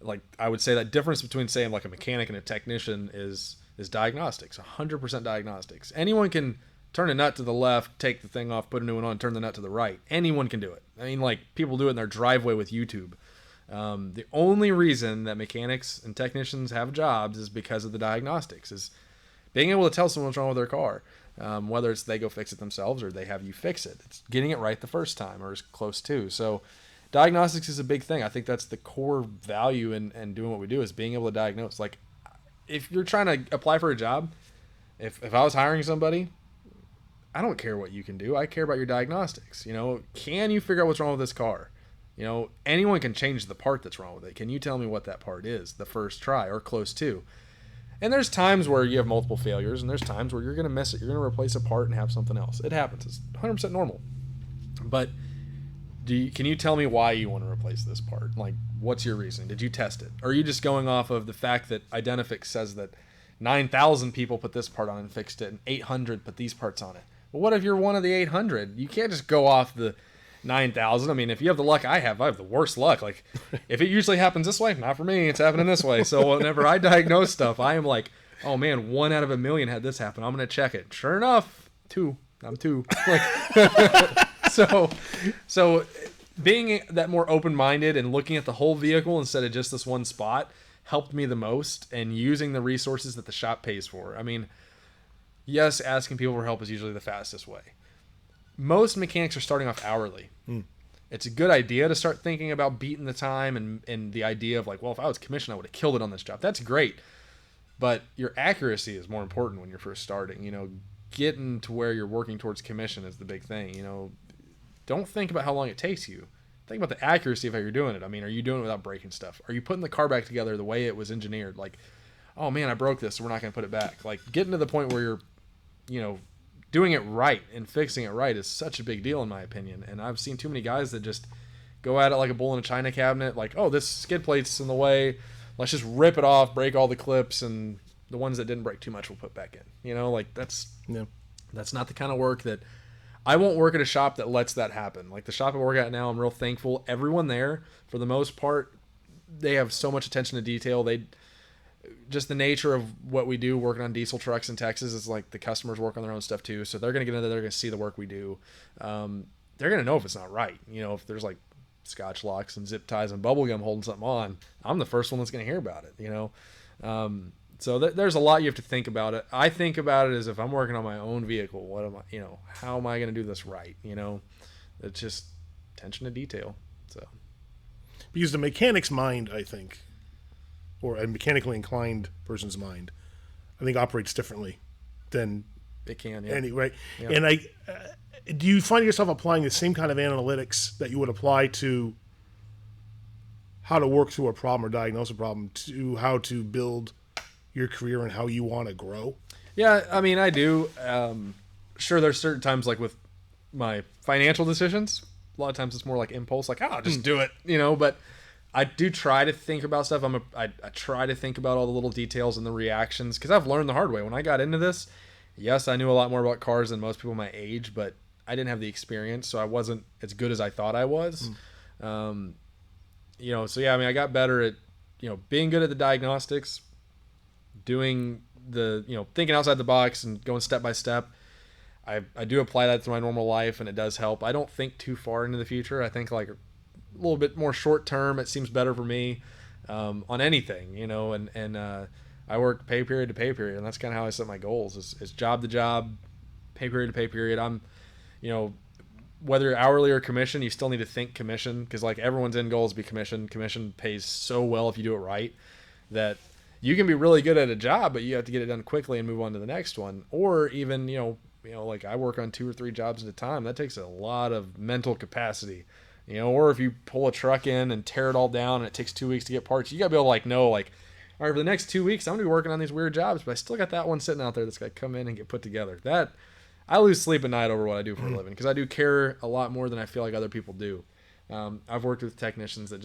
like, I would say that difference between, say, like a mechanic and a technician is diagnostics. 100% diagnostics. Anyone can turn a nut to the left, take the thing off, put a new one on, turn the nut to the right. Anyone can do it. I mean, like, people do it in their driveway with YouTube. The only reason that mechanics and technicians have jobs is because of the diagnostics, is being able to tell someone what's wrong with their car. Whether it's they go fix it themselves or they have you fix it. It's getting it right the first time or as close to. So diagnostics is a big thing. I think that's the core value in doing what we do, is being able to diagnose. Like, if you're trying to apply for a job, if I was hiring somebody, I don't care what you can do. I care about your diagnostics. Can you figure out what's wrong with this car? Anyone can change the part that's wrong with it. Can you tell me what that part is the first try or close to? And there's times where you have multiple failures, and there's times where you're going to miss it. You're going to replace a part and have something else. It happens. It's 100% normal. But can you tell me why you want to replace this part? Like, what's your reason? Did you test it? Or are you just going off of the fact that Identifix says that 9,000 people put this part on and fixed it, and 800 put these parts on it? Well, what if you're one of the 800? You can't just go off the 9,000. I mean, if you have the luck I have the worst luck. Like, if it usually happens this way, not for me. It's happening this way. So whenever I diagnose stuff, I am like, oh man, 1 out of a million had this happen. I'm going to check it. Sure enough, 2. I'm 2. Like, so being that more open-minded and looking at the whole vehicle instead of just this one spot helped me the most, and using the resources that the shop pays for. I mean, yes, asking people for help is usually the fastest way. Most mechanics are starting off hourly. It's a good idea to start thinking about beating the time and the idea of like, well, if I was commissioned, I would have killed it on this job. That's great. But your accuracy is more important when you're first starting. Getting to where you're working towards commission is the big thing. Don't think about how long it takes you. Think about the accuracy of how you're doing it. I mean, are you doing it without breaking stuff? Are you putting the car back together the way it was engineered? Like, oh man, I broke this, so we're not going to put it back. Like, getting to the point where you're, doing it right and fixing it right is such a big deal in my opinion. And I've seen too many guys that just go at it like a bull in a china cabinet. Like, oh, this skid plate's in the way. Let's just rip it off, break all the clips, and the ones that didn't break too much we'll put back in. Like that's not the kind of work that I won't work at a shop that lets that happen. Like the shop I work at now, I'm real thankful. Everyone there, for the most part, they have so much attention to detail. Just the nature of what we do working on diesel trucks in Texas is like the customers work on their own stuff too. So they're going to get into there, they're going to see the work we do. They're going to know if it's not right. If there's like scotch locks and zip ties and bubble gum holding something on, I'm the first one that's going to hear about it, So there's a lot you have to think about it. I think about it as if I'm working on my own vehicle, what am I, how am I going to do this right? It's just attention to detail. So, because the mechanic's mind, I think, or a mechanically inclined person's mind, I think operates differently than it can. Yeah. Right. Yeah. And do you find yourself applying the same kind of analytics that you would apply to how to work through a problem or diagnose a problem to how to build your career and how you want to grow? Yeah, I mean, I do. Sure, there's certain times like with my financial decisions. A lot of times it's more like impulse, like, oh, just do it, But I do try to think about stuff. I try to think about all the little details and the reactions because I've learned the hard way. When I got into this, yes, I knew a lot more about cars than most people my age, but I didn't have the experience, so I wasn't as good as I thought I was. So yeah, I mean, I got better at being good at the diagnostics, doing the thinking outside the box and going step by step. I do apply that to my normal life, and it does help. I don't think too far into the future. I think like a little bit more short term. It seems better for me on anything, and I work pay period to pay period, and that's kind of how I set my goals is job to job, pay period to pay period. I'm, whether hourly or commission, you still need to think commission because like everyone's end goal is to be commission. Commission pays so well if you do it right that you can be really good at a job, but you have to get it done quickly and move on to the next one. Or even, like I work on 2 or 3 jobs at a time. That takes a lot of mental capacity, or if you pull a truck in and tear it all down and it takes 2 weeks to get parts, you got to be able to know, all right, for the next 2 weeks, I'm going to be working on these weird jobs, but I still got that one sitting out there that's got to come in and get put together. That I lose sleep at night over what I do for a living because I do care a lot more than I feel like other people do. I've worked with technicians that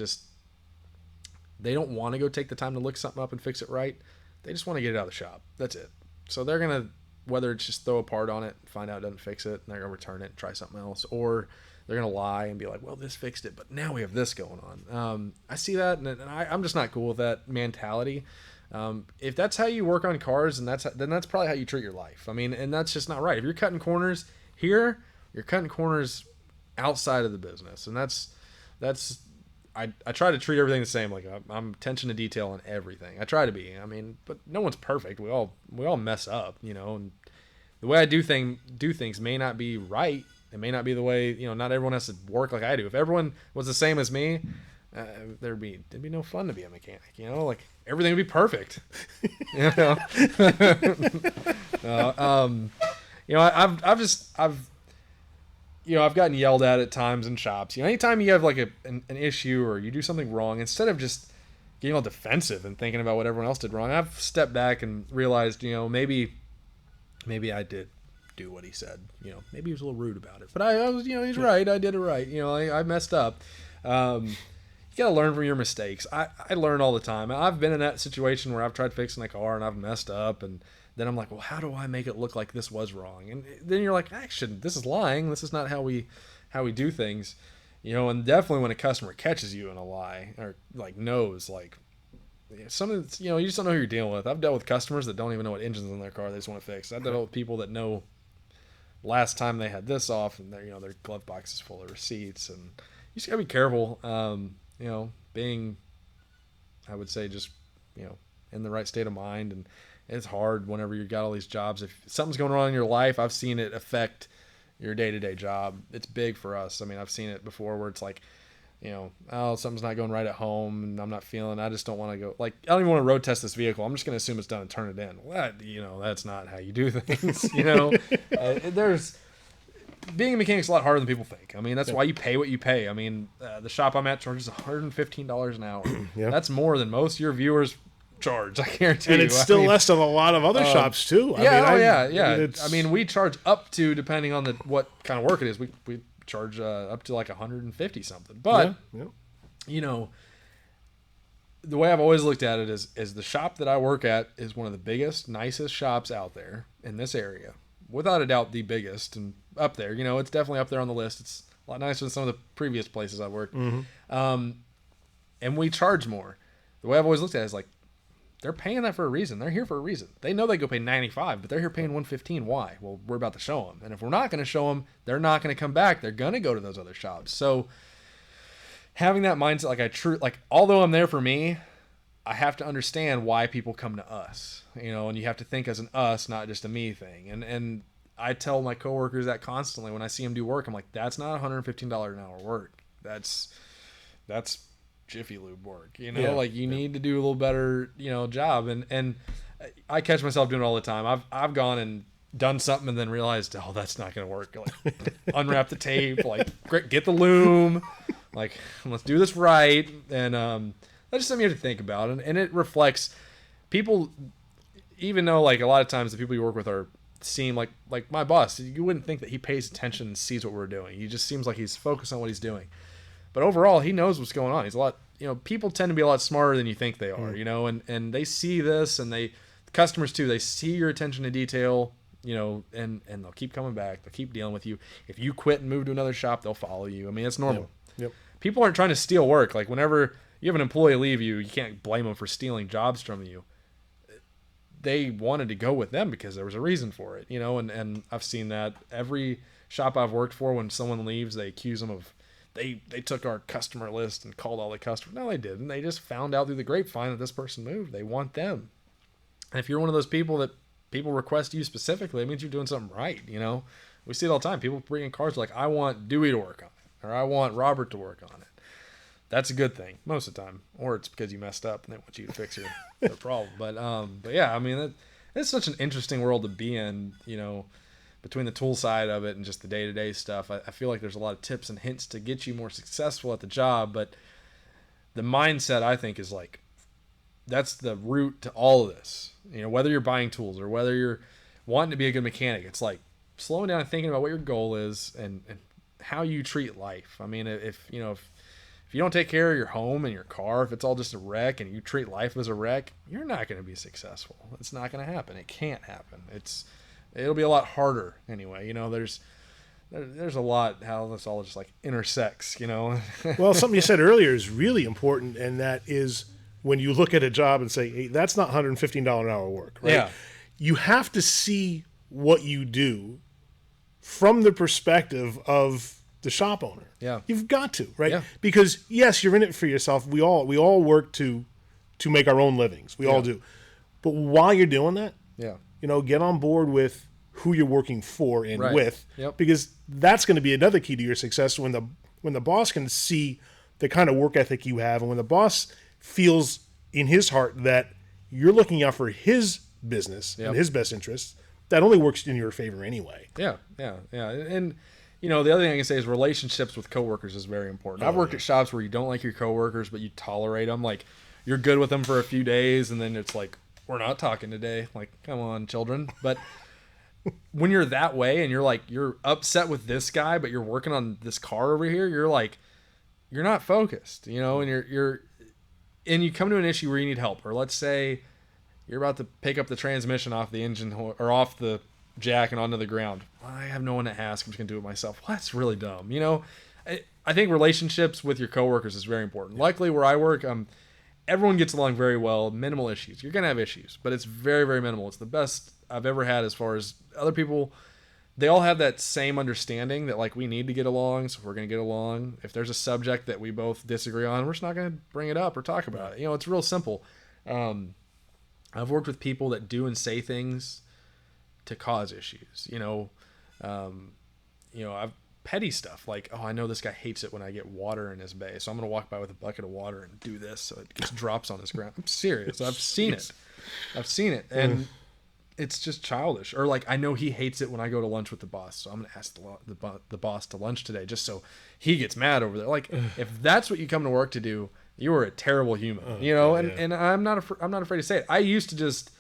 they don't want to go take the time to look something up and fix it right. They just want to get it out of the shop. That's it. So they're going to, whether it's just throw a part on it, find out it doesn't fix it, and they're going to return it and try something else, or they're going to lie and be like, well, this fixed it, but now we have this going on. I see that, and I'm just not cool with that mentality. If that's how you work on cars, then that's probably how you treat your life. I mean, and that's just not right. If you're cutting corners here, you're cutting corners outside of the business, and that's I try to treat everything the same. Like I'm attention to detail on everything. I try to be. I mean, but no one's perfect. We all mess up, And the way I do things may not be right. It may not be the way. Not everyone has to work like I do. If everyone was the same as me, there'd be no fun to be a mechanic. Like everything would be perfect. I've gotten yelled at times in shops. Anytime you have like an issue or you do something wrong, instead of just getting all defensive and thinking about what everyone else did wrong, I've stepped back and realized, maybe I did do what he said. Maybe he was a little rude about it, but I was, he's right. I did it right. I messed up. You gotta learn from your mistakes. I learn all the time. I've been in that situation where I've tried fixing a car and I've messed up, and then I'm like, well, how do I make it look like this was wrong? And then you're like, actually, this is lying. This is not how we do things, And definitely when a customer catches you in a lie or like knows, like something, you just don't know who you're dealing with. I've dealt with customers that don't even know what engine's in their car. They just want it fixed. I've dealt with people that know last time they had this off, and their glove box is full of receipts, and you just gotta be careful. Being, I would say, just in the right state of mind. And it's hard whenever you got all these jobs. If something's going wrong in your life, I've seen it affect your day-to-day job. It's big for us. I mean, I've seen it before where it's like, oh, something's not going right at home and I'm not feeling, I just don't want to go. Like, I don't even want to road test this vehicle. I'm just going to assume it's done and turn it in. Well, that's not how you do things, There's, being a mechanic's a lot harder than people think. I mean, that's why you pay what you pay. I mean, the shop I'm at charges $115 an hour. Yeah. That's more than most of your viewers charge, I guarantee you. And it's still less than a lot of other shops too. I mean, we charge up to, depending on what kind of work it is, we charge up to like 150 something. But the way I've always looked at it is the shop that I work at is one of the biggest, nicest shops out there in this area, without a doubt the biggest, and up there. It's definitely up there on the list. It's a lot nicer than some of the previous places I've worked. And we charge more. The way I've always looked at it is like, they're paying that for a reason. They're here for a reason. They know they go pay $95, but they're here paying $115. Why? Well, we're about to show them. And if we're not going to show them, they're not going to come back. They're going to go to those other shops. So having that mindset, although I'm there for me, I have to understand why people come to us, and you have to think as an us, not just a me thing. And I tell my coworkers that constantly when I see them do work. I'm like, that's not $115 an hour work. That's Jiffy Lube work, you need to do a little better, job. And I catch myself doing it all the time. I've gone and done something and then realized, oh, that's not going to work. Like, unwrap the tape, like get the loom, like, let's do this right. And that's just something you have to think about. And it reflects people. even though like a lot of times the people you work with seem like my boss, you wouldn't think that he pays attention and sees what we're doing. He just seems like he's focused on what he's doing. But overall, he knows what's going on. He's a lot, people tend to be a lot smarter than you think they are, and they see this, and the customers too, they see your attention to detail, and they'll keep coming back. They'll keep dealing with you. If you quit and move to another shop, they'll follow you. I mean, it's normal. Yep. People aren't trying to steal work. Like whenever you have an employee leave you, you can't blame them for stealing jobs from you. They wanted to go with them because there was a reason for it, and I've seen that every shop I've worked for, when someone leaves, they accuse them of, they took our customer list and called all the customers. No, they didn't. They just found out through the grapevine that this person moved. They want them. And if you're one of those people that people request you specifically, it means you're doing something right. We see it all the time. People bring in cars like, I want Dewey to work on it, or I want Robert to work on it. That's a good thing most of the time, or it's because you messed up and they want you to fix their problem. But yeah, I mean, it's such an interesting world to be in, between the tool side of it and just the day-to-day stuff. I feel like there's a lot of tips and hints to get you more successful at the job, but the mindset, I think, is like, that's the root to all of this. Whether you're buying tools or whether you're wanting to be a good mechanic, it's like slowing down and thinking about what your goal is and how you treat life. I mean, if you don't take care of your home and your car, if it's all just a wreck and you treat life as a wreck, you're not going to be successful. It's not going to happen. It can't happen. It'll be a lot harder anyway. There's a lot how this all just like intersects, Well, something you said earlier is really important, and that is when you look at a job and say, hey, that's not $115 an hour work, right? Yeah. You have to see what you do from the perspective of the shop owner. Yeah. You've got to, right? Yeah. Because yes, you're in it for yourself. We all work to make our own livings. We all do. But while you're doing that, get on board with who you're working for and with, because that's going to be another key to your success when the boss can see the kind of work ethic you have, and when the boss feels in his heart that you're looking out for his business and his best interests. That only works in your favor anyway. Yeah. And the other thing I can say is relationships with coworkers is very important. I've worked at shops where you don't like your coworkers, but you tolerate them. Like, you're good with them for a few days, and then it's like, we're not talking today. Like, come on, children. But when you're that way and you're upset with this guy, but you're working on this car over here, you're like, you're not focused, and and you come to an issue where you need help. Or let's say you're about to pick up the transmission off the engine or off the jack and onto the ground. Well, I have no one to ask. I'm just going to do it myself. Well, that's really dumb. I think relationships with your coworkers is very important. Luckily, where I work, everyone gets along very well. Minimal issues. You're going to have issues, but it's very, very minimal. It's the best I've ever had as far as other people. They all have that same understanding that, like, we need to get along, so we're going to get along. If there's a subject that we both disagree on, we're just not going to bring it up or talk about it. It's real simple. I've worked with people that do and say things to cause issues. I've petty stuff like, oh, I know this guy hates it when I get water in his bay, so I'm going to walk by with a bucket of water and do this so it just drops on his ground. I'm serious. I've seen it. And it's just childish. Or like, I know he hates it when I go to lunch with the boss, so I'm going to ask the boss to lunch today just so he gets mad over there. Like, if that's what you come to work to do, you are a terrible human, and I'm not afraid to say it. I used to just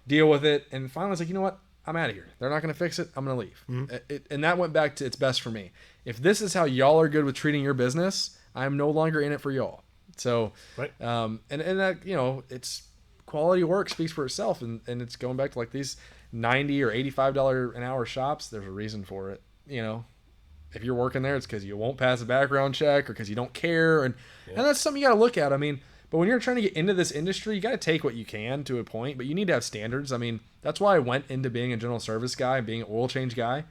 deal with it, and finally I was like, you know what? I'm out of here. They're not going to fix it. I'm going to leave. Mm-hmm. And that went back to it's best for me. If this is how y'all are good with treating your business, I'm no longer in it for y'all. So, and that, it's quality work speaks for itself. And it's going back to like these $90 or $85 an hour shops. There's a reason for it. If you're working there, it's because you won't pass a background check or because you don't care. And that's something you got to look at. I mean, but when you're trying to get into this industry, you got to take what you can to a point, but you need to have standards. I mean, that's why I went into being a general service guy, being an oil change guy.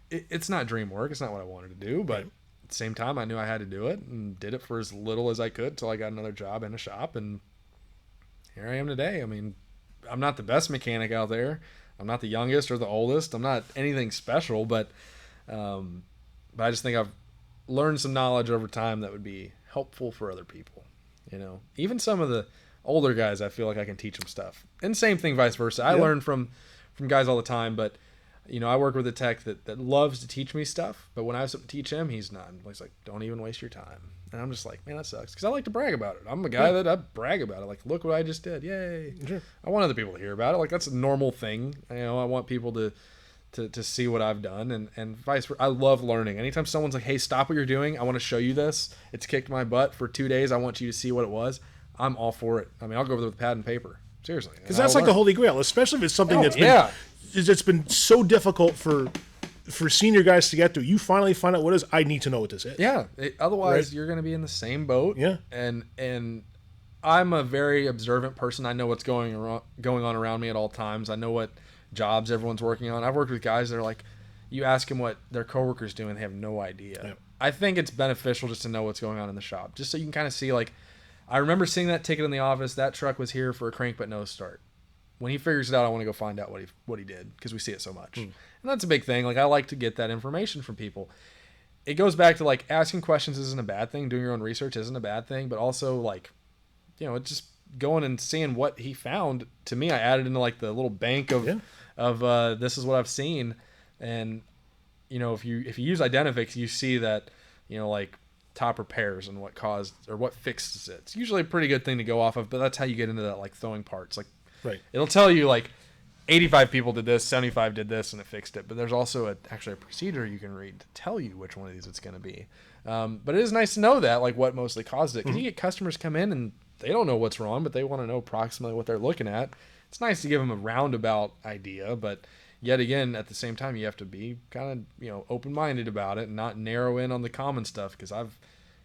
It's not dream work. It's not what I wanted to do, but at the same time, I knew I had to do it and did it for as little as I could until I got another job in a shop. And here I am today. I mean, I'm not the best mechanic out there. I'm not the youngest or the oldest. I'm not anything special, but I just think I've learned some knowledge over time that would be helpful for other people. Even some of the older guys, I feel like I can teach them stuff. And same thing, vice versa. I learn from guys all the time, but I work with a tech that loves to teach me stuff, but when I have something to teach him, he's not. He's like, don't even waste your time. And I'm just like, man, that sucks. Because I like to brag about it. I'm a guy that I brag about it. Like, look what I just did. Yay. Sure. I want other people to hear about it. Like, that's a normal thing. I want people to see what I've done and vice versa. I love learning. Anytime someone's like, hey, stop what you're doing. I want to show you this. It's kicked my butt for 2 days. I want you to see what it was. I'm all for it. I mean, I'll go over there with pad and paper. Seriously. Because that's like the holy grail, especially if it's something that's been so difficult for senior guys to get to. You finally find out what it is. I need to know what this is. Yeah. Otherwise, you're going to be in the same boat. Yeah. And I'm a very observant person. I know what's going on around me at all times. I know what jobs everyone's working on. I've worked with guys that are like, you ask them what their coworkers do and they have no idea. Yeah. I think it's beneficial just to know what's going on in the shop, just so you can kind of see, like, I remember seeing that ticket in the office. That truck was here for a crank but no start. When he figures it out, I want to go find out what he did, because we see it so much. And that's a big thing. Like, I like to get that information from people. It goes back to, like, asking questions isn't a bad thing. Doing your own research isn't a bad thing. But also, like, it's just going and seeing what he found. To me, I added into, like, the little bank of this is what I've seen. And, if you use Identifix, you see that, like, top repairs and what caused or what fixes it. It's usually a pretty good thing to go off of, but that's how you get into that, like, throwing parts. Like, right. It'll tell you, like, 85 people did this, 75 did this, and it fixed it. But there's also actually a procedure you can read to tell you which one of these it's going to be. But it is nice to know that, like, what mostly caused it. Because you get customers come in and they don't know what's wrong, but they want to know approximately what they're looking at. It's nice to give them a roundabout idea, but yet again, at the same time, you have to be kind of, open-minded about it and not narrow in on the common stuff, because I've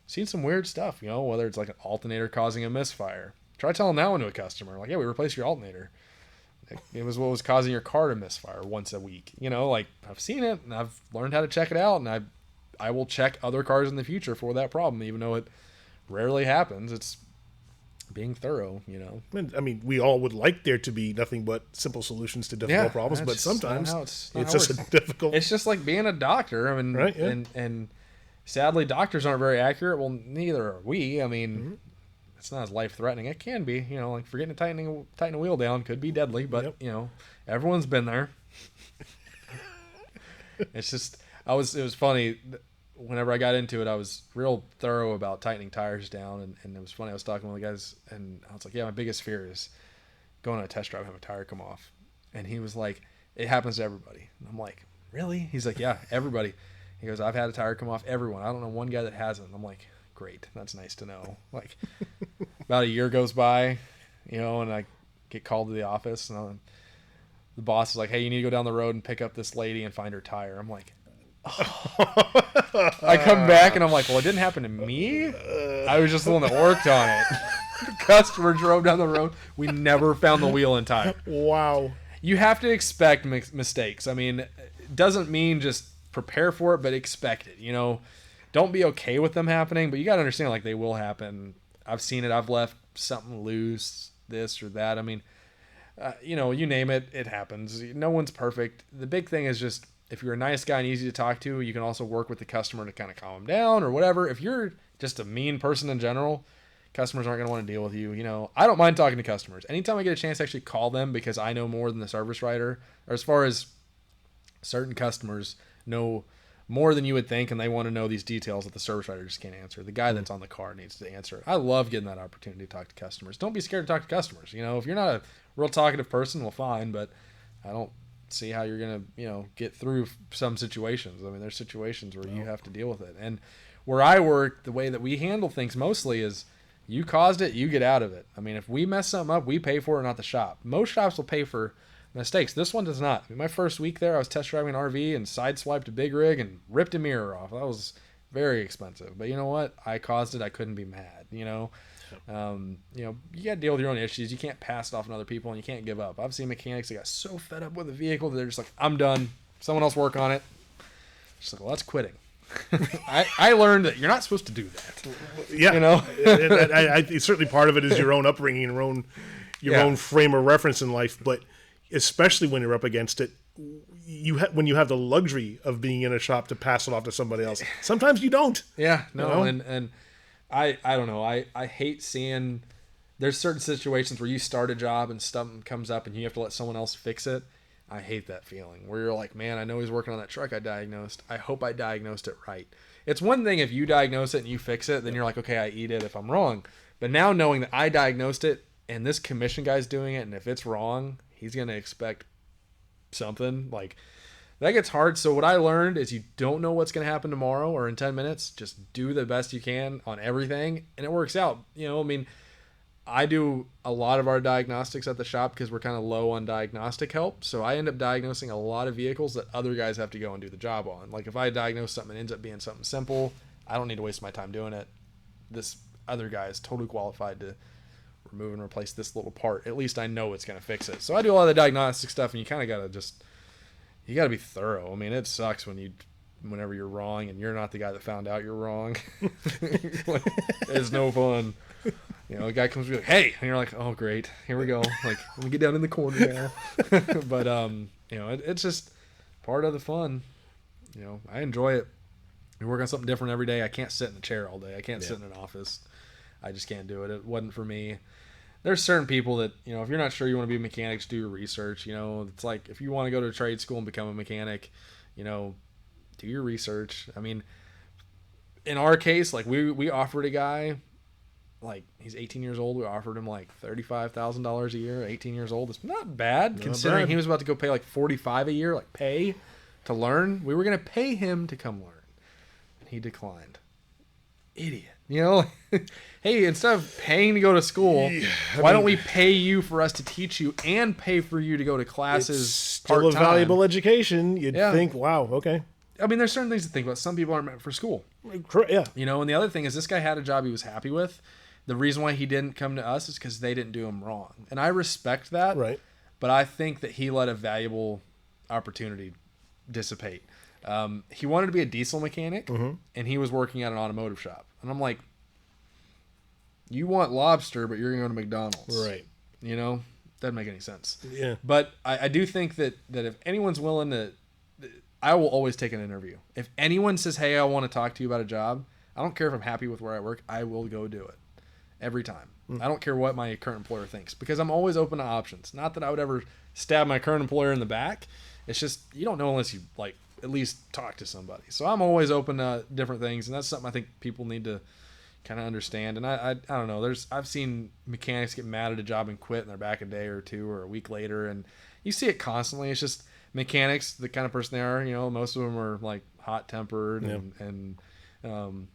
seen some weird stuff, whether it's like an alternator causing a misfire. Try telling that one to a customer. Like, yeah, we replaced your alternator. It was what was causing your car to misfire once a week. Like, I've seen it, and I've learned how to check it out, and I will check other cars in the future for that problem, even though it rarely happens. It's being thorough, I mean, we all would like there to be nothing but simple solutions to difficult problems, but sometimes it's just a difficult. It's just like being a doctor. I mean, right, yeah. and sadly, doctors aren't very accurate. Well, neither are we. I mean, it's not as life-threatening. It can be, like forgetting to tighten a wheel down could be deadly, but everyone's been there. It's just, it was funny. Whenever I got into it, I was real thorough about tightening tires down, and it was funny. I was talking with the guys, and I was like, yeah, my biggest fear is going on a test drive and have a tire come off. And he was like, it happens to everybody. And I'm like, really? He's like, yeah, everybody. He goes, I've had a tire come off, everyone. I don't know one guy that hasn't. I'm like, great, that's nice to know. Like, about a year goes by, and I get called to the office, and the boss is like, hey, you need to go down the road and pick up this lady and find her tire. I'm like, I come back and I'm like, well, it didn't happen to me. I was just the one that worked on it. The customer drove down the road. We never found the wheel and tire. Wow. You have to expect mistakes. I mean, it doesn't mean just prepare for it, but expect it. Don't be okay with them happening, but you got to understand, like, they will happen. I've seen it. I've left something loose, this or that. I mean, you name it, it happens. No one's perfect. The big thing is just, if you're a nice guy and easy to talk to, you can also work with the customer to kind of calm them down or whatever. If you're just a mean person in general, customers aren't going to want to deal with you. I don't mind talking to customers. Anytime I get a chance to actually call them, because I know more than the service writer, or as far as certain customers know more than you would think, and they want to know these details that the service writer just can't answer. The guy that's on the car needs to answer it. I love getting that opportunity to talk to customers. Don't be scared to talk to customers. If you're not a real talkative person, well, fine, but I don't see how you're going to, get through some situations. I mean, there's situations where you have to deal with it. And where I work, the way that we handle things mostly is, you caused it, you get out of it. I mean, if we mess something up, we pay for it, not the shop. Most shops will pay for mistakes. This one does not. I mean, my first week there, I was test driving an RV and sideswiped a big rig and ripped a mirror off. That was very expensive. But you know what? I caused it. I couldn't be mad, you got to deal with your own issues. You can't pass it off on other people, and you can't give up. I've seen mechanics that got so fed up with a vehicle that they're just like, I'm done. Someone else work on it. Just like, well, that's quitting. I learned that you're not supposed to do that. Yeah. Certainly part of it is your own upbringing, your own frame of reference in life, but especially when you're up against it, when you have the luxury of being in a shop to pass it off to somebody else. Sometimes you don't. Yeah, no, and I don't know. I hate seeing, there's certain situations where you start a job and something comes up and you have to let someone else fix it. I hate that feeling where you're like, man, I know he's working on that truck I diagnosed. I hope I diagnosed it right. It's one thing if you diagnose it and you fix it, then you're like, okay, I eat it if I'm wrong. But now knowing that I diagnosed it and this commission guy's doing it, and if it's wrong, he's going to expect something. Like, that gets hard. So what I learned is you don't know what's going to happen tomorrow or in 10 minutes. Just do the best you can on everything, and it works out. You know, I mean, I do a lot of our diagnostics at the shop because we're kind of low on diagnostic help. So I end up diagnosing a lot of vehicles that other guys have to go and do the job on. Like if I diagnose something and it ends up being something simple, I don't need to waste my time doing it. This other guy is totally qualified to remove and replace this little part. At least I know it's going to fix it. So I do a lot of the diagnostic stuff, and you kind of got to you got to be thorough. I mean, it sucks whenever you're wrong and you're not the guy that found out you're wrong. It's no fun. You know, a guy comes to be like, hey, and you're like, oh, great, here we go. Like, let me get down in the corner now. But, you know, it's just part of the fun. You know, I enjoy it. We work on something different every day. I can't sit in a chair all day. I can't sit in an office. I just can't do it. It wasn't for me. There's certain people that, you know, if you're not sure you want to be a mechanic, just do your research. You know, it's like if you want to go to trade school and become a mechanic, you know, do your research. I mean, in our case, like we offered a guy, like he's 18 years old. We offered him like $35,000 a year. 18 years old. It's not bad considering he was about to go pay like $45 a year, like pay to learn. We were going to pay him to come learn, and he declined. Idiot. You know, hey, instead of paying to go to school, why don't we pay you for us to teach you and pay for you to go to classes? It's still part-time? a valuable education. You'd think, wow, okay. I mean, there's certain things to think about. Some people aren't meant for school. Yeah. You know, and the other thing is this guy had a job he was happy with. The reason why he didn't come to us is because they didn't do him wrong. And I respect that. Right. But I think that he let a valuable opportunity dissipate. He wanted to be a diesel mechanic, and he was working at an automotive shop. And I'm like, you want lobster, but you're going to go to McDonald's. Right. You know? Doesn't make any sense. Yeah. But I do think that if anyone's willing to, I will always take an interview. If anyone says, hey, I want to talk to you about a job, I don't care if I'm happy with where I work, I will go do it. Every time. I don't care what my current employer thinks, because I'm always open to options. Not that I would ever stab my current employer in the back. It's just, you don't know unless you, like, at least talk to somebody. So I'm always open to different things, and that's something I think people need to kind of understand. And I don't know. I've seen mechanics get mad at a job and quit, and they're back a day or two or a week later, and you see it constantly. It's just mechanics, the kind of person they are, you know, most of them are like hot-tempered, and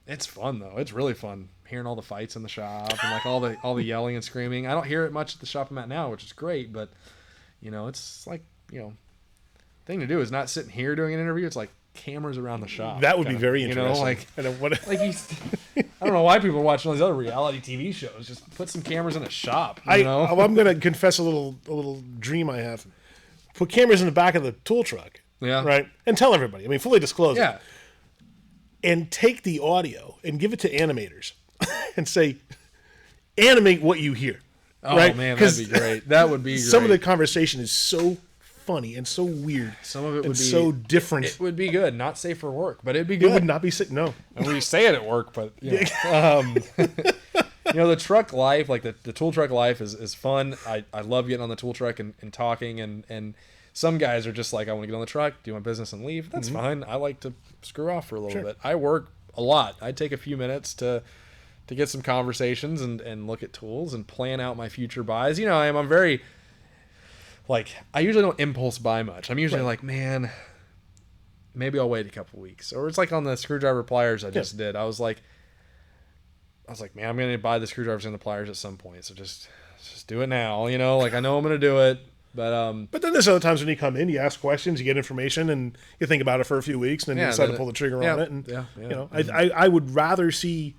it's fun though. It's really fun hearing all the fights in the shop and like all the yelling and screaming. I don't hear it much at the shop I'm at now, which is great, but you know, it's like, you know, thing to do is not sitting here doing an interview. It's like cameras around the shop. That would be very interesting. You know, like, I don't know why people are watching all these other reality TV shows. Just put some cameras in a shop. You know? I'm going to confess a little dream I have. Put cameras in the back of the tool truck. Yeah. Right. And tell everybody. I mean, fully disclose Yeah. it. And take the audio and give it to animators and say, animate what you hear. Oh, right? man, that'd be great. That would be great. Some of the conversation is so funny and so weird. Some of it would be so different. It would be good. Not safe for work, but it'd be good. It would not be sick. No. And we say it at work, but you know, the truck life, like the tool truck life is fun. I love getting on the tool truck and talking, and some guys are just like, I want to get on the truck, do my business and leave. That's fine. I like to screw off for a little bit. I work a lot. I take a few minutes to get some conversations and look at tools and plan out my future buys. You know, I'm very, like, I usually don't impulse buy much. I'm usually like, man, maybe I'll wait a couple weeks. Or it's like on the screwdriver pliers I just did. I was like, man, I'm going to buy the screwdrivers and the pliers at some point. So just do it now. You know, like, I know I'm going to do it. But then there's other times when you come in, you ask questions, you get information, and you think about it for a few weeks, and then you decide to pull the trigger on it. And you know, I would rather see.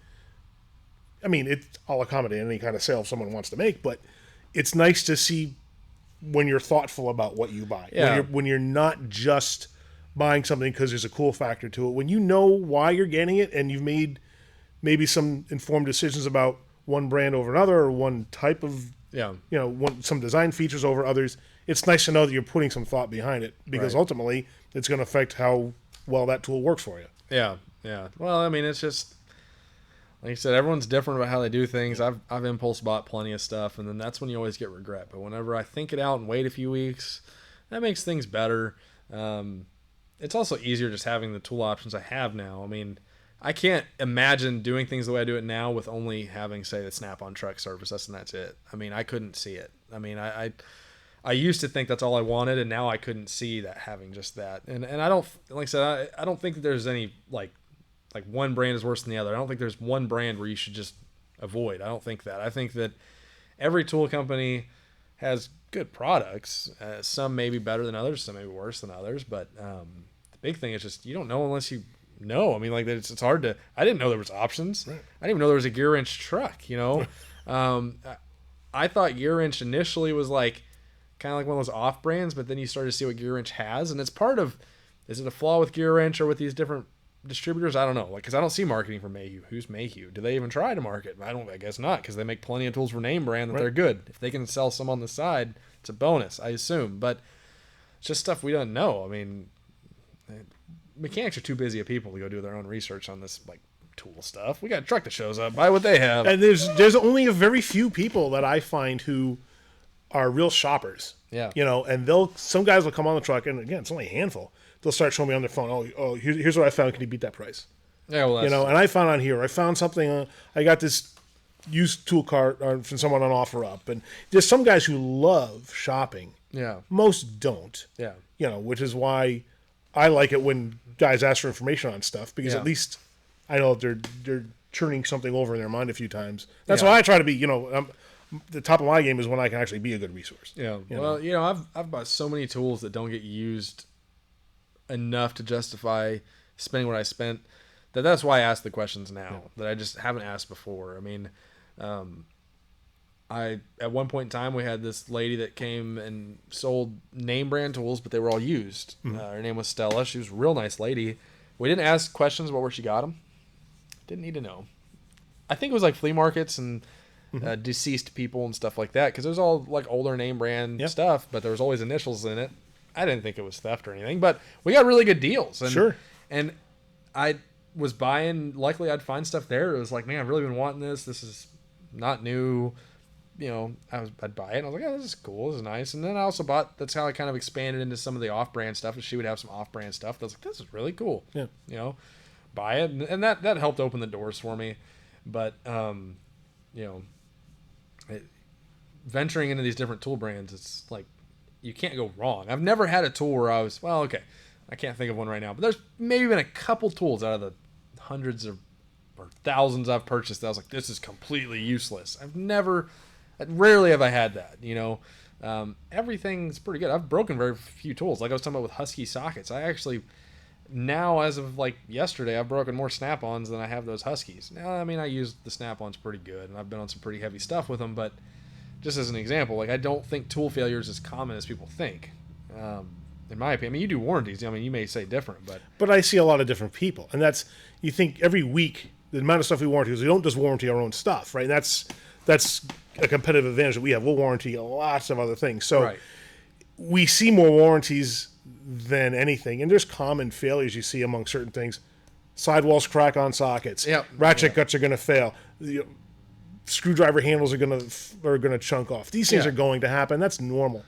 I mean, I'll accommodate any kind of sale someone wants to make, but it's nice to see when you're thoughtful about what you buy. Yeah. When you're not just buying something because there's a cool factor to it. When you know why you're getting it, and you've made maybe some informed decisions about one brand over another, or one type of some design features over others. It's nice to know that you're putting some thought behind it, because ultimately it's going to affect how well that tool works for you. Yeah. Well, I mean, it's just like you said, everyone's different about how they do things. I've impulse bought plenty of stuff, and then that's when you always get regret. But whenever I think it out and wait a few weeks, that makes things better. It's also easier just having the tool options I have now. I mean, I can't imagine doing things the way I do it now with only having, say, the Snap-on truck service. That's it. I mean, I couldn't see it. I mean, I used to think that's all I wanted, and now I couldn't see that having just that. And I don't, like I said, I don't think that there's any like one brand is worse than the other. I don't think there's one brand where you should just avoid. I don't think that. I think that every tool company has good products. Some may be better than others, some may be worse than others. But the big thing is just you don't know unless you know. I mean, like it's hard to. I didn't know there was options. Right. I didn't even know there was a gear wrench truck. You know, I thought gear wrench initially was like kind of like one of those off brands, but then you start to see what gear wrench has, and it's part of. Is it a flaw with gear wrench or with these different distributors? I don't know. Like, because I don't see marketing for Mayhew. Who's Mayhew? Do they even try to market? I guess not, because they make plenty of tools for name brand that they're good. If they can sell some on the side, it's a bonus, I assume. But it's just stuff we don't know. I mean, mechanics are too busy of people to go do their own research on this like tool stuff. We got a truck that shows up, buy what they have. And there's only a very few people that I find who are real shoppers. Yeah. You know, and some guys will come on the truck, and again, it's only a handful. They'll start showing me on their phone. Oh, here's what I found. Can you beat that price? Yeah, well, that's, and I found on here. I found something. I got this used tool cart from someone on OfferUp, and there's some guys who love shopping. Yeah. Most don't. Yeah. You know, which is why I like it when guys ask for information on stuff, because at least I know they're churning something over in their mind a few times. That's why I try to be. The top of my game is when I can actually be a good resource. Yeah. Well, I've bought so many tools that don't get used enough to justify spending what I spent. That's why I ask the questions now that I just haven't asked before. I mean, at one point in time we had this lady that came and sold name brand tools, but they were all used. Mm-hmm. Her name was Stella. She was a real nice lady. We didn't ask questions about where she got them. Didn't need to know. I think it was like flea markets and deceased people and stuff like that, because it was all like older name brand stuff, but there was always initials in it. I didn't think it was theft or anything, but we got really good deals. And, sure. And I was buying, likely I'd find stuff there. It was like, man, I've really been wanting this. This is not new. You know, I'd buy it, and I was like, oh, this is cool. This is nice. And then I also bought, that's how I kind of expanded into some of the off-brand stuff, and she would have some off-brand stuff. I was like, this is really cool. Yeah. You know, buy it. And that helped open the doors for me. But, venturing into these different tool brands, it's like, you can't go wrong. I've never had a tool where I was, I can't think of one right now, but there's maybe been a couple tools out of the hundreds or thousands I've purchased that I was like, this is completely useless. Rarely have I had that, everything's pretty good. I've broken very few tools. Like I was talking about with Husky sockets. I actually, now as of like yesterday, I've broken more Snap-ons than I have those Huskies. Now, I mean, I use the Snap-ons pretty good, and I've been on some pretty heavy stuff with them, but just as an example, like I don't think tool failure is as common as people think. In my opinion, I mean, you do warranties. I mean, you may say different, but I see a lot of different people, and that's, you think every week the amount of stuff we warranty, because we don't just warranty our own stuff, right? And that's a competitive advantage that we have. We'll warranty lots of other things, so we see more warranties than anything. And there's common failures you see among certain things. Sidewalls crack on sockets. Ratchet guts are going to fail. Screwdriver handles are gonna chunk off. These things are going to happen. That's normal.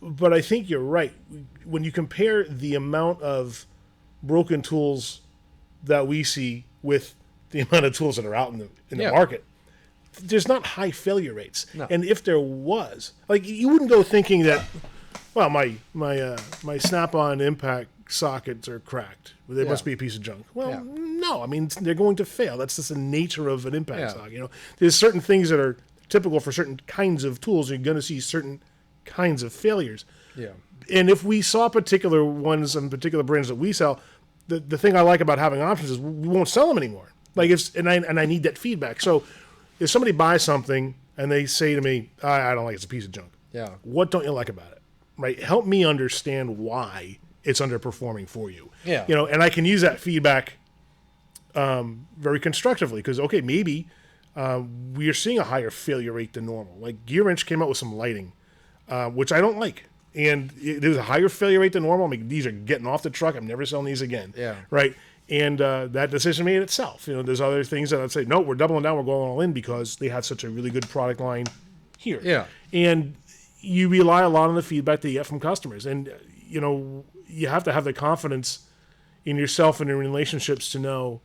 But I think you're right. When you compare the amount of broken tools that we see with the amount of tools that are out in the market, there's not high failure rates. No. And if there was, like, you wouldn't go thinking that, well, my Snap-on impact sockets are cracked. They must be a piece of junk. Well, no. I mean, they're going to fail. That's just the nature of an impact socket. There's certain things that are typical for certain kinds of tools. You're going to see certain kinds of failures. Yeah. And if we saw particular ones and particular brands that we sell, the thing I like about having options is we won't sell them anymore. Like I need that feedback. So if somebody buys something and they say to me, I don't like it, it's a piece of junk. Yeah. What don't you like about it? Right? Help me understand why it's underperforming for you. Yeah. And I can use that feedback very constructively, because, okay, maybe we are seeing a higher failure rate than normal. Like Gear Wrench came out with some lighting, which I don't like. And there's a higher failure rate than normal. I mean, these are getting off the truck. I'm never selling these again. Yeah. Right? And that decision made itself. There's other things that I'd say, no, we're doubling down. We're going all in because they have such a really good product line here. Yeah. And, you rely a lot on the feedback that you get from customers. And, you have to have the confidence in yourself and in relationships to know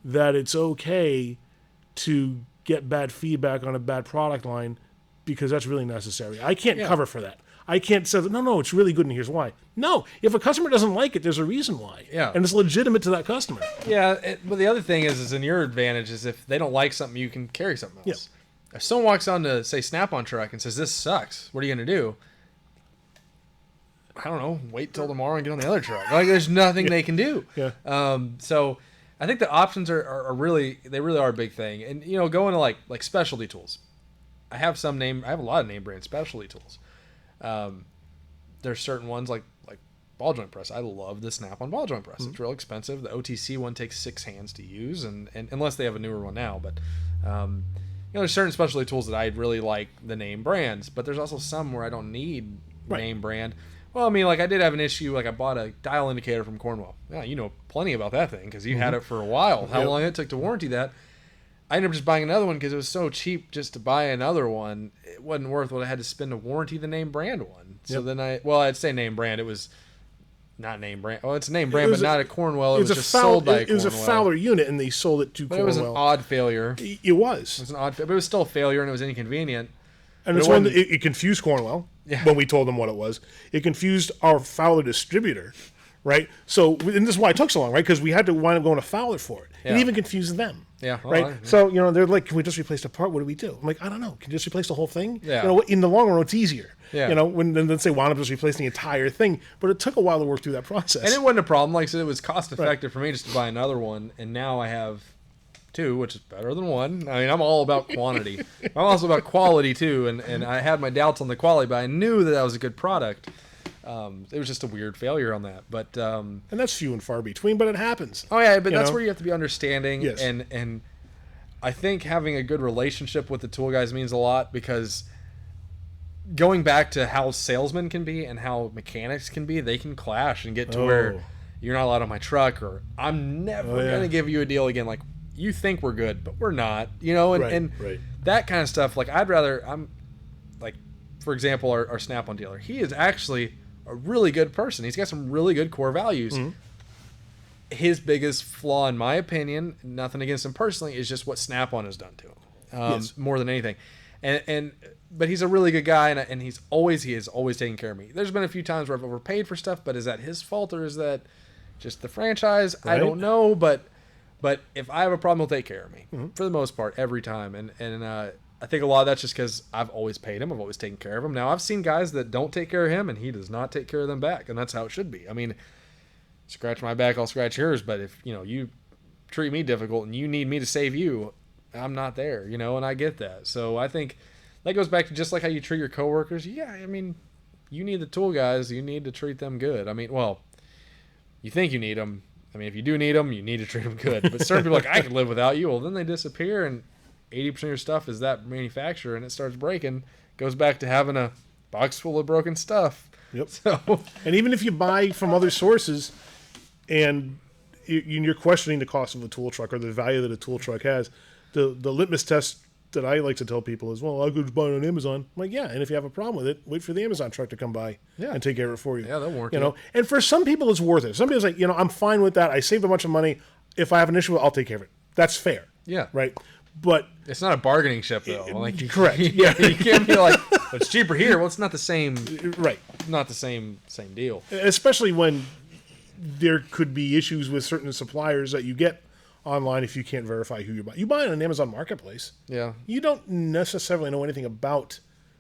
that it's okay to get bad feedback on a bad product line, because that's really necessary. I can't cover for that. I can't say, no, it's really good and here's why. No, if a customer doesn't like it, there's a reason why. Yeah. And it's legitimate to that customer. Yeah, but the other thing is in your advantage is if they don't like something, you can carry something else. Yeah. If someone walks on to, say, Snap-on truck and says, this sucks, what are you going to do? I don't know, wait till tomorrow and get on the other truck. Like, there's nothing they can do. Yeah. So I think the options are really, they really are a big thing. And, going to like specialty tools. I have a lot of name brand specialty tools. There's certain ones like ball joint press. I love the Snap-on ball joint press. It's real expensive. The OTC one takes 6 hands to use, and unless they have a newer one now. But there's certain specialty tools that I really like the name brands, but there's also some where I don't need name brand. Well, I mean, like I did have an issue. Like I bought a dial indicator from Cornwell. Yeah, you know plenty about that thing because you had it for a while. How long it took to warranty that. I ended up just buying another one because it was so cheap just to buy another one. It wasn't worth what I had to spend to warranty the name brand one. So then I'd say name brand. It was not name brand. Well, it's a name brand, but not at Cornwell. It was just sold by Cornwell. It was a Fowler unit, and they sold it to Cornwell. But it was an odd failure. It was. It was an odd failure, but it was still a failure, and it was inconvenient. And it's one that it confused Cornwell when we told them what it was. It confused our Fowler distributor, right? So, and this is why it took so long, right? Because we had to wind up going to Fowler for it. It even confused them. Yeah. Right. So, they're like, can we just replace the part? What do we do? I'm like, I don't know. Can you just replace the whole thing? Yeah. In the long run, it's easier. Yeah. When then say wound up just replacing the entire thing, but it took a while to work through that process. And it wasn't a problem. Like I said, it was cost effective for me just to buy another one, and now I have 2, which is better than 1. I mean, I'm all about quantity. I'm also about quality too, and I had my doubts on the quality, but I knew that was a good product. It was just a weird failure on that, but and that's few and far between, but it happens. Oh yeah, but that's where you have to be understanding, yes. and I think having a good relationship with the tool guys means a lot, because going back to how salesmen can be and how mechanics can be, they can clash and get to where you're not allowed on my truck, or I'm never going to give you a deal again. Like, you think we're good, but we're not, and that kind of stuff. Like, I'm like, for example, our Snap-on dealer, he is actually a really good person. He's got some really good core values. Mm-hmm. His biggest flaw, in my opinion, nothing against him personally, is just what Snap-on has done to him, more than anything. But he's a really good guy, and he is always taking care of me. There's been a few times where I've overpaid for stuff, but is that his fault, or is that just the franchise? Right. I don't know, but if I have a problem, he'll take care of me for the most part every time. And I think a lot of that's just because I've always paid him. I've always taken care of him. Now, I've seen guys that don't take care of him, and he does not take care of them back, and that's how it should be. I mean, scratch my back, I'll scratch yours, but if you treat me difficult and you need me to save you, I'm not there, and I get that. So I think that goes back to just like how you treat your coworkers. Yeah, I mean, you need the tool guys. You need to treat them good. I mean, well, you think you need them. I mean, if you do need them, you need to treat them good. But certain people are like, I can live without you. Well, then they disappear, and 80% of your stuff is that manufacturer, and it starts breaking. Goes back to having a box full of broken stuff. Yep. So, and even if you buy from other sources, and you're questioning the cost of a tool truck or the value that a tool truck has, the litmus test that I like to tell people is, well, I could just buy it on Amazon. I'm like, yeah, and if you have a problem with it, wait for the Amazon truck to come by and take care of it for you. Yeah, they'll warranty it. And for some people, it's worth it. Some people's like, I'm fine with that. I saved a bunch of money. If I have an issue with it, I'll take care of it. That's fair. Yeah. Right? But it's not a bargaining chip, though. Correct. Yeah, you can't be like, well, it's cheaper here. Well, it's not the same. Right. Not the same deal. Especially when there could be issues with certain suppliers that you get online if you can't verify who you buy. You buy it on Amazon Marketplace. Yeah. You don't necessarily know anything about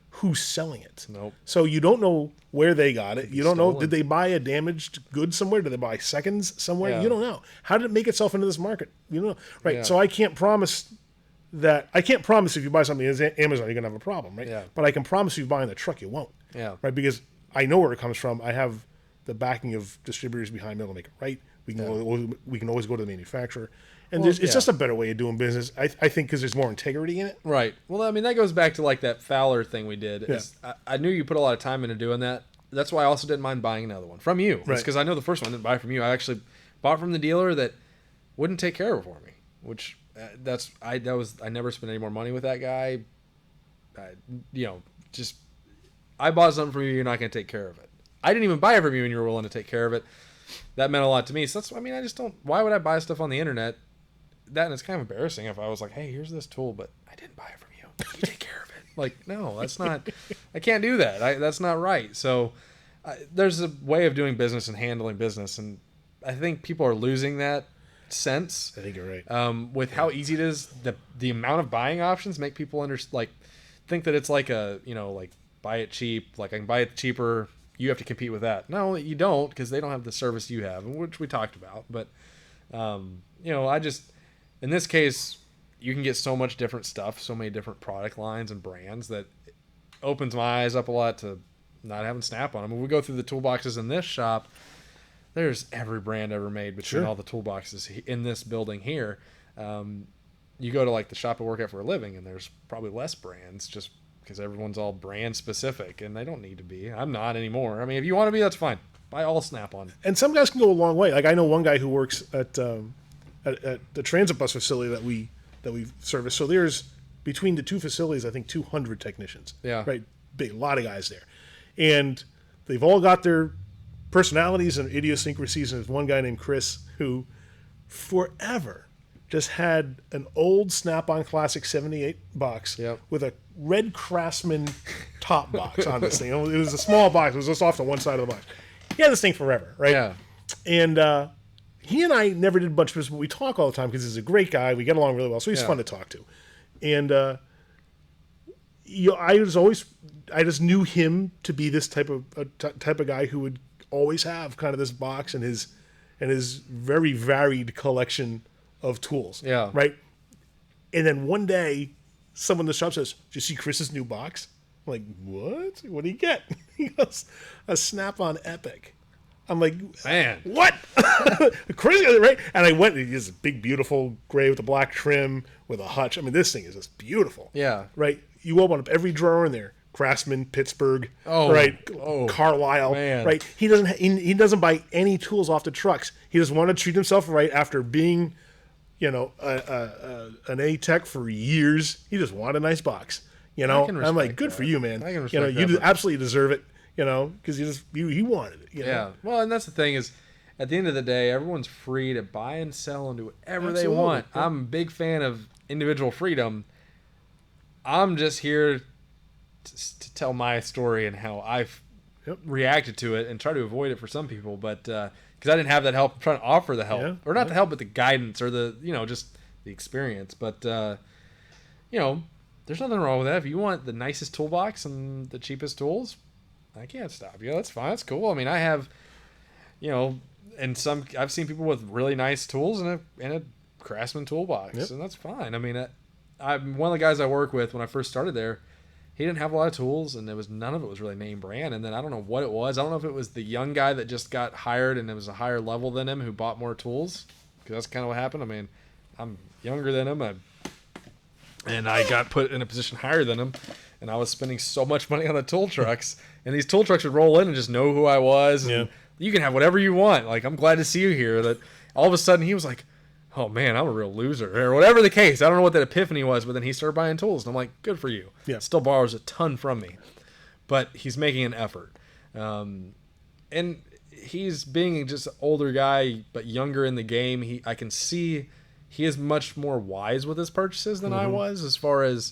who's selling it. Nope. So you don't know where they got it. You don't know, did they buy a damaged good somewhere? Did they buy seconds somewhere? Yeah. You don't know. How did it make itself into this market? You don't know. Right. Yeah. So I can't promise if you buy something on Amazon, you're going to have a problem, right? Yeah. But I can promise you buying the truck, you won't. Yeah. Right? Because I know where it comes from. I have the backing of distributors behind me to make it right. We can always go to the manufacturer. And it's just a better way of doing business, I think, because there's more integrity in it. Right. Well, I mean, that goes back to like that Fowler thing we did. Yeah. I knew you put a lot of time into doing that. That's why I also didn't mind buying another one from you. Right. Because I know the first one I didn't buy from you. I actually bought from the dealer that wouldn't take care of it for me. Which I never spent any more money with that guy. I bought something from you, you're not going to take care of it. I didn't even buy it from you and you were willing to take care of it. That meant a lot to me. So that's, I mean, I just don't, why would I buy stuff on the internet? That, and it's kind of embarrassing if I was like, hey, here's this tool, but I didn't buy it from you. You take care of it. Like, no, that's not, I can't do that. That's not right. So there's a way of doing business and handling business. And I think people are losing that sense. I think you're right. With how easy it is, the amount of buying options make people think that it's like a, like buy it cheap, like I can buy it cheaper, you have to compete with that. No, you don't, because they don't have the service you have, which we talked about. But I just, in this case, you can get so much different stuff, so many different product lines and brands, that it opens my eyes up a lot to not having Snap on them. When we go through the toolboxes in this shop, there's every brand ever made between all the toolboxes in this building here. You go to like the shop I work at for a living, and there's probably less brands just because everyone's all brand specific, and they don't need to be. I'm not anymore. I mean, if you want to be, that's fine. Buy all Snap-on. And some guys can go a long way. Like I know one guy who works at the transit bus facility that we service. So there's between the two facilities, I think 200 technicians. Yeah. Right. Big, a lot of guys there, and they've all got their personalities and idiosyncrasies. And there's one guy named Chris who forever just had an old Snap-on Classic 78 box with a red Craftsman top box on this thing. It was a small box. It was just off to one side of the box. He had this thing forever, right? Yeah. And he and I never did much business, but we talk all the time because he's a great guy. We get along really well, so he's fun to talk to. And I just knew him to be this type of guy who would always have kind of this box and his very varied collection of tools. Yeah. Right. And then one day, someone in the shop says, "Did you see Chris's new box?" I'm like, "What? What do you get?" He goes, "A Snap-on Epic." I'm like, man, what? Crazy, right? And I went, it's a big, beautiful gray with a black trim with a hutch. I mean, this thing is just beautiful. Yeah. Right? You open up every drawer in there. Craftsman, Pittsburgh, Carlisle, man. Right? He doesn't buy any tools off the trucks. He just wanted to treat himself right after being, an A tech for years. He just wanted a nice box. I'm like, good for you, man. I can respect you that. absolutely deserve it. Because he wanted it. Yeah. Well, and that's the thing is, at the end of the day, everyone's free to buy and sell and do whatever they Absolutely. want. Yeah. I'm a big fan of individual freedom. I'm just here to tell my story and how I've reacted to it and try to avoid it for some people. But because I didn't have that help, I'm trying to offer the help. Or not the help, but the guidance or the, just the experience. But, there's nothing wrong with that. If you want the nicest toolbox and the cheapest tools, I can't stop you. That's fine. That's cool. I mean, I have, I've seen people with really nice tools and a Craftsman toolbox, and that's fine. I mean, I'm one of the guys I work with when I first started there. He didn't have a lot of tools, and none of it was really name brand. And then I don't know what it was. I don't know if it was the young guy that just got hired and it was a higher level than him who bought more tools, because that's kind of what happened. I mean, I'm younger than him, and I got put in a position higher than him. And I was spending so much money on the tool trucks, and these tool trucks would roll in and just know who I was. And you can have whatever you want. Like, I'm glad to see you here. That all of a sudden he was like, "Oh man, I'm a real loser," or whatever the case. I don't know what that epiphany was, but then he started buying tools, and I'm like, "Good for you." Yeah. Still borrows a ton from me, but he's making an effort, and he's being just an older guy, but younger in the game. I can see he is much more wise with his purchases than I was, as far as,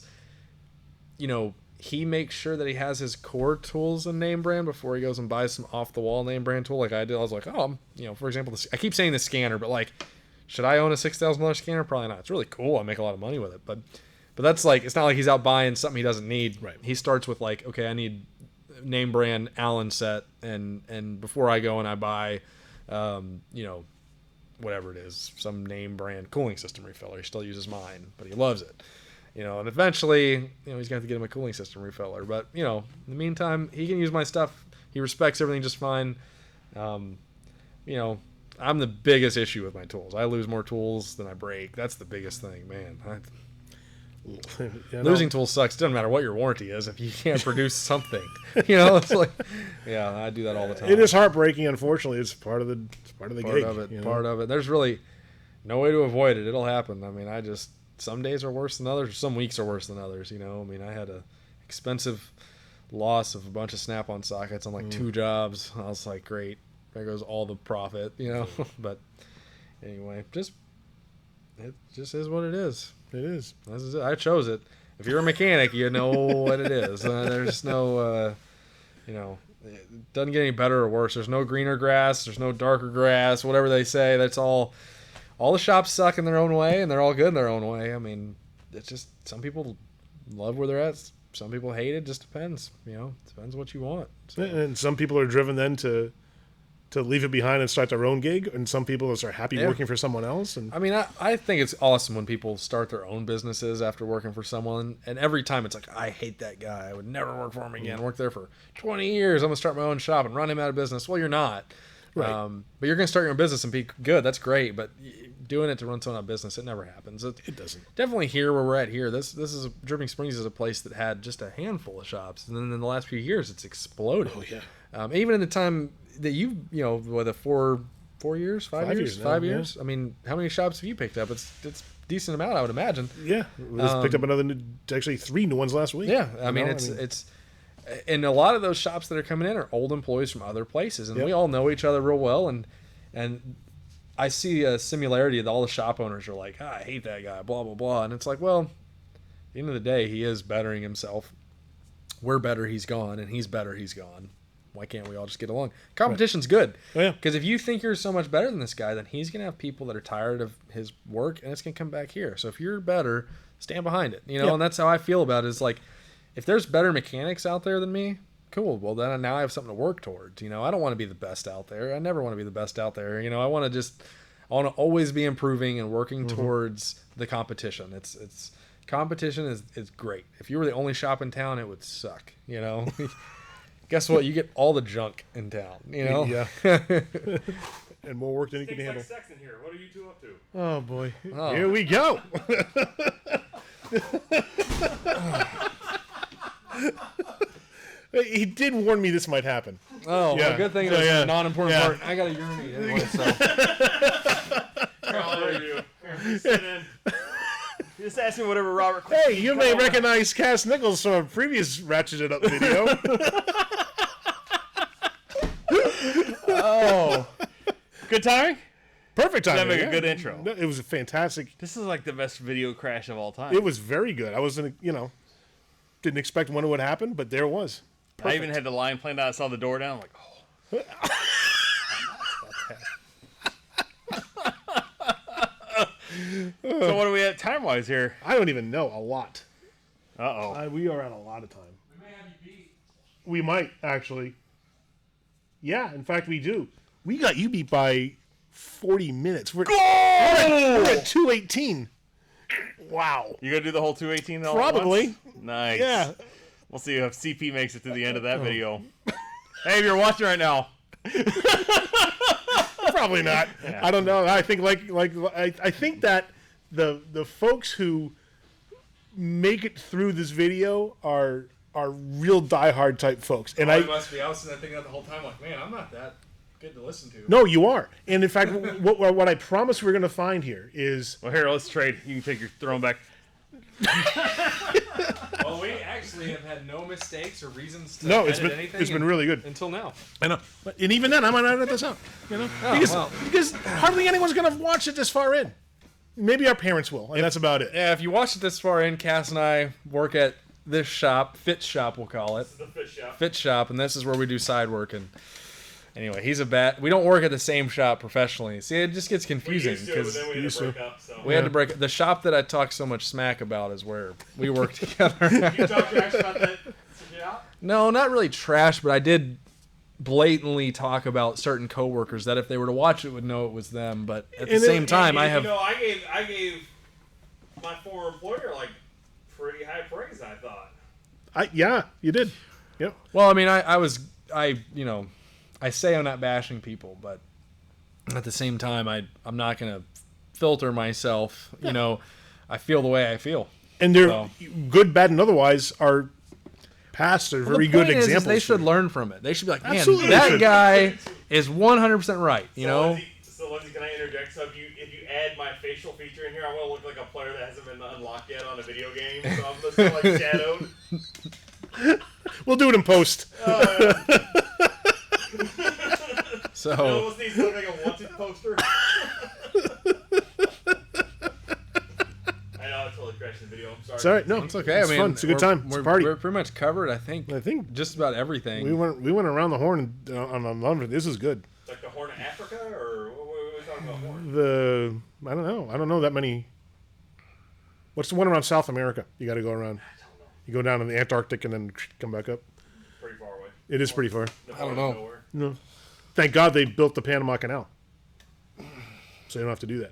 he makes sure that he has his core tools and name brand before he goes and buys some off the wall name brand tool like I did. I was like, for example, I keep saying the scanner, but like, should I own a $6,000 scanner? Probably not. It's really cool. I make a lot of money with it, but that's like, it's not like he's out buying something he doesn't need. Right. He starts with like, okay, I need name brand Allen set, and before I go and I buy, whatever it is, some name brand cooling system refiller. He still uses mine, but he loves it. And eventually, he's going to have to get him a cooling system refiller. But, in the meantime, he can use my stuff. He respects everything just fine. I'm the biggest issue with my tools. I lose more tools than I break. That's the biggest thing, man. Losing tools sucks. It doesn't matter what your warranty is if you can't produce something. It's like, I do that all the time. It is heartbreaking, unfortunately. It's part of the gig. Part of it. There's really no way to avoid it. It'll happen. I mean, some days are worse than others. Some weeks are worse than others. I mean, I had a expensive loss of a bunch of Snap-on sockets on like 2 jobs. I was like, great, there goes all the profit, you know. But anyway, it just is what it is. It is. This is it. I chose it. If you're a mechanic, you know what it is. There's no, you know, it doesn't get any better or worse. There's no greener grass. There's no darker grass. Whatever they say, that's all. All the shops suck in their own way, and they're all good in their own way. I mean, it's just some people love where they're at. Some people hate it. Just depends. You know, depends what you want. So. And some people are driven then to leave it behind and start their own gig, and some people are happy working for someone else. And I mean, I think it's awesome when people start their own businesses after working for someone, and every time it's like, I hate that guy. I would never work for him again. Worked there for 20 years. I'm gonna start my own shop and run him out of business. Well, you're not. Right. But you're gonna start your own business and be good. That's great. But doing it to run someone out of business, it never happens. it doesn't. Definitely here where we're at here. This is Dripping Springs is a place that had just a handful of shops, and then in the last few years, it's exploded. Oh yeah. Even in the time that you know, what, 4 years, 5 years, 5 years. Yeah. I mean, how many shops have you picked up? It's a decent amount, I would imagine. Yeah, we just picked up actually 3 new ones last week. Yeah, I mean, it's and a lot of those shops that are coming in are old employees from other places, and we all know each other real well, and I see a similarity that all the shop owners are like, I hate that guy, blah blah blah, and it's like, well, at the end of the day, he is bettering himself. We're better, he's gone, and he's better, he's gone. Why can't we all just get along? Competition's good. Oh, yeah. Because if you think you're so much better than this guy, then he's going to have people that are tired of his work, and it's going to come back here. So if you're better, stand behind it. You know, and that's how I feel about it. Is like, if there's better mechanics out there than me, cool. Well, then now I have something to work towards. You know, I don't want to be the best out there. I never want to be the best out there. You know, I want to always be improving and working towards the competition. It's competition is great. If you were the only shop in town, it would suck. You know. Guess what? You get all the junk in town, you know? Yeah. And more work than you can handle. Like sex in here. What are you two up to? Oh, boy. Oh. Here we go. He did warn me this might happen. Oh, yeah. Well, good thing it's a non-important part. I got to urinate anyway, so. How are you? Here, sit in. Just ask me whatever Robert. Hey, you may recognize Cass Nichols from a previous Ratcheted Up video. Oh. Good timing? Perfect timing. That make a good intro. It was a fantastic. This is like the best video crash of all time. It was very good. I wasn't, didn't expect when it would happen, but there it was. Perfect. I even had the line planned out. I saw the door down. I'm like, oh. So what are we at time-wise here? I don't even know. A lot. Uh-oh. We are at a lot of time. We may have you beat. We might, actually. Yeah, in fact, we do. We got you beat by 40 minutes. We're at 2:18. Wow. You gonna do the whole 218 all Probably. at once? Nice. Yeah. We'll see if CP makes it to the end of that video. Hey, if you're watching right now. Probably not. Yeah. I don't know. I think I think that the folks who make it through this video are real diehard type folks. And I must be. I was thinking that the whole time, like, man, I'm not that good to listen to. No, you are. And in fact, what I promise we're going to find here is. Well, here, let's trade. You can take your throne back. Well, we actually have had no mistakes or reasons to No, it's edit anything. been really good until now. I know, and even then, I might edit this out. Because hardly anyone's going to watch it this far in. Maybe our parents will, and that's about it. Yeah, if you watched it this far in, Cass and I work at this shop, Fit Shop, we'll call it. The Fit Shop. Fit Shop, and this is where we do side work. And anyway, he's a bat. We don't work at the same shop professionally. See, it just gets confusing because we had to break up. So. We had to break. The shop that I talk so much smack about is where we work together. You talk trash about that shop? No, not really trash, but I did blatantly talk about certain coworkers that if they were to watch it would know it was them. But at the same time, I have. You know, I gave my former employer like pretty high praise. I thought. Yeah, you did. Yep. Well, I mean, I say I'm not bashing people, but at the same time, I'm not gonna filter myself. You know, I feel the way I feel. And they're good, bad, and otherwise are past are very good examples. They should learn from it. They should be like, man, Absolutely that guy is 100% right. You know. So Lindsay, can I interject? So if you add my facial feature in here, I want to look like a player that hasn't been unlocked yet on a video game. So I'm just like shadowed. We'll do it in post. So You almost need to make a wanted poster. I know I totally crashed the video. I'm sorry. It's all right. No, it's okay. It's I mean, fun. It's a good time. It's a party. We're pretty much covered. I think just about everything. We went around the horn on a number. This is good. Like the Horn of Africa, or what are we talking about? Horn? I don't know. I don't know that many. What's the one around South America? You got to go around. I don't know. You go down in the Antarctic and then come back up. Pretty far away. It is pretty far. I don't know. Nowhere. No. Thank God they built the Panama Canal, so you don't have to do that.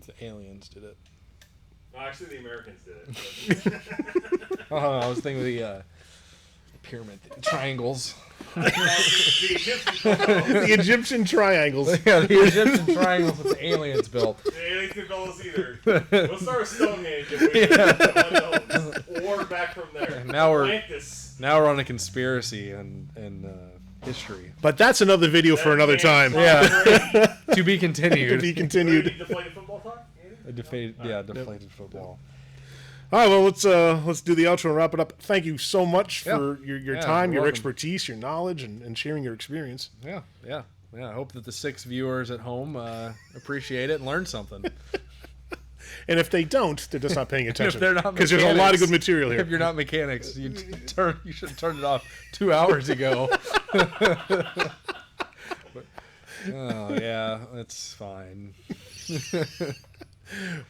The aliens did it. No, actually, the Americans did it. Oh, I was thinking of the pyramid triangles. The The Egyptian triangles. Yeah, the Egyptian triangles that the aliens built. aliens didn't build us either. We'll start with Stonehenge and we war back from there. Now we're Atlantis. on a conspiracy and history. But that's another video for another time. Yeah. To be To continued. be Do we continued. need to play the football talk? Andy? Deflated football. All right, well, let's do the outro and wrap it up. Thank you so much for your time, you're your welcome. expertise, your knowledge, and sharing your experience. Yeah. I hope that the 6 viewers at home appreciate it and learn something. And if they don't, they're just not paying attention. If they're not because there's a lot of good mechanics- material here. If you're not mechanics, you should have turned it off 2 hours ago. Oh yeah, that's fine.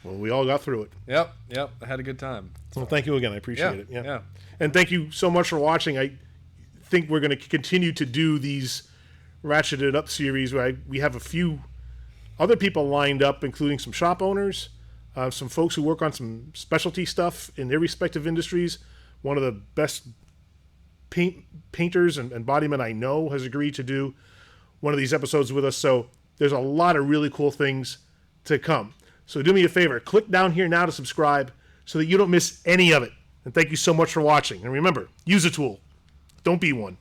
Well, we all got through it. Yep. I had a good time. Well, thank you again. I appreciate it. Yeah. And thank you so much for watching. I think we're going to continue to do these ratcheted up series where we have a few other people lined up, including some shop owners, some folks who work on some specialty stuff in their respective industries. One of the best painters and bodymen I know has agreed to do one of these episodes with us. So there's a lot of really cool things to come. So do me a favor, click down here now to subscribe so that you don't miss any of it. And thank you so much for watching. And remember, use a tool. Don't be one.